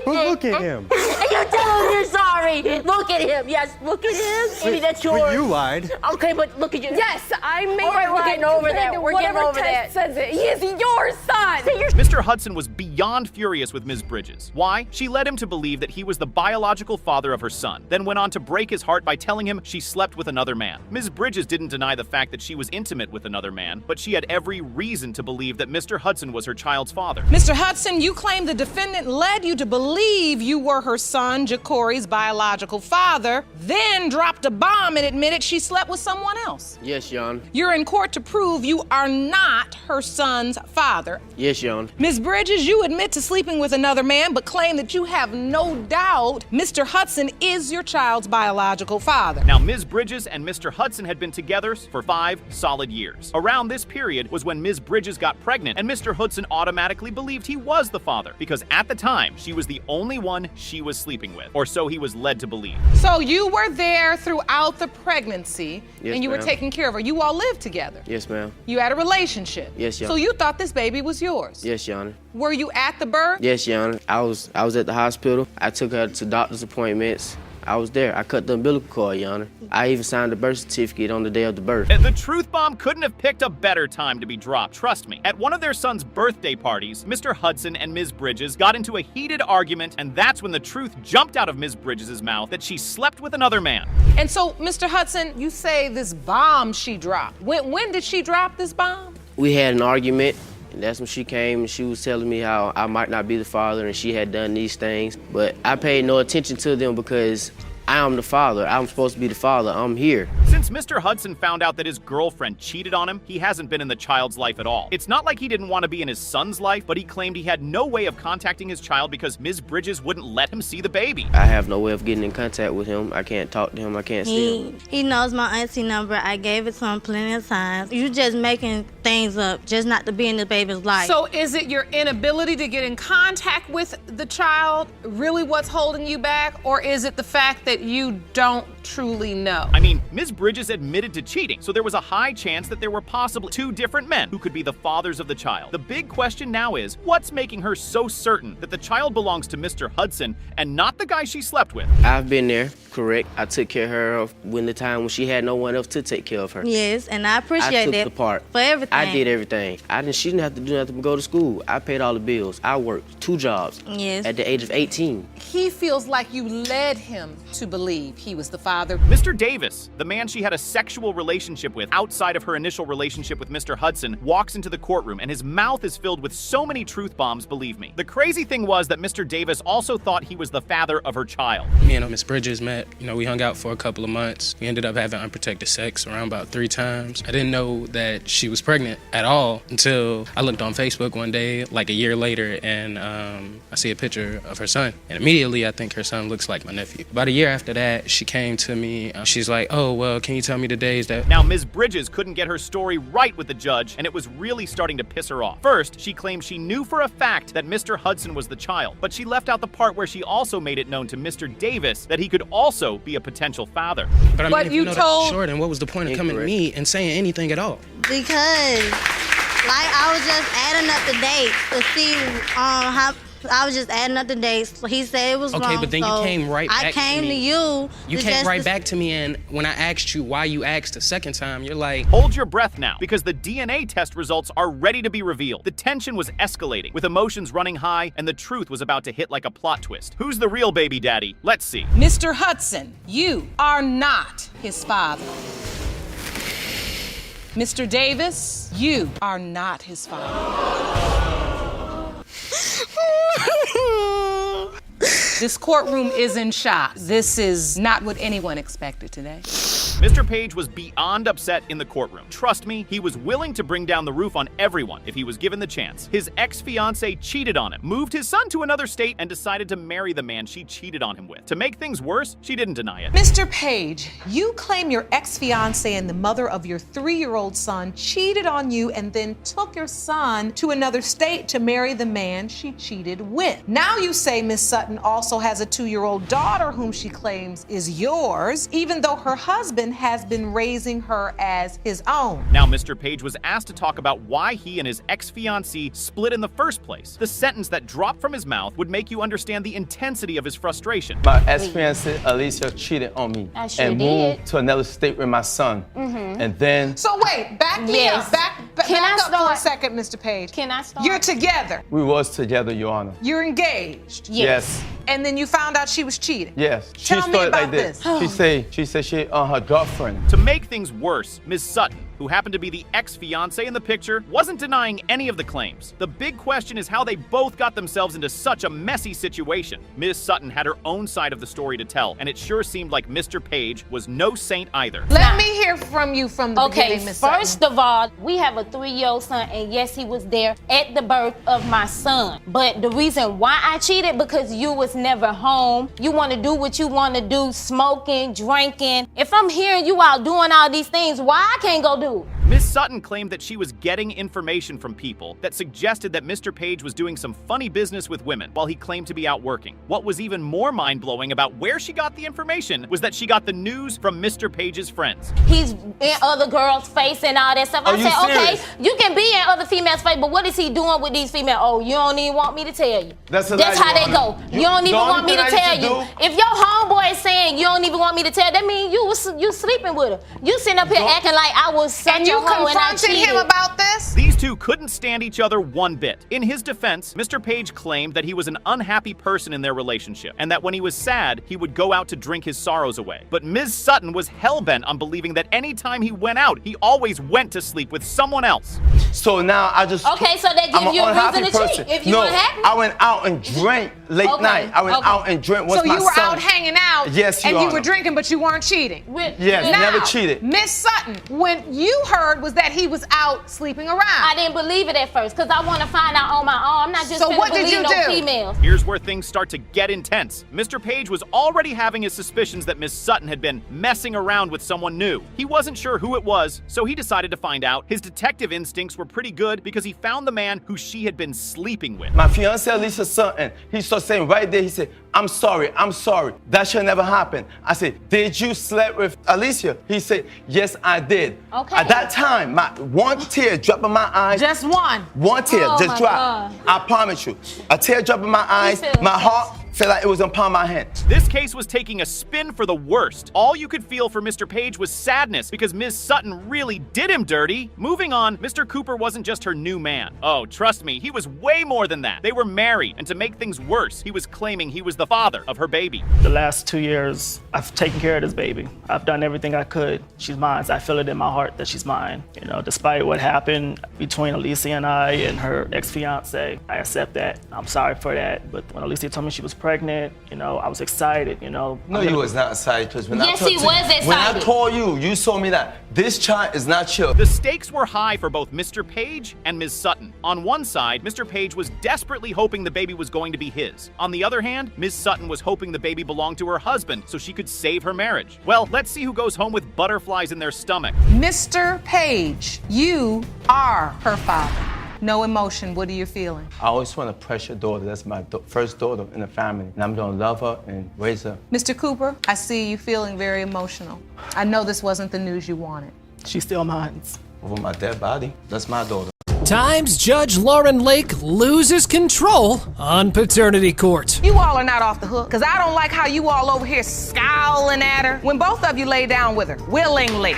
S22: Look at him.
S23: You tell him you're sorry. Look at him. Yes, look at him. Maybe that's yours.
S22: But you lied.
S23: Okay, but look at you.
S13: Yes, I made
S23: All right, we're getting over that. We're getting over that.
S13: Says it. He is your son.
S11: Mr. Hudson was beyond furious with Ms. Bridges. Why? She led him to believe that he was the biological father of her son, then went on to break his heart by telling him she slept with another man. Ms. Bridges didn't deny the fact that she was intimate with another man, but she had every reason to believe that Mr. Hudson was her child's father.
S3: Mr. Hudson, you claim the defendant led you to believe you were her son. son, Ja'Cory's biological father, then dropped a bomb and admitted she slept with someone else.
S5: Yes, Your Honor.
S3: You're in court to prove you are not her son's father.
S5: Yes, Your Honor.
S3: Ms. Bridges, you admit to sleeping with another man, but claim that you have no doubt Mr. Hudson is your child's biological father.
S11: Now, Ms. Bridges and Mr. Hudson had been together for 5 solid years. Around this period was when Ms. Bridges got pregnant, and Mr. Hudson automatically believed he was the father, because at the time, she was the only one she was sleeping with, or so he was led to believe.
S3: So you were there throughout the pregnancy,
S5: Yes,
S3: and you were
S5: ma'am.
S3: taking care of her. You all lived together.
S5: Yes, ma'am.
S3: You had a relationship.
S5: Yes, Your
S3: So
S5: Honor.
S3: you thought this baby was yours.
S5: Yes, Your Honor.
S3: Were you at the birth?
S5: Yes, Your Honor. I was at the hospital. I took her to doctor's appointments. I was there. I cut the umbilical cord, Your Honor. I even signed the birth certificate on the day of the birth.
S11: The truth bomb couldn't have picked a better time to be dropped, trust me. At one of their son's birthday parties, Mr. Hudson and Ms. Bridges got into a heated argument, and that's when the truth jumped out of Ms. Bridges' mouth that she slept with another man.
S3: And so, Mr. Hudson, you say this bomb she dropped. When did she drop this bomb?
S5: We had an argument, and that's when she came and she was telling me how I might not be the father and she had done these things. But I paid no attention to them because I am the father. I'm supposed to be the father. I'm here.
S11: Since Mr. Hudson found out that his girlfriend cheated on him, he hasn't been in the child's life at all. It's not like he didn't want to be in his son's life, but he claimed he had no way of contacting his child because Ms. Bridges wouldn't let him see the baby.
S5: I have no way of getting in contact with him. I can't talk to him. I can't see him.
S17: He knows my auntie number. I gave it to him plenty of times. You just making things up just not to be in the baby's life.
S3: So is it your inability to get in contact with the child really what's holding you back, or is it the fact that you don't truly know?
S11: I mean, Ms. Bridges admitted to cheating, so there was a high chance that there were possibly 2 different men who could be the fathers of the child. The big question now is, what's making her so certain that the child belongs to Mr. Hudson and not the guy she slept with?
S5: I've been there, correct. I took care of her when the time when she had no one else to take care of her.
S17: Yes, and I
S5: I
S17: appreciate
S5: took
S17: that
S5: the part.
S17: for everything.
S5: I did everything. She didn't have to do nothing but go to school. I paid all the bills. I worked 2 jobs
S17: Yes.
S5: at the age of 18.
S3: He feels like you led him to believe he was the father.
S11: Mr. Davis, the man she had a sexual relationship with outside of her initial relationship with Mr. Hudson, walks into the courtroom and his mouth is filled with so many truth bombs, believe me. The crazy thing was that Mr. Davis also thought he was the father of her child.
S18: Me and Miss Bridges met. We hung out for a couple of months. We ended up having unprotected sex around about 3 times. I didn't know that she was pregnant at all until I looked on Facebook one day, like a year later, and I see a picture of her son. And immediately I think her son looks like my nephew. About a year after that, she came to me. She's like, oh, well, can you tell me the days that...
S11: Now, Ms. Bridges couldn't get her story right with the judge, and it was really starting to piss her off. First, she claimed she knew for a fact that Mr. Hudson was the child, but she left out the part where she also made it known to Mr. Davis that he could also be a potential father.
S18: But I mean, if you know that's short, and what was the point of coming to me and saying anything at all?
S17: Because, like, I was just adding up the dates to see how. I was just adding up the dates. He said it was wrong.
S18: Okay, but then you came right back to me.
S17: I came to you.
S18: You came right back to me, and when I asked you why you asked the second time, you're like...
S11: Hold your breath now, because the DNA test results are ready to be revealed. The tension was escalating, with emotions running high, and the truth was about to hit like a plot twist. Who's the real baby daddy? Let's see.
S3: Mr. Hudson, you are not his father. Mr. Davis, you are not his father. This courtroom is in shock. This is not what anyone expected today.
S11: Mr. Page was beyond upset in the courtroom. Trust me, he was willing to bring down the roof on everyone if he was given the chance. His ex-fiancée cheated on him, moved his son to another state, and decided to marry the man she cheated on him with. To make things worse, she didn't deny it.
S3: Mr. Page, you claim your ex-fiancée and the mother of your 3-year-old son cheated on you and then took your son to another state to marry the man she cheated with. Now you say Miss Sutton also has a 2-year-old daughter whom she claims is yours, even though her husband has been raising her as his own.
S11: Now, Mr. Page was asked to talk about why he and his ex-fiancée split in the first place. The sentence that dropped from his mouth would make you understand the intensity of his frustration.
S24: My ex-fiancée, Alicia, cheated on me and moved to another state with my son. And then...
S3: So wait, back me up. Back up for a second, Mr. Page.
S17: Can I start?
S3: You're together.
S24: We was together, Your Honor.
S3: You're engaged.
S24: Yes.
S3: And then you found out she was cheating.
S24: Yes.
S3: Tell
S24: she
S3: me
S24: started
S3: about
S24: like this.
S3: this.
S24: She said she her girlfriend.
S11: To make things worse, Ms. Sutton, who happened to be the ex-fiancé in the picture, wasn't denying any of the claims. The big question is how they both got themselves into such a messy situation. Ms. Sutton had her own side of the story to tell, and it sure seemed like Mr. Page was no saint either.
S6: Let me hear from you from the beginning, Ms. Sutton.
S8: First of all, we have a 3-year-old son, and yes, he was there at the birth of my son. But the reason why I cheated, because you was never home. You want to do what you want to do, smoking, drinking. If I'm hearing you out doing all these things, why I can't go do it?
S11: Ms. Sutton claimed that she was getting information from people that suggested that Mr. Page was doing some funny business with women while he claimed to be out working. What was even more mind-blowing about where she got the information was that she got the news from Mr. Page's friends.
S8: He's in other girls' face and all that stuff. I said, okay, you can be in other females' face, but what is he doing with these females? Oh, you don't even want me to tell you.
S24: That's
S8: how they go. You don't even want me to tell you. If your homeboy is saying you don't even want me to tell, that means you sleeping with her. You sitting up here acting like I was such a hoe and I cheated.
S6: Confronted him about this?
S11: These two couldn't stand each other one bit. In his defense, Mr. Page claimed that he was an unhappy person in their relationship, and that when he was sad, he would go out to drink his sorrows away. But Ms. Sutton was hell-bent on believing that anytime he went out, he always went to sleep with someone else.
S24: So now I just...
S8: Okay, so that gives you a reason to cheat. If you unhappy?
S24: I went out and drank late night. I went out and drank with my son.
S6: So you were out hanging out,
S24: yes,
S6: and you were drinking, but you weren't cheating.
S24: Yes,
S6: now,
S24: never cheated.
S6: Miss Sutton, when you heard was that he was out sleeping around.
S8: I didn't believe it at first, because I want to find out on my own. I'm not just
S6: so what did you
S8: no
S6: do?
S8: Females.
S11: Here's where things start to get intense. Mr. Page was already having his suspicions that Miss Sutton had been messing around with someone new. He wasn't sure who it was, so he decided to find out. His detective instincts were pretty good because he found the man who she had been sleeping with.
S24: My fiancé Alicia Sutton, he started saying right there, he said, I'm sorry. That should never happen. I said, did you sleep with Alicia? He said, yes, I did.
S8: Okay.
S24: At that time, my one tear dropped in my eyes.
S6: Just one?
S24: One tear, just dropped. I promise you. A tear dropped in my eyes, my heart felt like it was upon my hand.
S11: This case was taking a spin for the worst. All you could feel for Mr. Page was sadness because Ms. Sutton really did him dirty. Moving on, Mr. Cooper wasn't just her new man. Oh, trust me, he was way more than that. They were married, and to make things worse, he was claiming he was the father of her baby.
S14: The last 2 years, I've taken care of this baby. I've done everything I could. She's mine. I feel it in my heart that she's mine. You know, despite what happened between Alicia and I and her ex-fiance, I accept that. I'm sorry for that. But when Alicia told me she was pregnant, you know, I was excited, you know.
S24: No, you was not excited, because when
S8: yes, he was excited.
S24: When I told you, you told me that this child is not yours.
S11: The stakes were high for both Mr. Page and Ms. Sutton. On one side, Mr. Page was desperately hoping the baby was going to be his. On the other hand, Ms. Sutton was hoping the baby belonged to her husband so she could save her marriage. Well, let's see who goes home with butterflies in their stomach.
S6: Mr. Page, you are her father. No emotion. What are you feeling?
S24: I always want a precious daughter. That's my first daughter in the family, and I'm gonna love her and raise her.
S6: Mr. Cooper, I see you feeling very emotional. I know this wasn't the news you wanted.
S14: She's still mine.
S24: Over my dead body, that's my daughter.
S19: Times Judge Lauren Lake loses control on paternity court.
S6: You all are not off the hook, because I don't like how you all over here scowling at her when both of you lay down with her, willingly.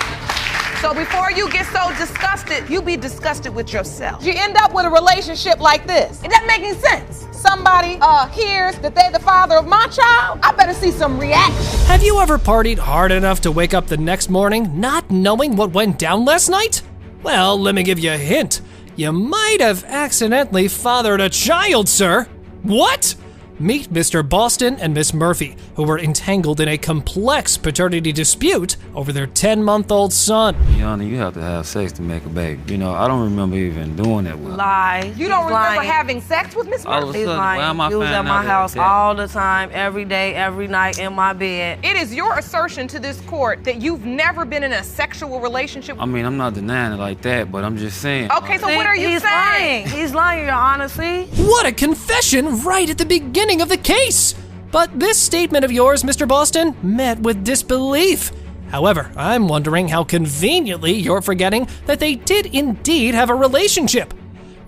S6: So before you get so disgusted, you be disgusted with yourself. You end up with a relationship like this. It doesn't make any sense. Somebody hears that they're the father of my child, I better see some reaction.
S19: Have you ever partied hard enough to wake up the next morning not knowing what went down last night? Well, let me give you a hint. You might have accidentally fathered a child, sir. What? Meet Mr. Boston and Miss Murphy, who were entangled in a complex paternity dispute over their 10-month-old son.
S20: Yana, you have to have sex to make a baby. You know, I don't remember even doing that well.
S25: Lie.
S6: You don't remember having sex with Miss Murphy?
S25: He's lying. He was at my house all the time, every day, every night in my bed.
S6: It is your assertion to this court that you've never been in a sexual relationship.
S20: I mean, I'm not denying it like that, but I'm just saying.
S6: Okay, so what are you saying?
S25: He's lying, Your Honor, see?
S19: What a confession right at the beginning of the case! But this statement of yours, Mr. Boston, met with disbelief. However, I'm wondering how conveniently you're forgetting that they did indeed have a relationship.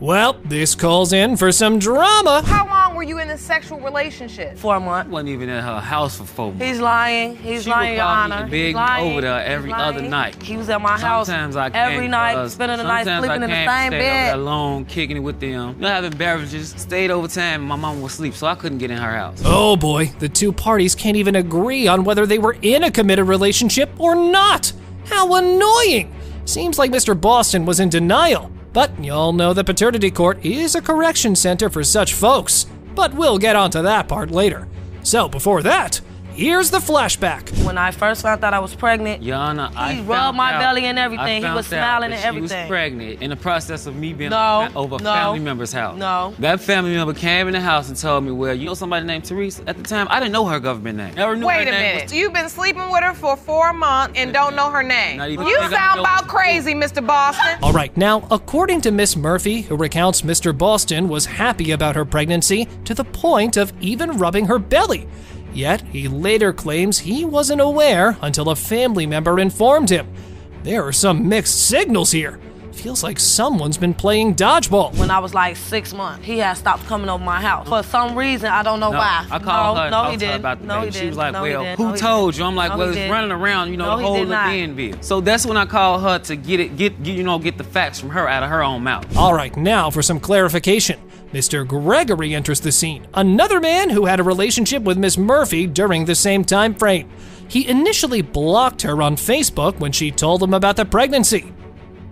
S19: Well, this calls in for some drama.
S6: How long were you in a sexual relationship?
S25: 4 months.
S20: I wasn't even in her house for 4 months.
S25: He's lying. He's lying, Your Honor.
S20: Big over there every other night.
S25: He was at my house every night, spending the night sleeping in the same bed.
S20: Alone, kicking it with them. You know, having beverages. Stayed over time, and my mom would sleep, so I couldn't get in her house.
S19: Oh boy, the two parties can't even agree on whether they were in a committed relationship or not. How annoying! seems like Mr. Boston was in denial. But y'all know that paternity court is a correction center for such folks. But we'll get onto that part later. So before that, here's the flashback.
S25: When I first found out I was pregnant,
S20: Yana,
S25: he rubbed my belly and everything. He was smiling and everything.
S20: She was pregnant in the process of me being over a
S25: No.
S20: family member's house.
S25: No.
S20: That family member came in the house and told me, well, you know somebody named Teresa? At the time, I didn't know her government name. Never knew
S3: Wait
S20: her
S3: a
S20: name
S3: minute. You've been sleeping with her for 4 months and don't know her name.
S20: Not even
S3: You
S20: think I
S3: sound
S20: know-
S3: about crazy, Mr. Boston.
S19: All right, now, according to Miss Murphy, who recounts Mr. Boston was happy about her pregnancy to the point of even rubbing her belly. Yet, he later claims he wasn't aware until a family member informed him. There are some mixed signals here. Feels like someone's been playing dodgeball.
S25: When I was like 6 months, he had stopped coming over my house. For some reason, I don't know why.
S20: I called her and
S25: no,
S20: talked
S25: he
S20: to her
S25: didn't.
S20: about the
S25: No,
S20: baby.
S25: he
S20: She
S25: didn't.
S20: was like,
S25: No, he
S20: well,
S25: didn't.
S20: who
S25: No, he
S20: told
S25: didn't.
S20: you? I'm like,
S25: No,
S20: well,
S25: he
S20: it's
S25: didn't.
S20: running around,
S25: No,
S20: the
S25: he
S20: whole
S25: did not.
S20: Levianville. So that's when I called her to get the facts from her out of her own mouth.
S19: All right, now for some clarification. Mr. Gregory enters the scene, another man who had a relationship with Miss Murphy during the same time frame. He initially blocked her on Facebook when she told him about the pregnancy.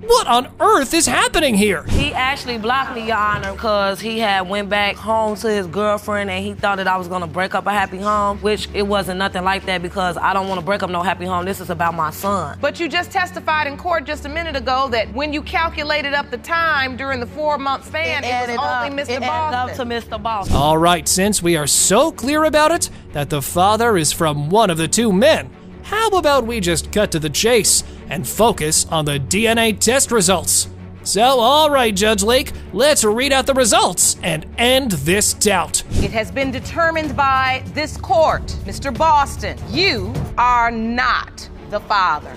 S19: What on earth is happening here?
S25: He actually blocked me, Your Honor, because he had went back home to his girlfriend and he thought that I was gonna break up a happy home, which it wasn't nothing like that because I don't wanna break up no happy home. This is about my son.
S3: But you just testified in court just a minute ago that when you calculated up the time during the 4-month span, it was only Mr.
S25: It added up to
S3: Boston.
S25: Mr. Boston.
S19: All right, since we are so clear about it that the father is from one of the two men, how about we just cut to the chase and focus on the DNA test results? So, all right, Judge Lake, let's read out the results and end this doubt.
S3: It has been determined by this court, Mr. Boston, you are not the father.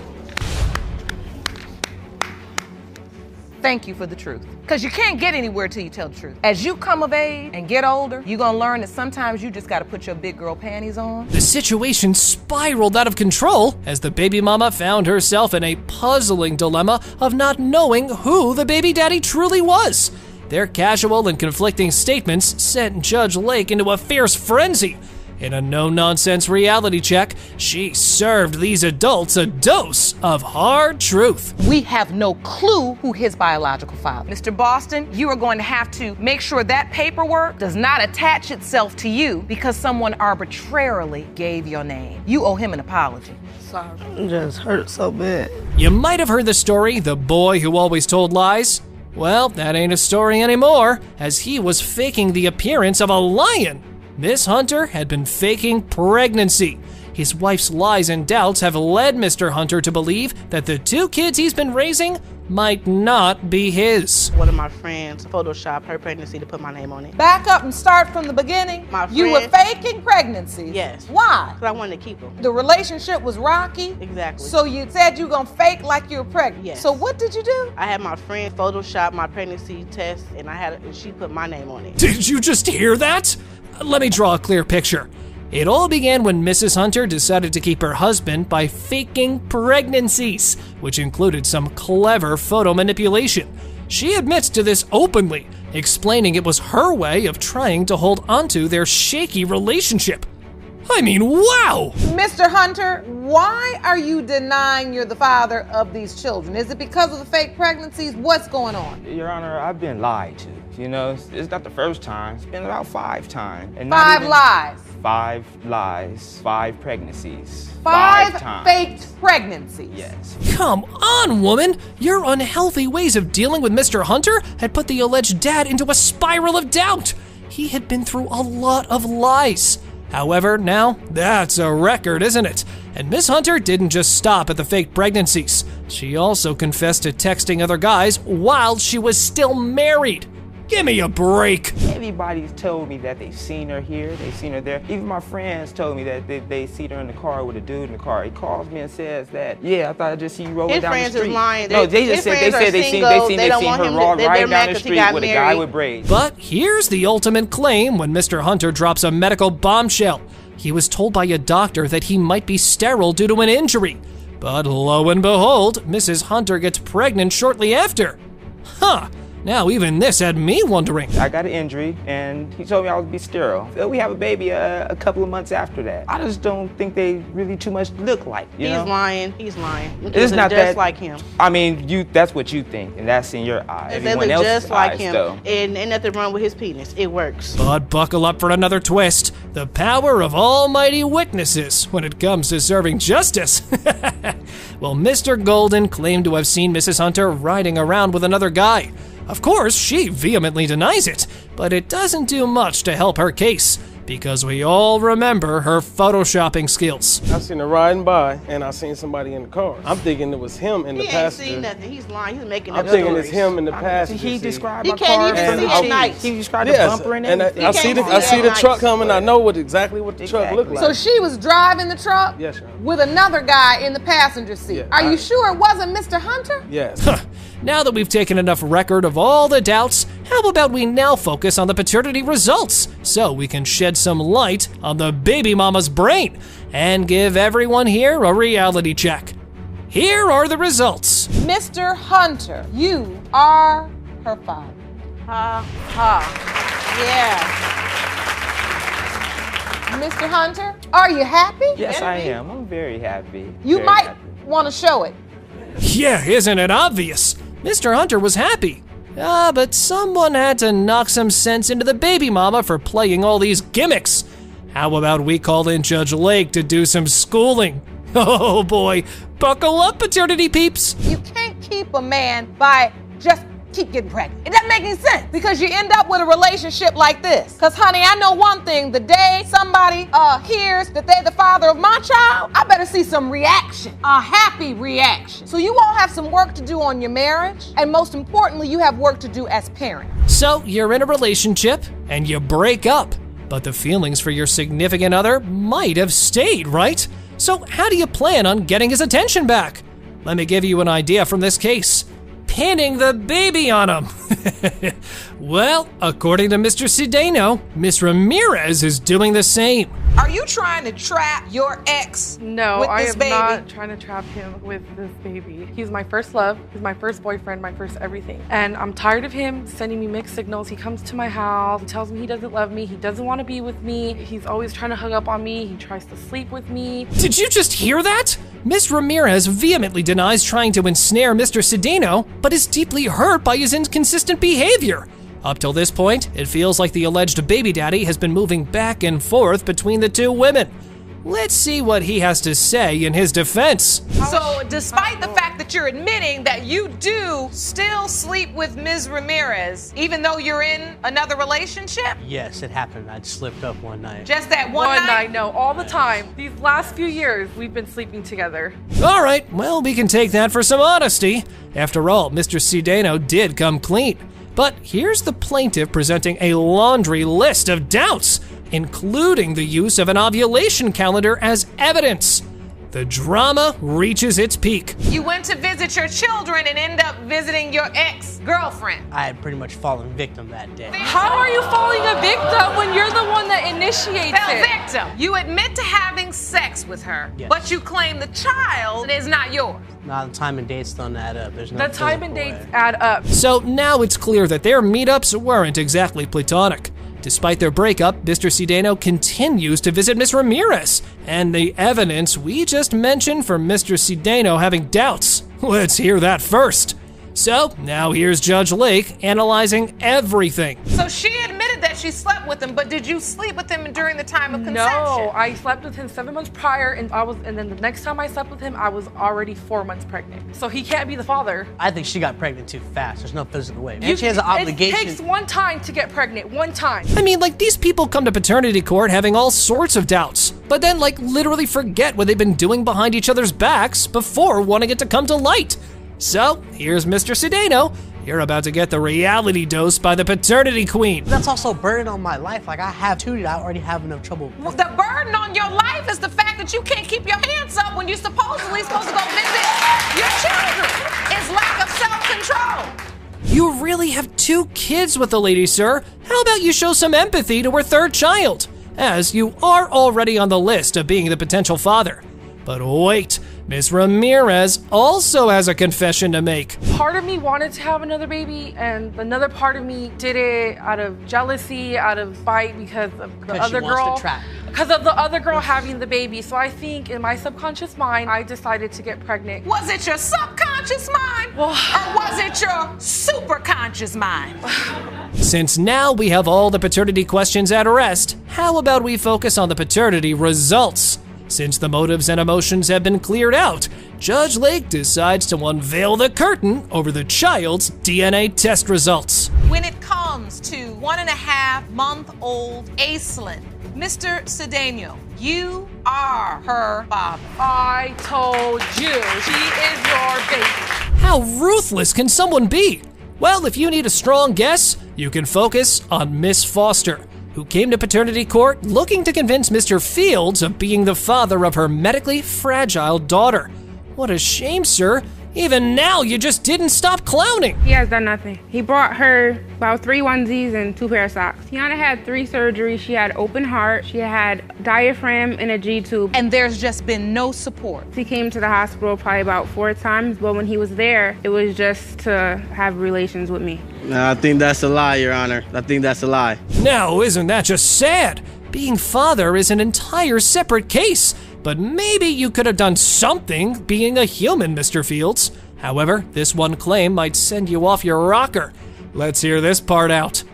S3: Thank you for the truth. Because you can't get anywhere till you tell the truth. As you come of age and get older, you're gonna learn that sometimes you just gotta put your big girl panties on.
S19: The situation spiraled out of control as the baby mama found herself in a puzzling dilemma of not knowing who the baby daddy truly was. Their casual and conflicting statements sent Judge Lake into a fierce frenzy. In a no-nonsense reality check, she served these adults a dose of hard truth.
S3: We have no clue who his biological father is. Mr. Boston, you are going to have to make sure that paperwork does not attach itself to you because someone arbitrarily gave your name. You owe him an apology.
S25: Sorry. It just hurt so bad.
S19: You might have heard the story, The Boy Who Always Told Lies. Well, that ain't a story anymore, as he was faking the appearance of a lion. Miss Hunter had been faking pregnancy. His wife's lies and doubts have led Mr. Hunter to believe that the two kids he's been raising might not be his.
S2: One of my friends photoshopped her pregnancy to put my name on it.
S3: Back up and start from the beginning. You were faking pregnancies.
S2: Yes.
S3: Why?
S2: Because I wanted to keep them.
S3: The relationship was rocky.
S2: Exactly.
S3: So you said you gonna fake like you were pregnant.
S2: Yes.
S3: So what did you do?
S2: I had my friend Photoshop my pregnancy test, and she put my name on it.
S19: Did you just hear that? Let me draw a clear picture. It all began when Mrs. Hunter decided to keep her husband by faking pregnancies, which included some clever photo manipulation. She admits to this openly, explaining it was her way of trying to hold onto their shaky relationship. I mean, wow!
S3: Mr. Hunter, why are you denying you're the father of these children? Is it because of the fake pregnancies? What's going on?
S4: Your Honor, I've been lied to. You know, it's not the first time. It's been about 5 times. And
S3: 5 lies.
S4: 5 lies, 5 pregnancies.
S3: 5
S4: times.
S3: faked pregnancies.
S4: Yes.
S19: Come on, woman! Your unhealthy ways of dealing with Mr. Hunter had put the alleged dad into a spiral of doubt. He had been through a lot of lies. However, now, that's a record, isn't it? And Miss Hunter didn't just stop at the fake pregnancies. She also confessed to texting other guys while she was still married. Give me a break.
S4: Everybody's told me that they've seen her here, they've seen her there. Even my friends told me that they see her in the car with a dude in the car. He calls me and says that, yeah, I thought I just see you rolling down the street.
S2: His friends is lying.
S4: No, they just said they seen her riding down the street with a guy with braids.
S19: But here's the ultimate claim when Mr. Hunter drops a medical bombshell. He was told by a doctor that he might be sterile due to an injury. But lo and behold, Mrs. Hunter gets pregnant shortly after. Huh. Now even this had me wondering.
S4: I got an injury, and he told me I would be sterile. We have a baby a couple of months after that. I just don't think they really too much look like, you know?
S2: He's lying.
S4: It's not
S2: just
S4: that,
S2: like him.
S4: I mean, that's what you think, and that's in your eye.
S2: They
S4: Everyone
S2: look
S4: else's
S2: just like
S4: eyes,
S2: him,
S4: though.
S2: and ain't nothing wrong with his penis. It works.
S19: But buckle up for another twist. The power of almighty witnesses when it comes to serving justice. Well, Mr. Golden claimed to have seen Mrs. Hunter riding around with another guy. Of course, she vehemently denies it, but it doesn't do much to help her case, because we all remember her photoshopping skills.
S7: I seen her riding by, and I seen somebody in the car. I'm thinking it was him in the passenger.
S2: He ain't seen nothing. He's lying. He's making
S7: I'm thinking it's him in the passenger.
S4: He described
S2: He
S4: my
S2: can't
S4: car.
S2: even see at night.
S4: He described the bumper and everything.
S7: I see the truck coming. I know exactly what the truck looked like.
S6: So she was driving the truck
S7: Yes, sir.
S6: with another guy in the passenger seat.
S7: Yeah,
S6: Are you sure it wasn't Mr. Hunter?
S7: Yes.
S19: Now that we've taken enough record of all the doubts, how about we now focus on the paternity results so we can shed some light on the baby mama's brain and give everyone here a reality check. Here are the results.
S6: Mr. Hunter, you are her father. Yeah. Mr. Hunter, are you happy?
S4: Yes, I am. I'm very happy.
S6: You
S4: Very
S6: might
S4: happy.
S6: want to show it.
S19: Yeah, isn't it obvious? Mr. Hunter was happy. But someone had to knock some sense into the baby mama for playing all these gimmicks. How about we call in Judge Lake to do some schooling? Oh boy, buckle up, paternity peeps.
S6: You can't keep a man by just keep getting pregnant. It doesn't make any sense because you end up with a relationship like this. Because, honey, I know one thing. The day somebody hears that they're the father of my child, I better see some reaction, a happy reaction. So you all have some work to do on your marriage. And most importantly, you have work to do as parents.
S19: So you're in a relationship and you break up, but the feelings for your significant other might have stayed, right? So how do you plan on getting his attention back? Let me give you an idea from this case. Pinning the baby on him. Well, according to Mr. Cedeno, Miss Ramirez is doing the same.
S6: Are you trying to trap your ex
S9: No,
S6: with
S9: I
S6: this
S9: am
S6: baby?
S9: not trying to trap him with this baby. He's my first love. He's my first boyfriend, my first everything. And I'm tired of him sending me mixed signals. He comes to my house, he tells me he doesn't love me, he doesn't want to be with me. He's always trying to hug up on me. He tries to sleep with me.
S19: Did you just hear that? Miss Ramirez vehemently denies trying to ensnare Mr. Cedeno, but is deeply hurt by his inconsistent behavior. Up till this point, it feels like the alleged baby daddy has been moving back and forth between the two women. Let's see what he has to say in his defense.
S6: So, despite the fact that you're admitting that you do still sleep with Ms. Ramirez, even though you're in another relationship?
S15: Yes, it happened. I slipped up one night.
S6: Just that one night?
S9: No, all the time. These last few years, we've been sleeping together.
S19: All right, well, we can take that for some honesty. After all, Mr. Cedeno did come clean. But here's the plaintiff presenting a laundry list of doubts, including the use of an ovulation calendar as evidence. The drama reaches its peak.
S6: You went to visit your children and end up visiting your ex-girlfriend.
S15: I had pretty much fallen victim that day.
S9: How are you falling a victim when you're the one that initiates
S6: Fell
S9: it?
S6: victim. You admit to having sex with her,
S15: Yes.
S6: but you claim the child is not yours.
S15: Now the time and dates don't add up. There's no
S9: The time and
S15: physical
S9: dates
S15: way.
S9: add up.
S19: So now it's clear that their meetups weren't exactly platonic. Despite their breakup, Mr. Cedeno continues to visit Miss Ramirez, and the evidence we just mentioned for Mr. Cedeno having doubts. Let's hear that first. So now here's Judge Lake analyzing everything.
S6: So she admitted that she slept with him, but did you sleep with him during the time of conception?
S9: No, I slept with him 7 months prior, and then the next time I slept with him, I was already 4 months pregnant. So he can't be the father.
S15: I think she got pregnant too fast. There's no physical way. And she has an obligation.
S9: It takes one time to get pregnant, one time.
S19: I mean, like, these people come to paternity court having all sorts of doubts, but then, like, literally forget what they've been doing behind each other's backs before wanting it to come to light. So, here's Mr. Cedeno. You're about to get the reality dose by the paternity queen.
S15: That's also a burden on my life. Like, I have two that I already have enough trouble.
S6: Well, the burden on your life is the fact that you can't keep your hands up when you're supposedly supposed to go visit your children. It's lack of self-control.
S19: You really have 2 kids with the lady, sir. How about you show some empathy to her 3rd child, as you are already on the list of being the potential father. But wait, Ms. Ramirez also has a confession to make.
S9: Part of me wanted to have another baby, and another part of me did it out of jealousy, out of spite because of the other girl. Because of the other girl having the baby. So I think in my subconscious mind, I decided to get pregnant.
S6: Was it your subconscious mind? Or was it your superconscious mind?
S19: Since now we have all the paternity questions at rest, how about we focus on the paternity results? Since the motives and emotions have been cleared out, Judge Lake decides to unveil the curtain over the child's DNA test results.
S6: When it comes to 1.5-month-old Aislinn, Mr. Cedeno, you are her father.
S9: I told you, she is your baby.
S19: How ruthless can someone be? Well, if you need a strong guess, you can focus on Miss Foster, who came to paternity court looking to convince Mr. Fields of being the father of her medically fragile daughter. What a shame, sir. Even now, you just didn't stop clowning.
S1: He has done nothing. He brought her about 3 onesies and 2 pair of socks. Tiana had 3 surgeries. She had open heart. She had diaphragm and a G-tube.
S6: And there's just been no support.
S1: He came to the hospital probably about 4 times, but when he was there, it was just to have relations with me.
S10: No, I think that's a lie, Your Honor. I think that's a lie.
S19: Now, isn't that just sad? Being father is an entire separate case. But maybe you could have done something being a human, Mr. Fields. However, this one claim might send you off your rocker. Let's hear this part out.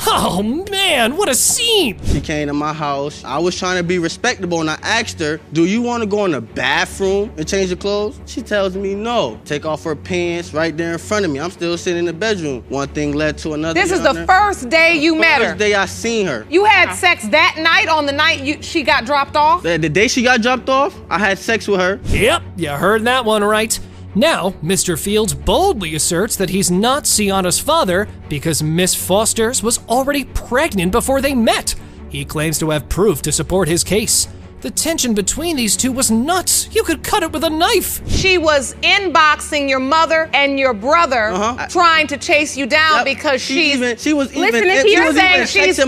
S19: Oh man, what a scene!
S10: She came to my house. I was trying to be respectable and I asked her, do you want to go in the bathroom and change your clothes? She tells me no. Take off her pants right there in front of me. I'm still sitting in the bedroom. One thing led to another.
S6: This is the first day you met her.
S10: First day I seen her.
S6: You had sex that night on the night she got dropped off?
S10: The day she got dropped off, I had sex with her.
S19: Yep, you heard that one right. Now, Mr. Fields boldly asserts that he's not Sienna's father because Miss Foster's was already pregnant before they met. He claims to have proof to support his case. The tension between these two was nuts. You could cut it with a knife.
S6: She was inboxing your mother and your brother, trying to chase you down because she's
S10: texting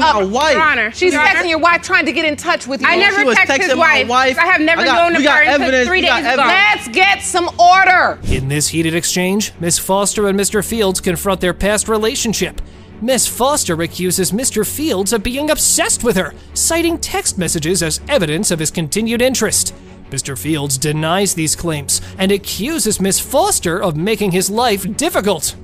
S10: my wife.
S1: Your Honor,
S6: she's texting your wife, trying to get in touch with you.
S1: I never texted his wife. I have never known about her until 3 days ago.
S6: Let's get some order.
S19: In this heated exchange, Miss Foster and Mr. Fields confront their past relationship. Miss Foster accuses Mr. Fields of being obsessed with her, citing text messages as evidence of his continued interest. Mr. Fields denies these claims and accuses Miss Foster of making his life difficult.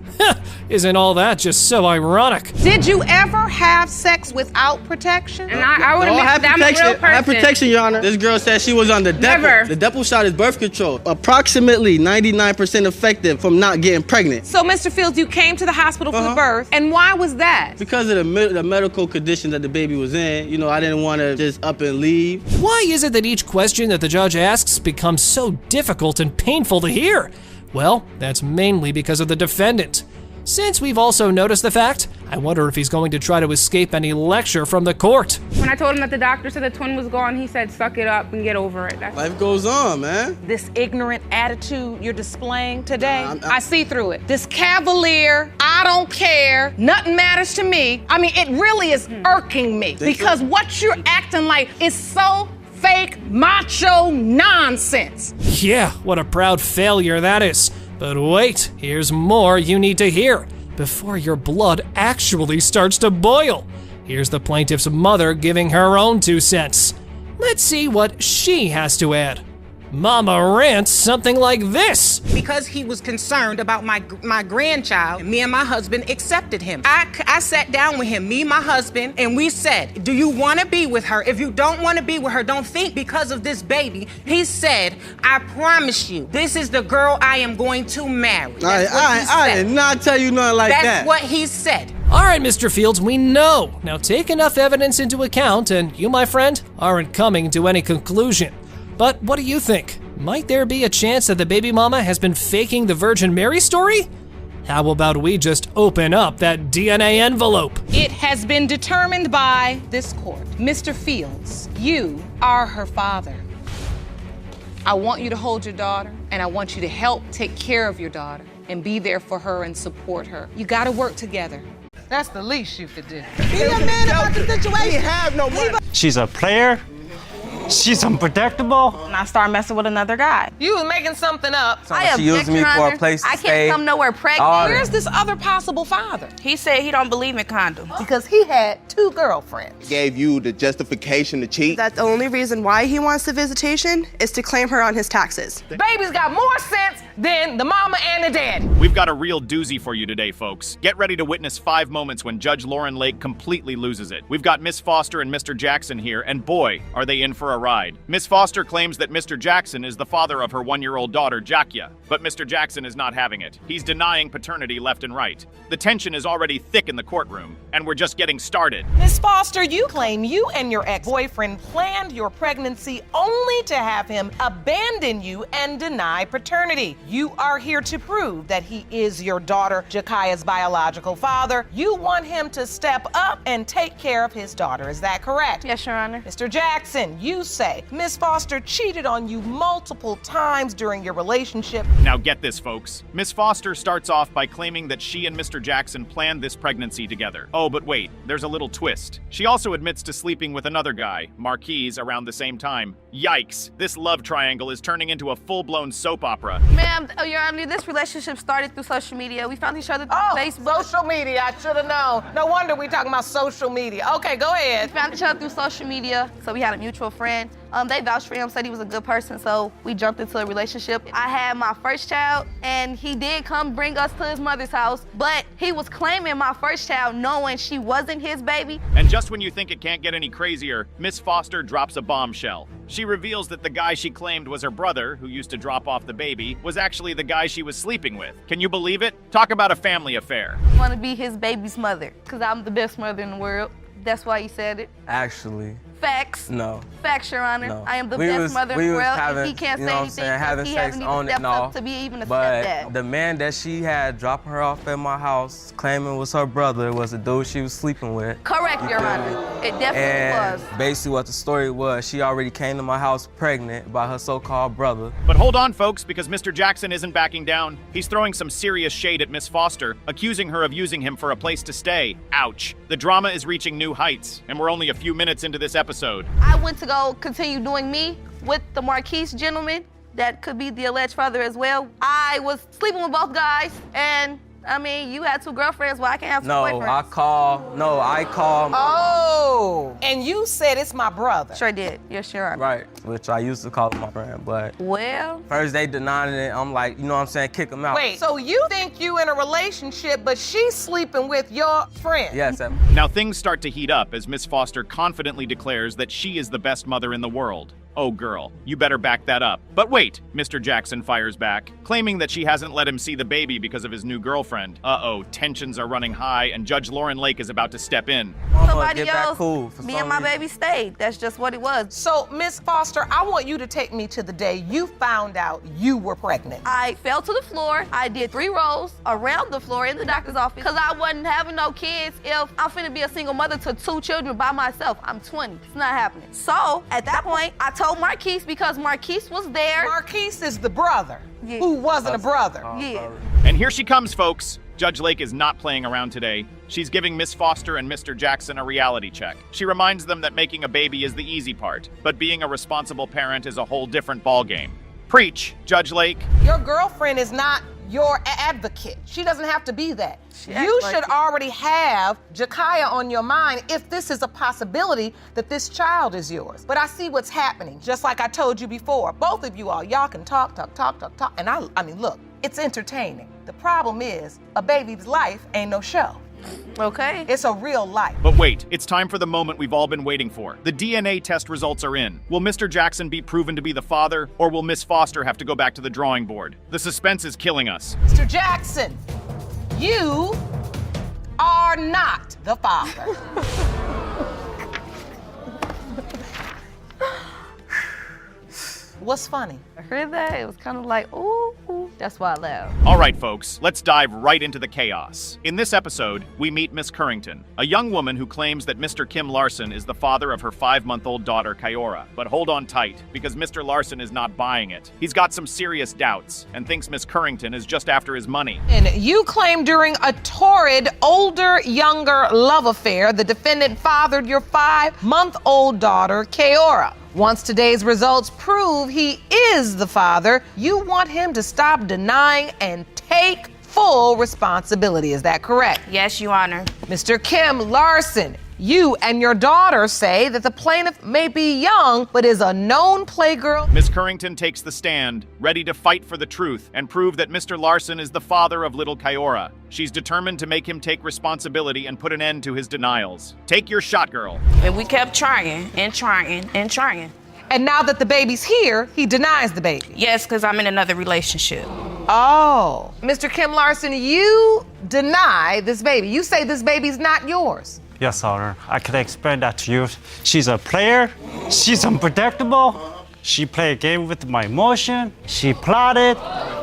S19: Isn't all that just so ironic?
S6: Did you ever have sex without protection?
S1: And I would admit that I'm a real person.
S10: I have protection, Your Honor. This girl said she was on the Depo.
S1: Never.
S10: The Depo shot is birth control. Approximately 99% effective from not getting pregnant.
S6: So, Mr. Fields, you came to the hospital for the birth, and why was that?
S10: Because of the medical condition that the baby was in. You know, I didn't want to just up and leave.
S19: Why is it that each question that the judge asks becomes so difficult and painful to hear? Well, that's mainly because of the defendant. Since we've also noticed the fact, I wonder if he's going to try to escape any lecture from the court.
S1: When I told him that the doctor said the twin was gone, he said, suck it up and get over it.
S10: Life goes on, man.
S6: This ignorant attitude you're displaying today, I see through it. This cavalier, I don't care, nothing matters to me. I mean, it really is irking me because what you're acting like is so fake macho nonsense.
S19: Yeah, what a proud failure that is. But wait, here's more you need to hear before your blood actually starts to boil. Here's the plaintiff's mother giving her own 2 cents. Let's see what she has to add. Mama rants something like this.
S12: Because he was concerned about my grandchild, me and my husband accepted him. I sat down with him, me and my husband, and we said, do you want to be with her? If you don't want to be with her, don't think because of this baby. He said, I promise you, this is the girl I am going to marry.
S10: I did not tell you nothing like that.
S12: That's what he said.
S19: All right, Mr. Fields, we know. Now take enough evidence into account and you, my friend, aren't coming to any conclusion. But what do you think? Might there be a chance that the baby mama has been faking the Virgin Mary story? How about we just open up that DNA envelope?
S6: It has been determined by this court. Mr. Fields, you are her father. I want you to hold your daughter, and I want you to help take care of your daughter and be there for her and support her. You gotta work together. That's the least you could do.
S12: Be a man about the situation.
S24: We have no money.
S16: She's a player.
S15: She's unprotectable.
S13: And I started messing with another guy.
S3: You was making something up.
S13: She used me for a place to
S17: I
S13: stay.
S17: can't come nowhere pregnant.
S3: Where's this other possible father?
S13: He said he don't believe in condoms.
S3: Because he had 2 girlfriends.
S10: Gave you the justification to cheat.
S16: That's the only reason why he wants the visitation is to claim her on his taxes.
S3: Baby's got more sense than the mama and the daddy.
S11: We've got a real doozy for you today, folks. Get ready to witness 5 moments when Judge Lauren Lake completely loses it. We've got Miss Foster and Mr. Jackson here, and boy, are they in for a ride. Miss Foster claims that Mr. Jackson is the father of her 1-year-old daughter, Jakia, but Mr. Jackson is not having it. He's denying paternity left and right. The tension is already thick in the courtroom, and we're just getting started.
S3: Miss Foster, you claim you and your ex-boyfriend planned your pregnancy only to have him abandon you and deny paternity. You are here to prove that he is your daughter, Jakia's biological father. You want him to step up and take care of his daughter. Is that correct?
S17: Yes, Your Honor.
S3: Mr. Jackson, you say Miss Foster cheated on you multiple times during your relationship.
S11: Now get this, folks. Miss Foster starts off by claiming that she and Mr. Jackson planned this pregnancy together. Oh, but wait, there's a little twist. She also admits to sleeping with another guy, Marquise, around the same time. Yikes, this love triangle is turning into a full-blown soap opera.
S17: Ma'am, Your Honor, this relationship started through social media. We found each other through Facebook.
S3: Social media, I should have known. No wonder we talking about social media. Okay, go ahead.
S17: We found each other through social media, so we had a mutual friend. They vouched for him, said he was a good person, so we jumped into a relationship. I had my first child, and he did come bring us to his mother's house, but he was claiming my first child knowing she wasn't his baby.
S11: And just when you think it can't get any crazier, Miss Foster drops a bombshell. She reveals that the guy she claimed was her brother, who used to drop off the baby, was actually the guy she was sleeping with. Can you believe it? Talk about a family affair.
S17: I want to be his baby's mother, because I'm the best mother in the world. That's why he said it.
S21: Actually.
S17: Facts.
S21: No.
S17: Facts, Your Honor.
S21: No.
S17: I am the best mother in the world, and he can't say anything
S21: having
S17: he
S21: sex
S17: hasn't
S21: on
S17: even
S21: it
S17: stepped
S21: and all.
S17: up to be even a
S21: But
S17: stepdad.
S21: the man that she had dropping her off at my house, claiming was her brother, was the dude she was sleeping with.
S17: Correct, Your Honor. It definitely was.
S21: Basically what the story was, she already came to my house pregnant by her so-called brother.
S11: But hold on, folks, because Mr. Jackson isn't backing down. He's throwing some serious shade at Miss Foster, accusing her of using him for a place to stay. Ouch. The drama is reaching new heights, and we're only a few minutes into this episode.
S17: I went to go continue doing me with the Marquise gentleman that could be the alleged father as well. I was sleeping with both guys, and I mean, you had 2 girlfriends, well, I can't have 2 boyfriends.
S21: I called.
S3: Oh, and you said it's my brother.
S17: Sure did. Yes, Your Honor.
S21: Right, which I used to call him my friend, but
S17: well,
S21: first they denying it. I'm like, you know what I'm saying, kick him out.
S3: Wait, so you think you in a relationship, but she's sleeping with your friend?
S21: Yes.
S11: Now things start to heat up as Miss Foster confidently declares that she is the best mother in the world. Oh girl, you better back that up. But wait, Mr. Jackson fires back, claiming that she hasn't let him see the baby because of his new girlfriend. Uh-oh, tensions are running high and Judge Lauren Lake is about to step in.
S17: Somebody else, me and my baby stayed. That's just what it was.
S3: So, Miss Foster, I want you to take me to the day you found out you were pregnant.
S17: I fell to the floor. I did 3 rolls around the floor in the doctor's office because I wasn't having no kids if I'm finna be a single mother to 2 children by myself. I'm 20. It's not happening. So, at that point, I told Marquise because Marquise was there.
S3: Marquise is the brother who wasn't a brother.
S17: Yeah.
S11: And here she comes, folks. Judge Lake is not playing around today. She's giving Miss Foster and Mr. Jackson a reality check. She reminds them that making a baby is the easy part, but being a responsible parent is a whole different ballgame. Preach, Judge Lake.
S3: Your girlfriend is not your advocate. She doesn't have to be that. You should already have Jakia on your mind if this is a possibility that this child is yours. But I see what's happening, just like I told you before. Both of you all, y'all can talk. And I mean, look, it's entertaining. The problem is, a baby's life ain't no show.
S17: Okay.
S3: It's a real life.
S11: But wait, it's time for the moment we've all been waiting for. The DNA test results are in. Will Mr. Jackson be proven to be the father, or will Miss Foster have to go back to the drawing board? The suspense is killing us.
S3: Mr. Jackson, you are not the father. What's funny?
S17: I heard that. It was kind of like, ooh, that's why I laughed.
S11: All right, folks, let's dive right into the chaos. In this episode, we meet Miss Currington, a young woman who claims that Mr. Kim Larson is the father of her 5-month-old daughter, Kyora. But hold on tight, because Mr. Larson is not buying it. He's got some serious doubts and thinks Miss Currington is just after his money.
S3: And you claim during a torrid, older-younger love affair, the defendant fathered your 5-month-old daughter, Kyora. Once today's results prove he is the father, you want him to stop denying and take full responsibility. Is that correct?
S13: Yes, Your Honor.
S3: Mr. Kim Larson, you and your daughter say that the plaintiff may be young, but is a known playgirl.
S11: Miss Currington takes the stand, ready to fight for the truth and prove that Mr. Larson is the father of little Kiora. She's determined to make him take responsibility and put an end to his denials. Take your shot, girl.
S13: And we kept trying and trying and trying.
S3: And now that the baby's here, he denies the baby.
S13: Yes, because I'm in another relationship.
S3: Oh. Mr. Kim Larson, you deny this baby. You say this baby's not yours.
S5: Yes, Honor. I can explain that to you. She's a player. She's unpredictable. She played a game with my emotion. She plotted.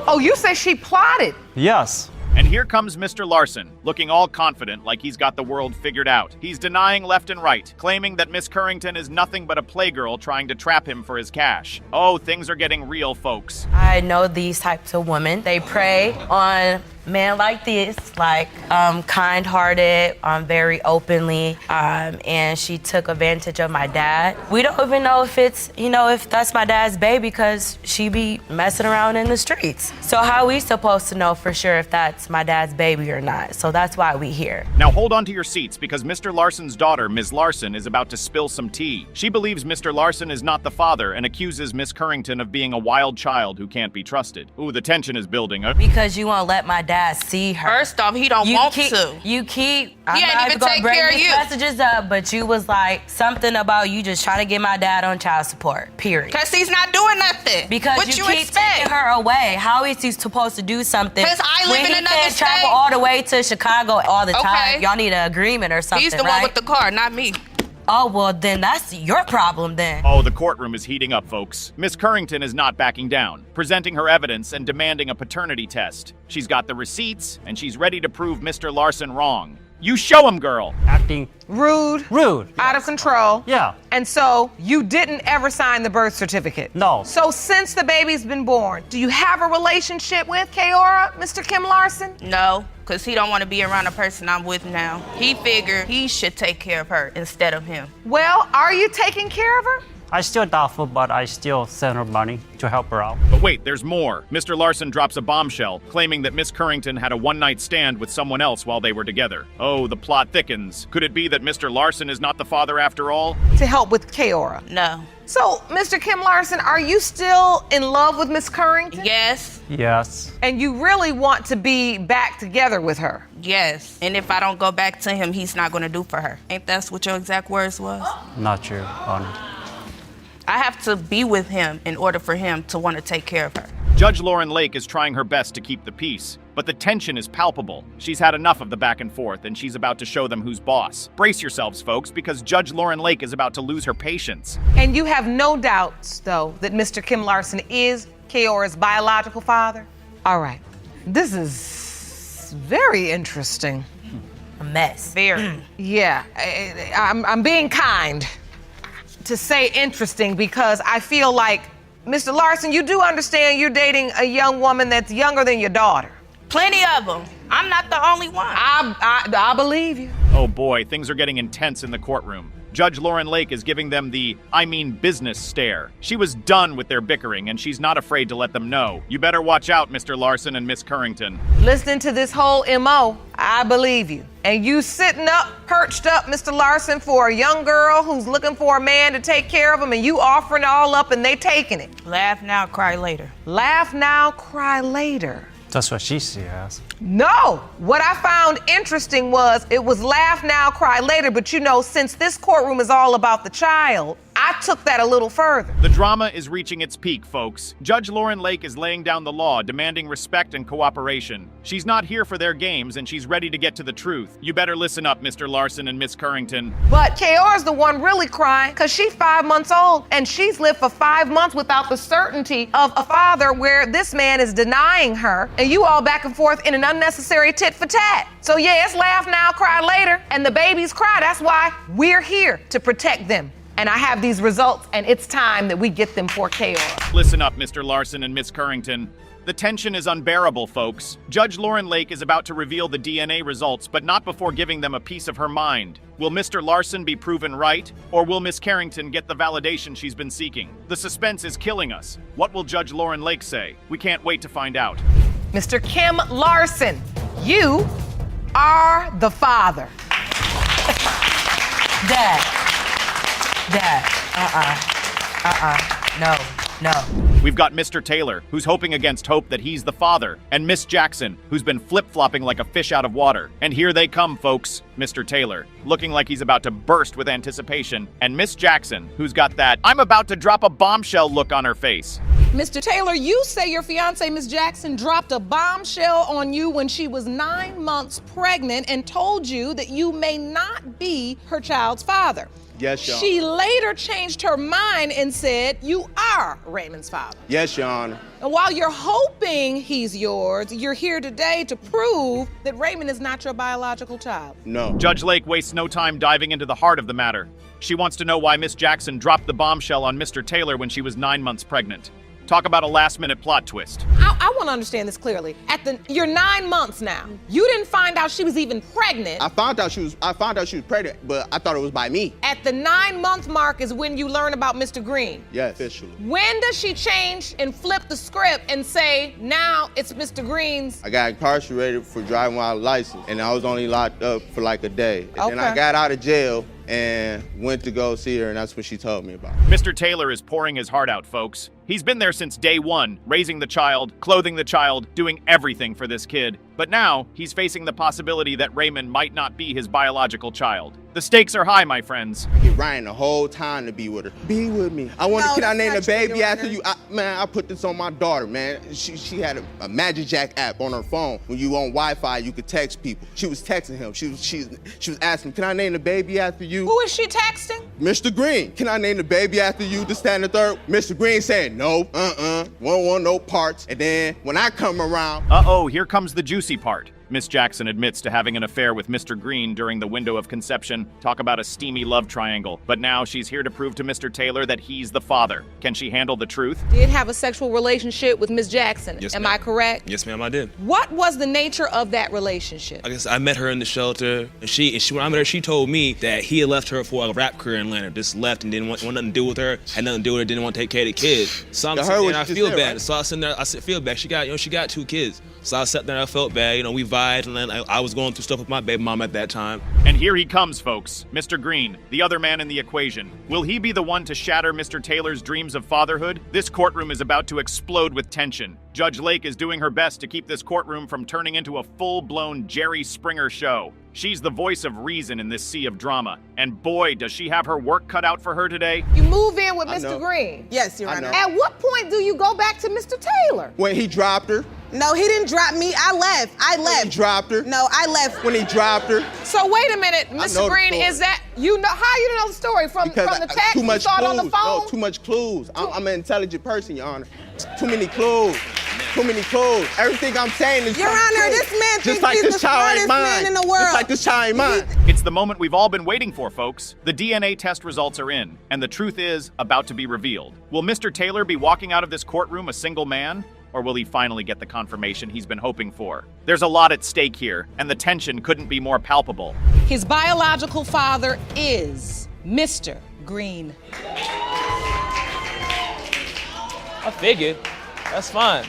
S3: Oh, you say she plotted?
S5: Yes.
S11: And here comes Mr. Larson, looking all confident like he's got the world figured out. He's denying left and right, claiming that Miss Currington is nothing but a playgirl trying to trap him for his cash. Oh, things are getting real, folks.
S25: I know these types of women. They prey on men like this, like kind-hearted, very openly, and she took advantage of my dad. We don't even know if it's, if that's my dad's baby because she be messing around in the streets. So how are we supposed to know for sure if that's my dad's baby or not? So that's why we here.
S11: Now hold on to your seats because Mr. Larson's daughter, Ms. Larson, is about to spill some tea. She believes Mr. Larson is not the father and accuses Miss Currington of being a wild child who can't be trusted. Ooh, the tension is building.
S25: Because you won't let my dad see her.
S13: First off, he don't want to.
S25: You keep.
S13: He ain't even take care of you.
S25: Messages up, but you was like something about you just trying to get my dad on child support. Period.
S13: Cause he's not doing nothing.
S25: Because
S13: what
S25: you
S13: you
S25: keep
S13: expect?
S25: taking her away. How is he supposed to do something?
S13: Cause I live
S25: when
S13: in another
S25: can't
S13: state.
S25: travel all the way to Chicago all the time.
S13: Okay.
S25: Y'all need an agreement or something.
S13: He's the
S25: right?
S13: one with the car, not me.
S25: Oh, well, then that's your problem then.
S11: Oh, the courtroom is heating up, folks. Miss Currington is not backing down, presenting her evidence and demanding a paternity test. She's got the receipts, and she's ready to prove Mr. Larson wrong. You show him, girl.
S5: Acting
S3: rude. Out of control.
S5: Yeah.
S3: And so you didn't ever sign the birth certificate?
S5: No.
S3: So since the baby's been born, do you have a relationship with Kiora, Mr. Kim Larson?
S13: No, because he don't want to be around a person I'm with now. He figured he should take care of her instead of him.
S3: Well, are you taking care of her?
S5: I still doubtful, but I still send her money to help her out.
S11: But wait, there's more. Mr. Larson drops a bombshell, claiming that Miss Currington had a one-night stand with someone else while they were together. Oh, the plot thickens. Could it be that Mr. Larson is not the father after all?
S3: To help with Kiora?
S13: No.
S3: So, Mr. Kim Larson, are you still in love with Miss Currington?
S13: Yes.
S5: Yes.
S3: And you really want to be back together with her?
S13: Yes. And if I don't go back to him, he's not going to do for her. Ain't that what your exact words was?
S5: Not true, Honor.
S13: I have to be with him in order for him to want to take care of her.
S11: Judge Lauren Lake is trying her best to keep the peace, but the tension is palpable. She's had enough of the back and forth, and she's about to show them who's boss. Brace yourselves, folks, because Judge Lauren Lake is about to lose her patience.
S3: And you have no doubts, though, that Mr. Kim Larson is Kiora's biological father? All right. This is very interesting.
S25: A mess.
S13: Very.
S3: Yeah, I'm being kind to say interesting because I feel like, Mr. Larson, you do understand you're dating a young woman that's younger than your daughter.
S13: Plenty of them. I'm not the only one.
S3: I believe you.
S11: Oh boy, things are getting intense in the courtroom. Judge Lauren Lake is giving them the, business stare. She was done with their bickering, and she's not afraid to let them know. You better watch out, Mr. Larson and Miss Currington.
S3: Listening to this whole MO, I believe you. And you sitting up, perched up, Mr. Larson, for a young girl who's looking for a man to take care of them, and you offering it all up and they taking it.
S13: Laugh now, cry later.
S3: Laugh now, cry later.
S5: That's what she says.
S3: No! What I found interesting was it was laugh now, cry later, but since this courtroom is all about the child, I took that a little further.
S11: The drama is reaching its peak, folks. Judge Lauren Lake is laying down the law, demanding respect and cooperation. She's not here for their games, and she's ready to get to the truth. You better listen up, Mr. Larson and Miss Currington.
S3: But Kiora's the one really crying, because she's 5 months old, and she's lived for 5 months without the certainty of a father where this man is denying her, and you all back and forth in an unnecessary tit for tat. So yeah, it's laugh now, cry later, and the babies cry. That's why we're here to protect them. And I have these results, and it's time that we get them for Kiora.
S11: Listen up, Mr. Larson and Miss Currington. The tension is unbearable, folks. Judge Lauren Lake is about to reveal the DNA results, but not before giving them a piece of her mind. Will Mr. Larson be proven right, or will Miss Carrington get the validation she's been seeking? The suspense is killing us. What will Judge Lauren Lake say? We can't wait to find out.
S3: Mr. Kim Larson, you are the father. Dad. No.
S11: We've got Mr. Taylor, who's hoping against hope that he's the father, and Miss Jackson, who's been flip-flopping like a fish out of water. And here they come, folks. Mr. Taylor, looking like he's about to burst with anticipation, and Miss Jackson, who's got that "I'm about to drop a bombshell" look on her face.
S6: Mr. Taylor, you say your fiance, Miss Jackson, dropped a bombshell on you when she was 9 months pregnant and told you that you may not be her child's father.
S10: Yes, Your Honor.
S6: She later changed her mind and said you are Raymond's father.
S10: Yes, Your Honor.
S6: And while you're hoping he's yours, you're here today to prove that Raymond is not your biological child.
S10: No.
S11: Judge Lake wastes no time diving into the heart of the matter. She wants to know why Miss Jackson dropped the bombshell on Mr. Taylor when she was 9 months pregnant. Talk about a last-minute plot twist.
S6: I want to understand this clearly. You're 9 months now. You didn't find out she was even pregnant.
S10: I found out she was pregnant, but I thought it was by me.
S6: At the 9-month mark is when you learn about Mr. Green.
S10: Yes, officially.
S6: When does she change and flip the script and say, now it's Mr. Green's?
S10: I got incarcerated for driving without a license, and I was only locked up for like a day. And then I got out of jail and went to go see her, and that's what she told me about.
S11: Mr. Taylor is pouring his heart out, folks. He's been there since day one, raising the child, clothing the child, doing everything for this kid. But now, he's facing the possibility that Raymond might not be his biological child. The stakes are high, my friends.
S10: I get Ryan the whole time to be with her. Be with me. Can I name the baby after you? I put this on my daughter, man. She had a Magic Jack app on her phone. When you on Wi-Fi, you could text people. She was texting him. She was asking, can I name the baby after you?
S6: Who is she texting?
S10: Mr. Green. Can I name the baby after you? This, that, and the third. Mr. Green saying, no, won't want no parts. And then when I come around.
S11: Uh-oh, here comes the juicy part. Miss Jackson admits to having an affair with Mr. Green during the window of conception. Talk about a steamy love triangle. But now she's here to prove to Mr. Taylor that he's the father. Can she handle the truth?
S6: Did have a sexual relationship with Miss Jackson.
S8: Yes,
S6: Am
S8: ma'am.
S6: I correct?
S8: Yes, ma'am, I did.
S6: What was the nature of that relationship?
S8: I guess I met her in the shelter, and when I met her, she told me that he had left her for a rap career in Atlanta. Just left and didn't want nothing to do with her. Had nothing to do with her. Didn't want to take care of the kid. So I'm sitting there and I feel bad. Right? So I was sitting there. I said, feel bad. She got 2 kids. So I sat there and I felt bad. We vibed, and then I was going through stuff with my baby mom at that time.
S11: And here he comes, folks. Mr. Green, the other man in the equation. Will he be the one to shatter Mr. Taylor's dreams of fatherhood? This courtroom is about to explode with tension. Judge Lake is doing her best to keep this courtroom from turning into a full-blown Jerry Springer show. She's the voice of reason in this sea of drama. And boy, does she have her work cut out for her today.
S6: You move in with Mr. Green.
S16: Yes, Your Honor.
S6: At what point do you go back to Mr. Taylor?
S10: When he dropped her.
S16: No, he didn't drop me. I left.
S10: When he dropped her.
S16: No, I left.
S10: When he dropped her.
S6: So wait a minute, Mr. Green, is that, how you know the story? From the text
S10: too much
S6: you saw it
S10: clues.
S6: on the phone?
S10: No, too much clues. I'm an intelligent person, Your Honor. Too many clues. Too many clues. Everything I'm saying is
S16: Your Honor, this man thinks he's the smartest man in the world.
S10: Just like this child ain't mine.
S11: It's the moment we've all been waiting for, folks. The DNA test results are in, and the truth is about to be revealed. Will Mr. Taylor be walking out of this courtroom a single man? Or will he finally get the confirmation he's been hoping for? There's a lot at stake here, and the tension couldn't be more palpable.
S6: His biological father is Mr. Green.
S14: I figured. That's fine.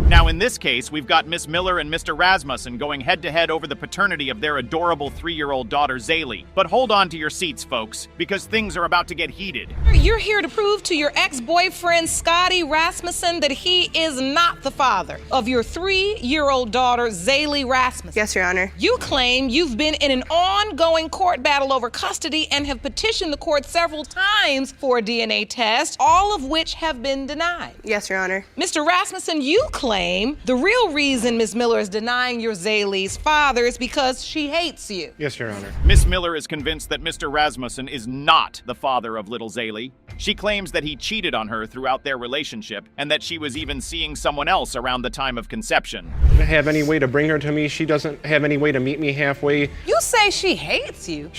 S11: Now, in this case, we've got Miss Miller and Mr. Rasmussen going head-to-head over the paternity of their adorable 3-year-old daughter, Zaylee. But hold on to your seats, folks, because things are about to get heated.
S6: You're here to prove to your ex-boyfriend, Scotty Rasmussen, that he is not the father of your 3-year-old daughter, Zaylee Rasmussen.
S16: Yes, Your Honor.
S6: You claim you've been in an ongoing court battle over custody and have petitioned the court several times for a DNA test, all of which have been denied.
S16: Yes, Your Honor.
S6: Mr. Rasmussen, you claim
S3: claim the real reason Ms. Miller is denying you're Zaylee's father is because she hates you.
S2: Yes, Your Honor.
S11: Miss Miller is convinced that Mr. Rasmussen is not the father of little Zaylee. She claims that he cheated on her throughout their relationship and that she was even seeing someone else around the time of conception.
S2: Doesn't have any way to bring her to me. She doesn't have any way to meet me halfway.
S3: You say she hates you?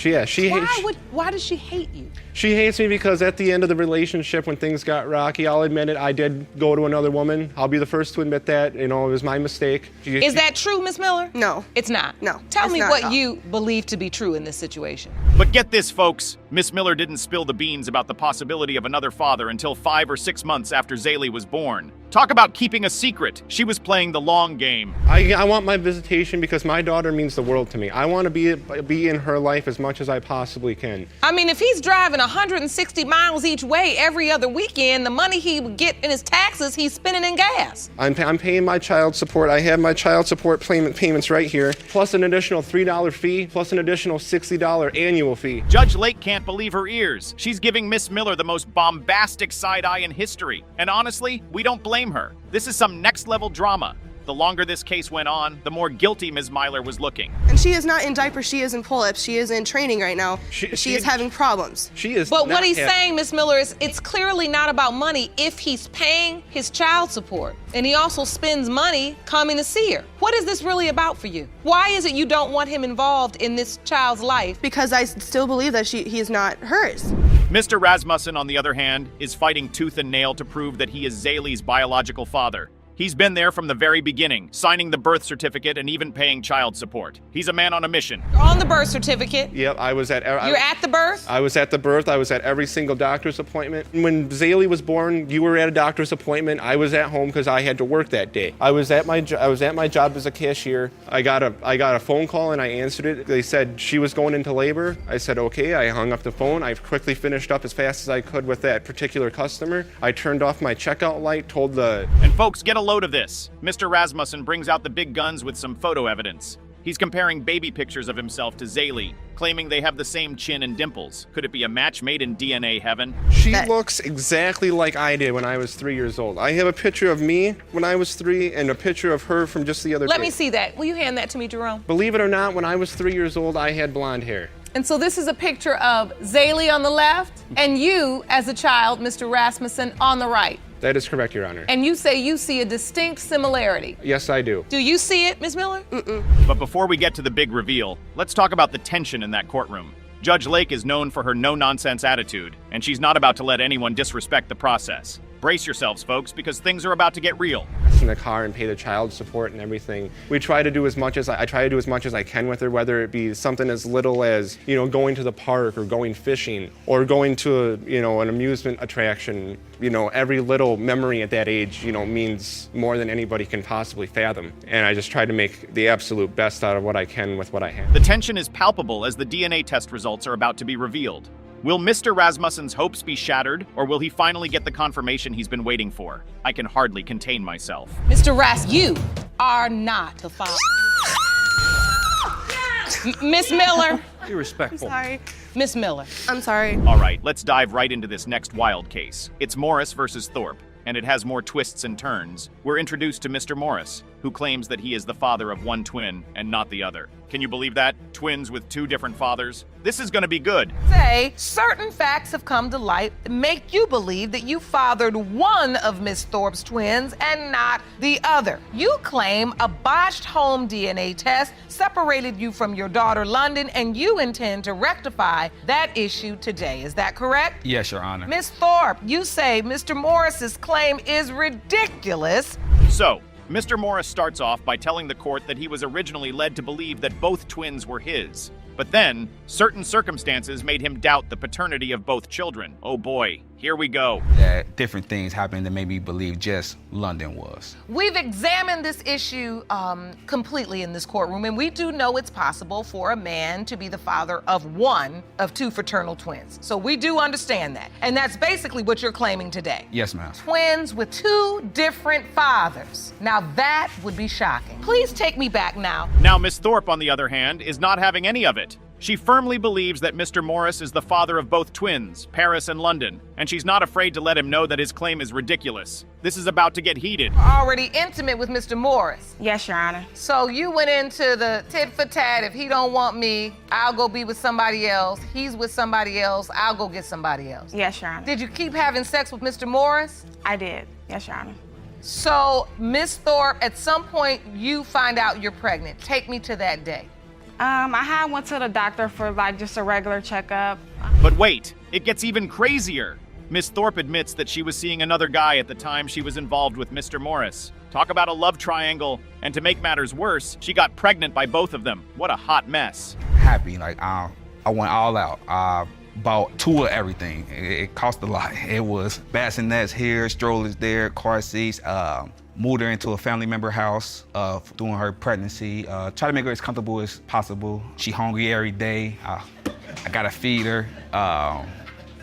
S3: Why does she hate you?
S2: She hates me because at the end of the relationship, when things got rocky, I'll admit it, I did go to another woman. I'll be the first to admit that. You know, it was my mistake.
S3: Is that true, Miss Miller?
S16: No.
S3: It's not?
S16: No.
S3: Tell me what you believe to be true in this situation.
S11: But get this, folks. Miss Miller didn't spill the beans about the possibility of another father until 5 or 6 months after Zaylee was born. Talk about keeping a secret. She was playing the long game.
S2: I want my visitation because my daughter means the world to me. I want to be in her life as much as I possibly can.
S3: I mean, if he's driving 160 miles each way every other weekend, the money he would get in his taxes, he's spending in gas.
S2: I'm paying my child support. I have my child support payments right here, plus an additional $3 fee, plus an additional $60 annual fee.
S11: Judge Lake can't believe her ears. She's giving Miss Miller the most bombastic side eye in history. And honestly, we don't blame her. This is some next level drama. The longer this case went on, the more guilty Ms. Myler was looking.
S16: And she is not in diapers, she is in pull-ups, she is in training right now. She is having problems.
S3: But what he's saying, Ms. Miller, is it's clearly not about money if he's paying his child support. And he also spends money coming to see her. What is this really about for you? Why is it you don't want him involved in this child's life?
S16: Because I still believe that he is not hers.
S11: Mr. Rasmussen, on the other hand, is fighting tooth and nail to prove that he is Zaylee's biological father. He's been there from the very beginning, signing the birth certificate and even paying child support. He's a man on a mission.
S3: On the birth certificate?
S2: Yep, I was at...
S3: You're at the birth?
S2: I was at the birth. I was at every single doctor's appointment. When Zaylee was born, you were at a doctor's appointment. I was at home because I had to work that day. I was at my job as a cashier. I got a phone call and I answered it. They said she was going into labor. I said, okay. I hung up the phone. I quickly finished up as fast as I could with that particular customer. I turned off my checkout light, told the...
S11: And folks, get a load of this. Mr. Rasmussen brings out the big guns with some photo evidence. He's comparing baby pictures of himself to Zaylee, claiming they have the same chin and dimples. Could it be a match made in DNA heaven?
S2: She looks exactly like I did when I was 3 years old. I have a picture of me when I was 3 and a picture of her from just the other day.
S3: Let me see that. Will you hand that to me, Jerome?
S2: Believe it or not, when I was 3 years old, I had blonde hair.
S3: And so this is a picture of Zaylee on the left and you as a child, Mr. Rasmussen, on the right.
S2: That is correct, Your Honor.
S3: And you say you see a distinct similarity.
S2: Yes, I do.
S3: Do you see it, Ms. Miller?
S11: But before we get to the big reveal, let's talk about the tension in that courtroom. Judge Lake is known for her no-nonsense attitude, and she's not about to let anyone disrespect the process. Brace yourselves, folks, because things are about to get real.
S2: In the car and pay the child support and everything. We try to do as much as I try to do as much as I can with her, whether it be something as little as, you know, going to the park or going fishing or going to an amusement attraction. You know, every little memory at that age, means more than anybody can possibly fathom. And I just try to make the absolute best out of what I can with what I have.
S11: The tension is palpable as the DNA test results are about to be revealed. Will Mr. Rasmussen's hopes be shattered, or will he finally get the confirmation he's been waiting for? I can hardly contain myself.
S3: Mr. Ras, you are not the father. Miss Miller.
S11: Be respectful.
S16: I'm sorry.
S3: Miss Miller.
S16: I'm sorry.
S11: All right, let's dive right into this next wild case. It's Morris versus Thorpe, and it has more twists and turns. We're introduced to Mr. Morris, who claims that he is the father of one twin and not the other. Can you believe that? Twins with 2 different fathers? This is gonna be good.
S3: Say, certain facts have come to light that make you believe that you fathered one of Miss Thorpe's twins and not the other. You claim a botched home DNA test separated you from your daughter, London, and you intend to rectify that issue today. Is that correct?
S18: Yes, Your Honor.
S3: Miss Thorpe, you say Mr. Morris's claim is ridiculous.
S11: So, Mr. Morris starts off by telling the court that he was originally led to believe that both twins were his. But then, certain circumstances made him doubt the paternity of both children. Oh boy, here we go.
S18: Different things happened that made me believe just London was.
S3: We've examined this issue completely in this courtroom, and we do know it's possible for a man to be the father of one of 2 fraternal twins. So we do understand that. And that's basically what you're claiming today.
S18: Yes, ma'am.
S3: Twins with 2 different fathers. Now that would be shocking. Please take me back now.
S11: Now, Miss Thorpe, on the other hand, is not having any of it. She firmly believes that Mr. Morris is the father of both twins, Paris and London, and she's not afraid to let him know that his claim is ridiculous. This is about to get heated.
S3: Already intimate with Mr. Morris.
S25: Yes, Your Honor.
S3: So you went into the tit for tat. If he don't want me, I'll go be with somebody else. He's with somebody else. I'll go get somebody else.
S25: Yes, Your Honor.
S3: Did you keep having sex with Mr. Morris?
S25: I did. Yes, Your Honor.
S3: So, Miss Thorpe, at some point you find out you're pregnant. Take me to that day.
S25: I went to the doctor for like just a regular checkup.
S11: But wait, it gets even crazier. Miss Thorpe admits that she was seeing another guy at the time she was involved with Mr. Morris. Talk about a love triangle. And to make matters worse, she got pregnant by both of them. What a hot mess.
S18: Happy, like I went all out. I bought 2 of everything. It cost a lot. It was bassinets here, strollers there, car seats. Moved her into a family member house doing her pregnancy. Try to make her as comfortable as possible. She hungry every day. I gotta feed her.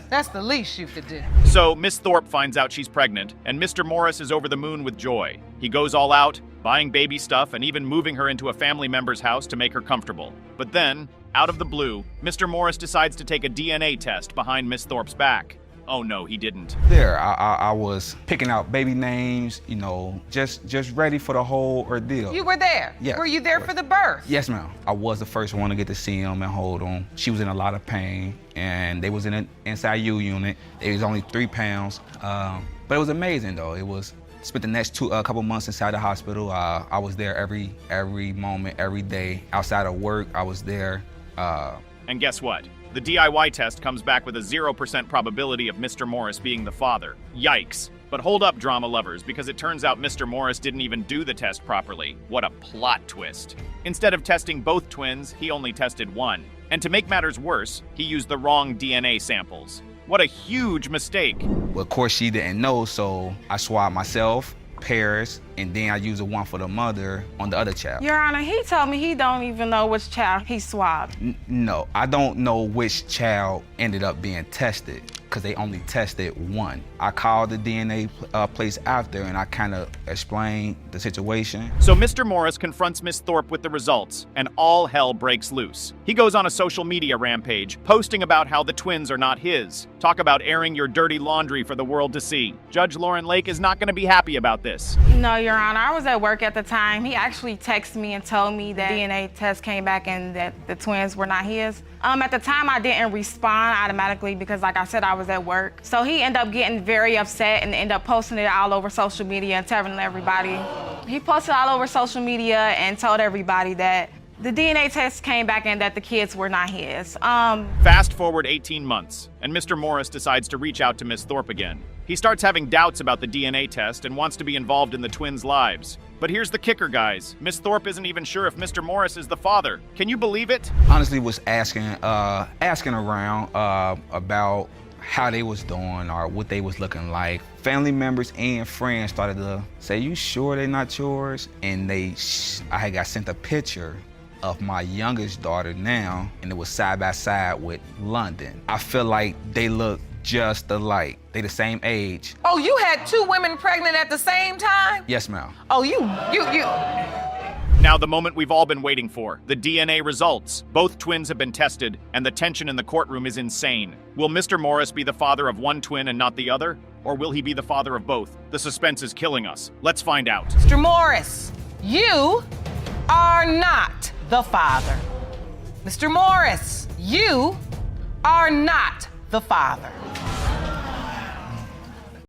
S3: That's the least you could do.
S11: So Miss Thorpe finds out she's pregnant, and Mr. Morris is over the moon with joy. He goes all out, buying baby stuff and even moving her into a family member's house to make her comfortable. But then, out of the blue, Mr. Morris decides to take a DNA test behind Miss Thorpe's back. Oh no, he didn't.
S18: There, I was picking out baby names, you know, just ready for the whole ordeal.
S3: You were there?
S18: Yes.
S3: Were you there for the birth?
S18: Yes, ma'am. I was the first one to get to see him and hold him. She was in a lot of pain, and they was in an NICU unit. It was only 3 pounds, but it was amazing though. It was. Spent the next couple months inside the hospital. I was there every moment, every day. Outside of work, I was there.
S11: And guess what? The DIY test comes back with a 0% probability of Mr. Morris being the father. Yikes. But hold up, drama lovers, because it turns out Mr. Morris didn't even do the test properly. What a plot twist. Instead of testing both twins, he only tested one. And to make matters worse, he used the wrong DNA samples. What a huge mistake.
S18: Well, of course, she didn't know, so I swabbed myself, Paris, and then I used the one for the mother on the other child.
S25: Your Honor, he told me he don't even know which child he swabbed.
S18: No, I don't know which child ended up being tested because they only tested one. I called the DNA place after and I kind of explained the situation.
S11: So Mr. Morris confronts Miss Thorpe with the results and all hell breaks loose. He goes on a social media rampage, posting about how the twins are not his. Talk about airing your dirty laundry for the world to see. Judge Lauren Lake is not going to be happy about this.
S25: No, Your Honor, I was at work at the time. He actually texted me and told me that DNA test came back and that the twins were not his. At the time, I didn't respond automatically because, like I said, I was at work. So he ended up getting very upset and ended up posting it all over social media and telling everybody. He posted all over social media and told everybody that the DNA test came back and that the kids were not his.
S11: Fast forward 18 months, and Mr. Morris decides to reach out to Miss Thorpe again. He starts having doubts about the DNA test and wants to be involved in the twins' lives. But here's the kicker, guys. Miss Thorpe isn't even sure if Mr. Morris is the father. Can you believe it?
S18: Honestly, was asking around about how they was doing or what they was looking like. Family members and friends started to say, "You sure they're not yours?" And I had got sent a picture of my youngest daughter now, and it was side by side with London. I feel like they look just alike. They the same age.
S3: Oh, you had 2 women pregnant at the same time?
S18: Yes, ma'am.
S3: Oh, you.
S11: Now the moment we've all been waiting for, the DNA results. Both twins have been tested, and the tension in the courtroom is insane. Will Mr. Morris be the father of one twin and not the other? Or will he be the father of both? The suspense is killing us. Let's find out.
S3: Mr. Morris, you are not the father. Mr. Morris, you are not the father.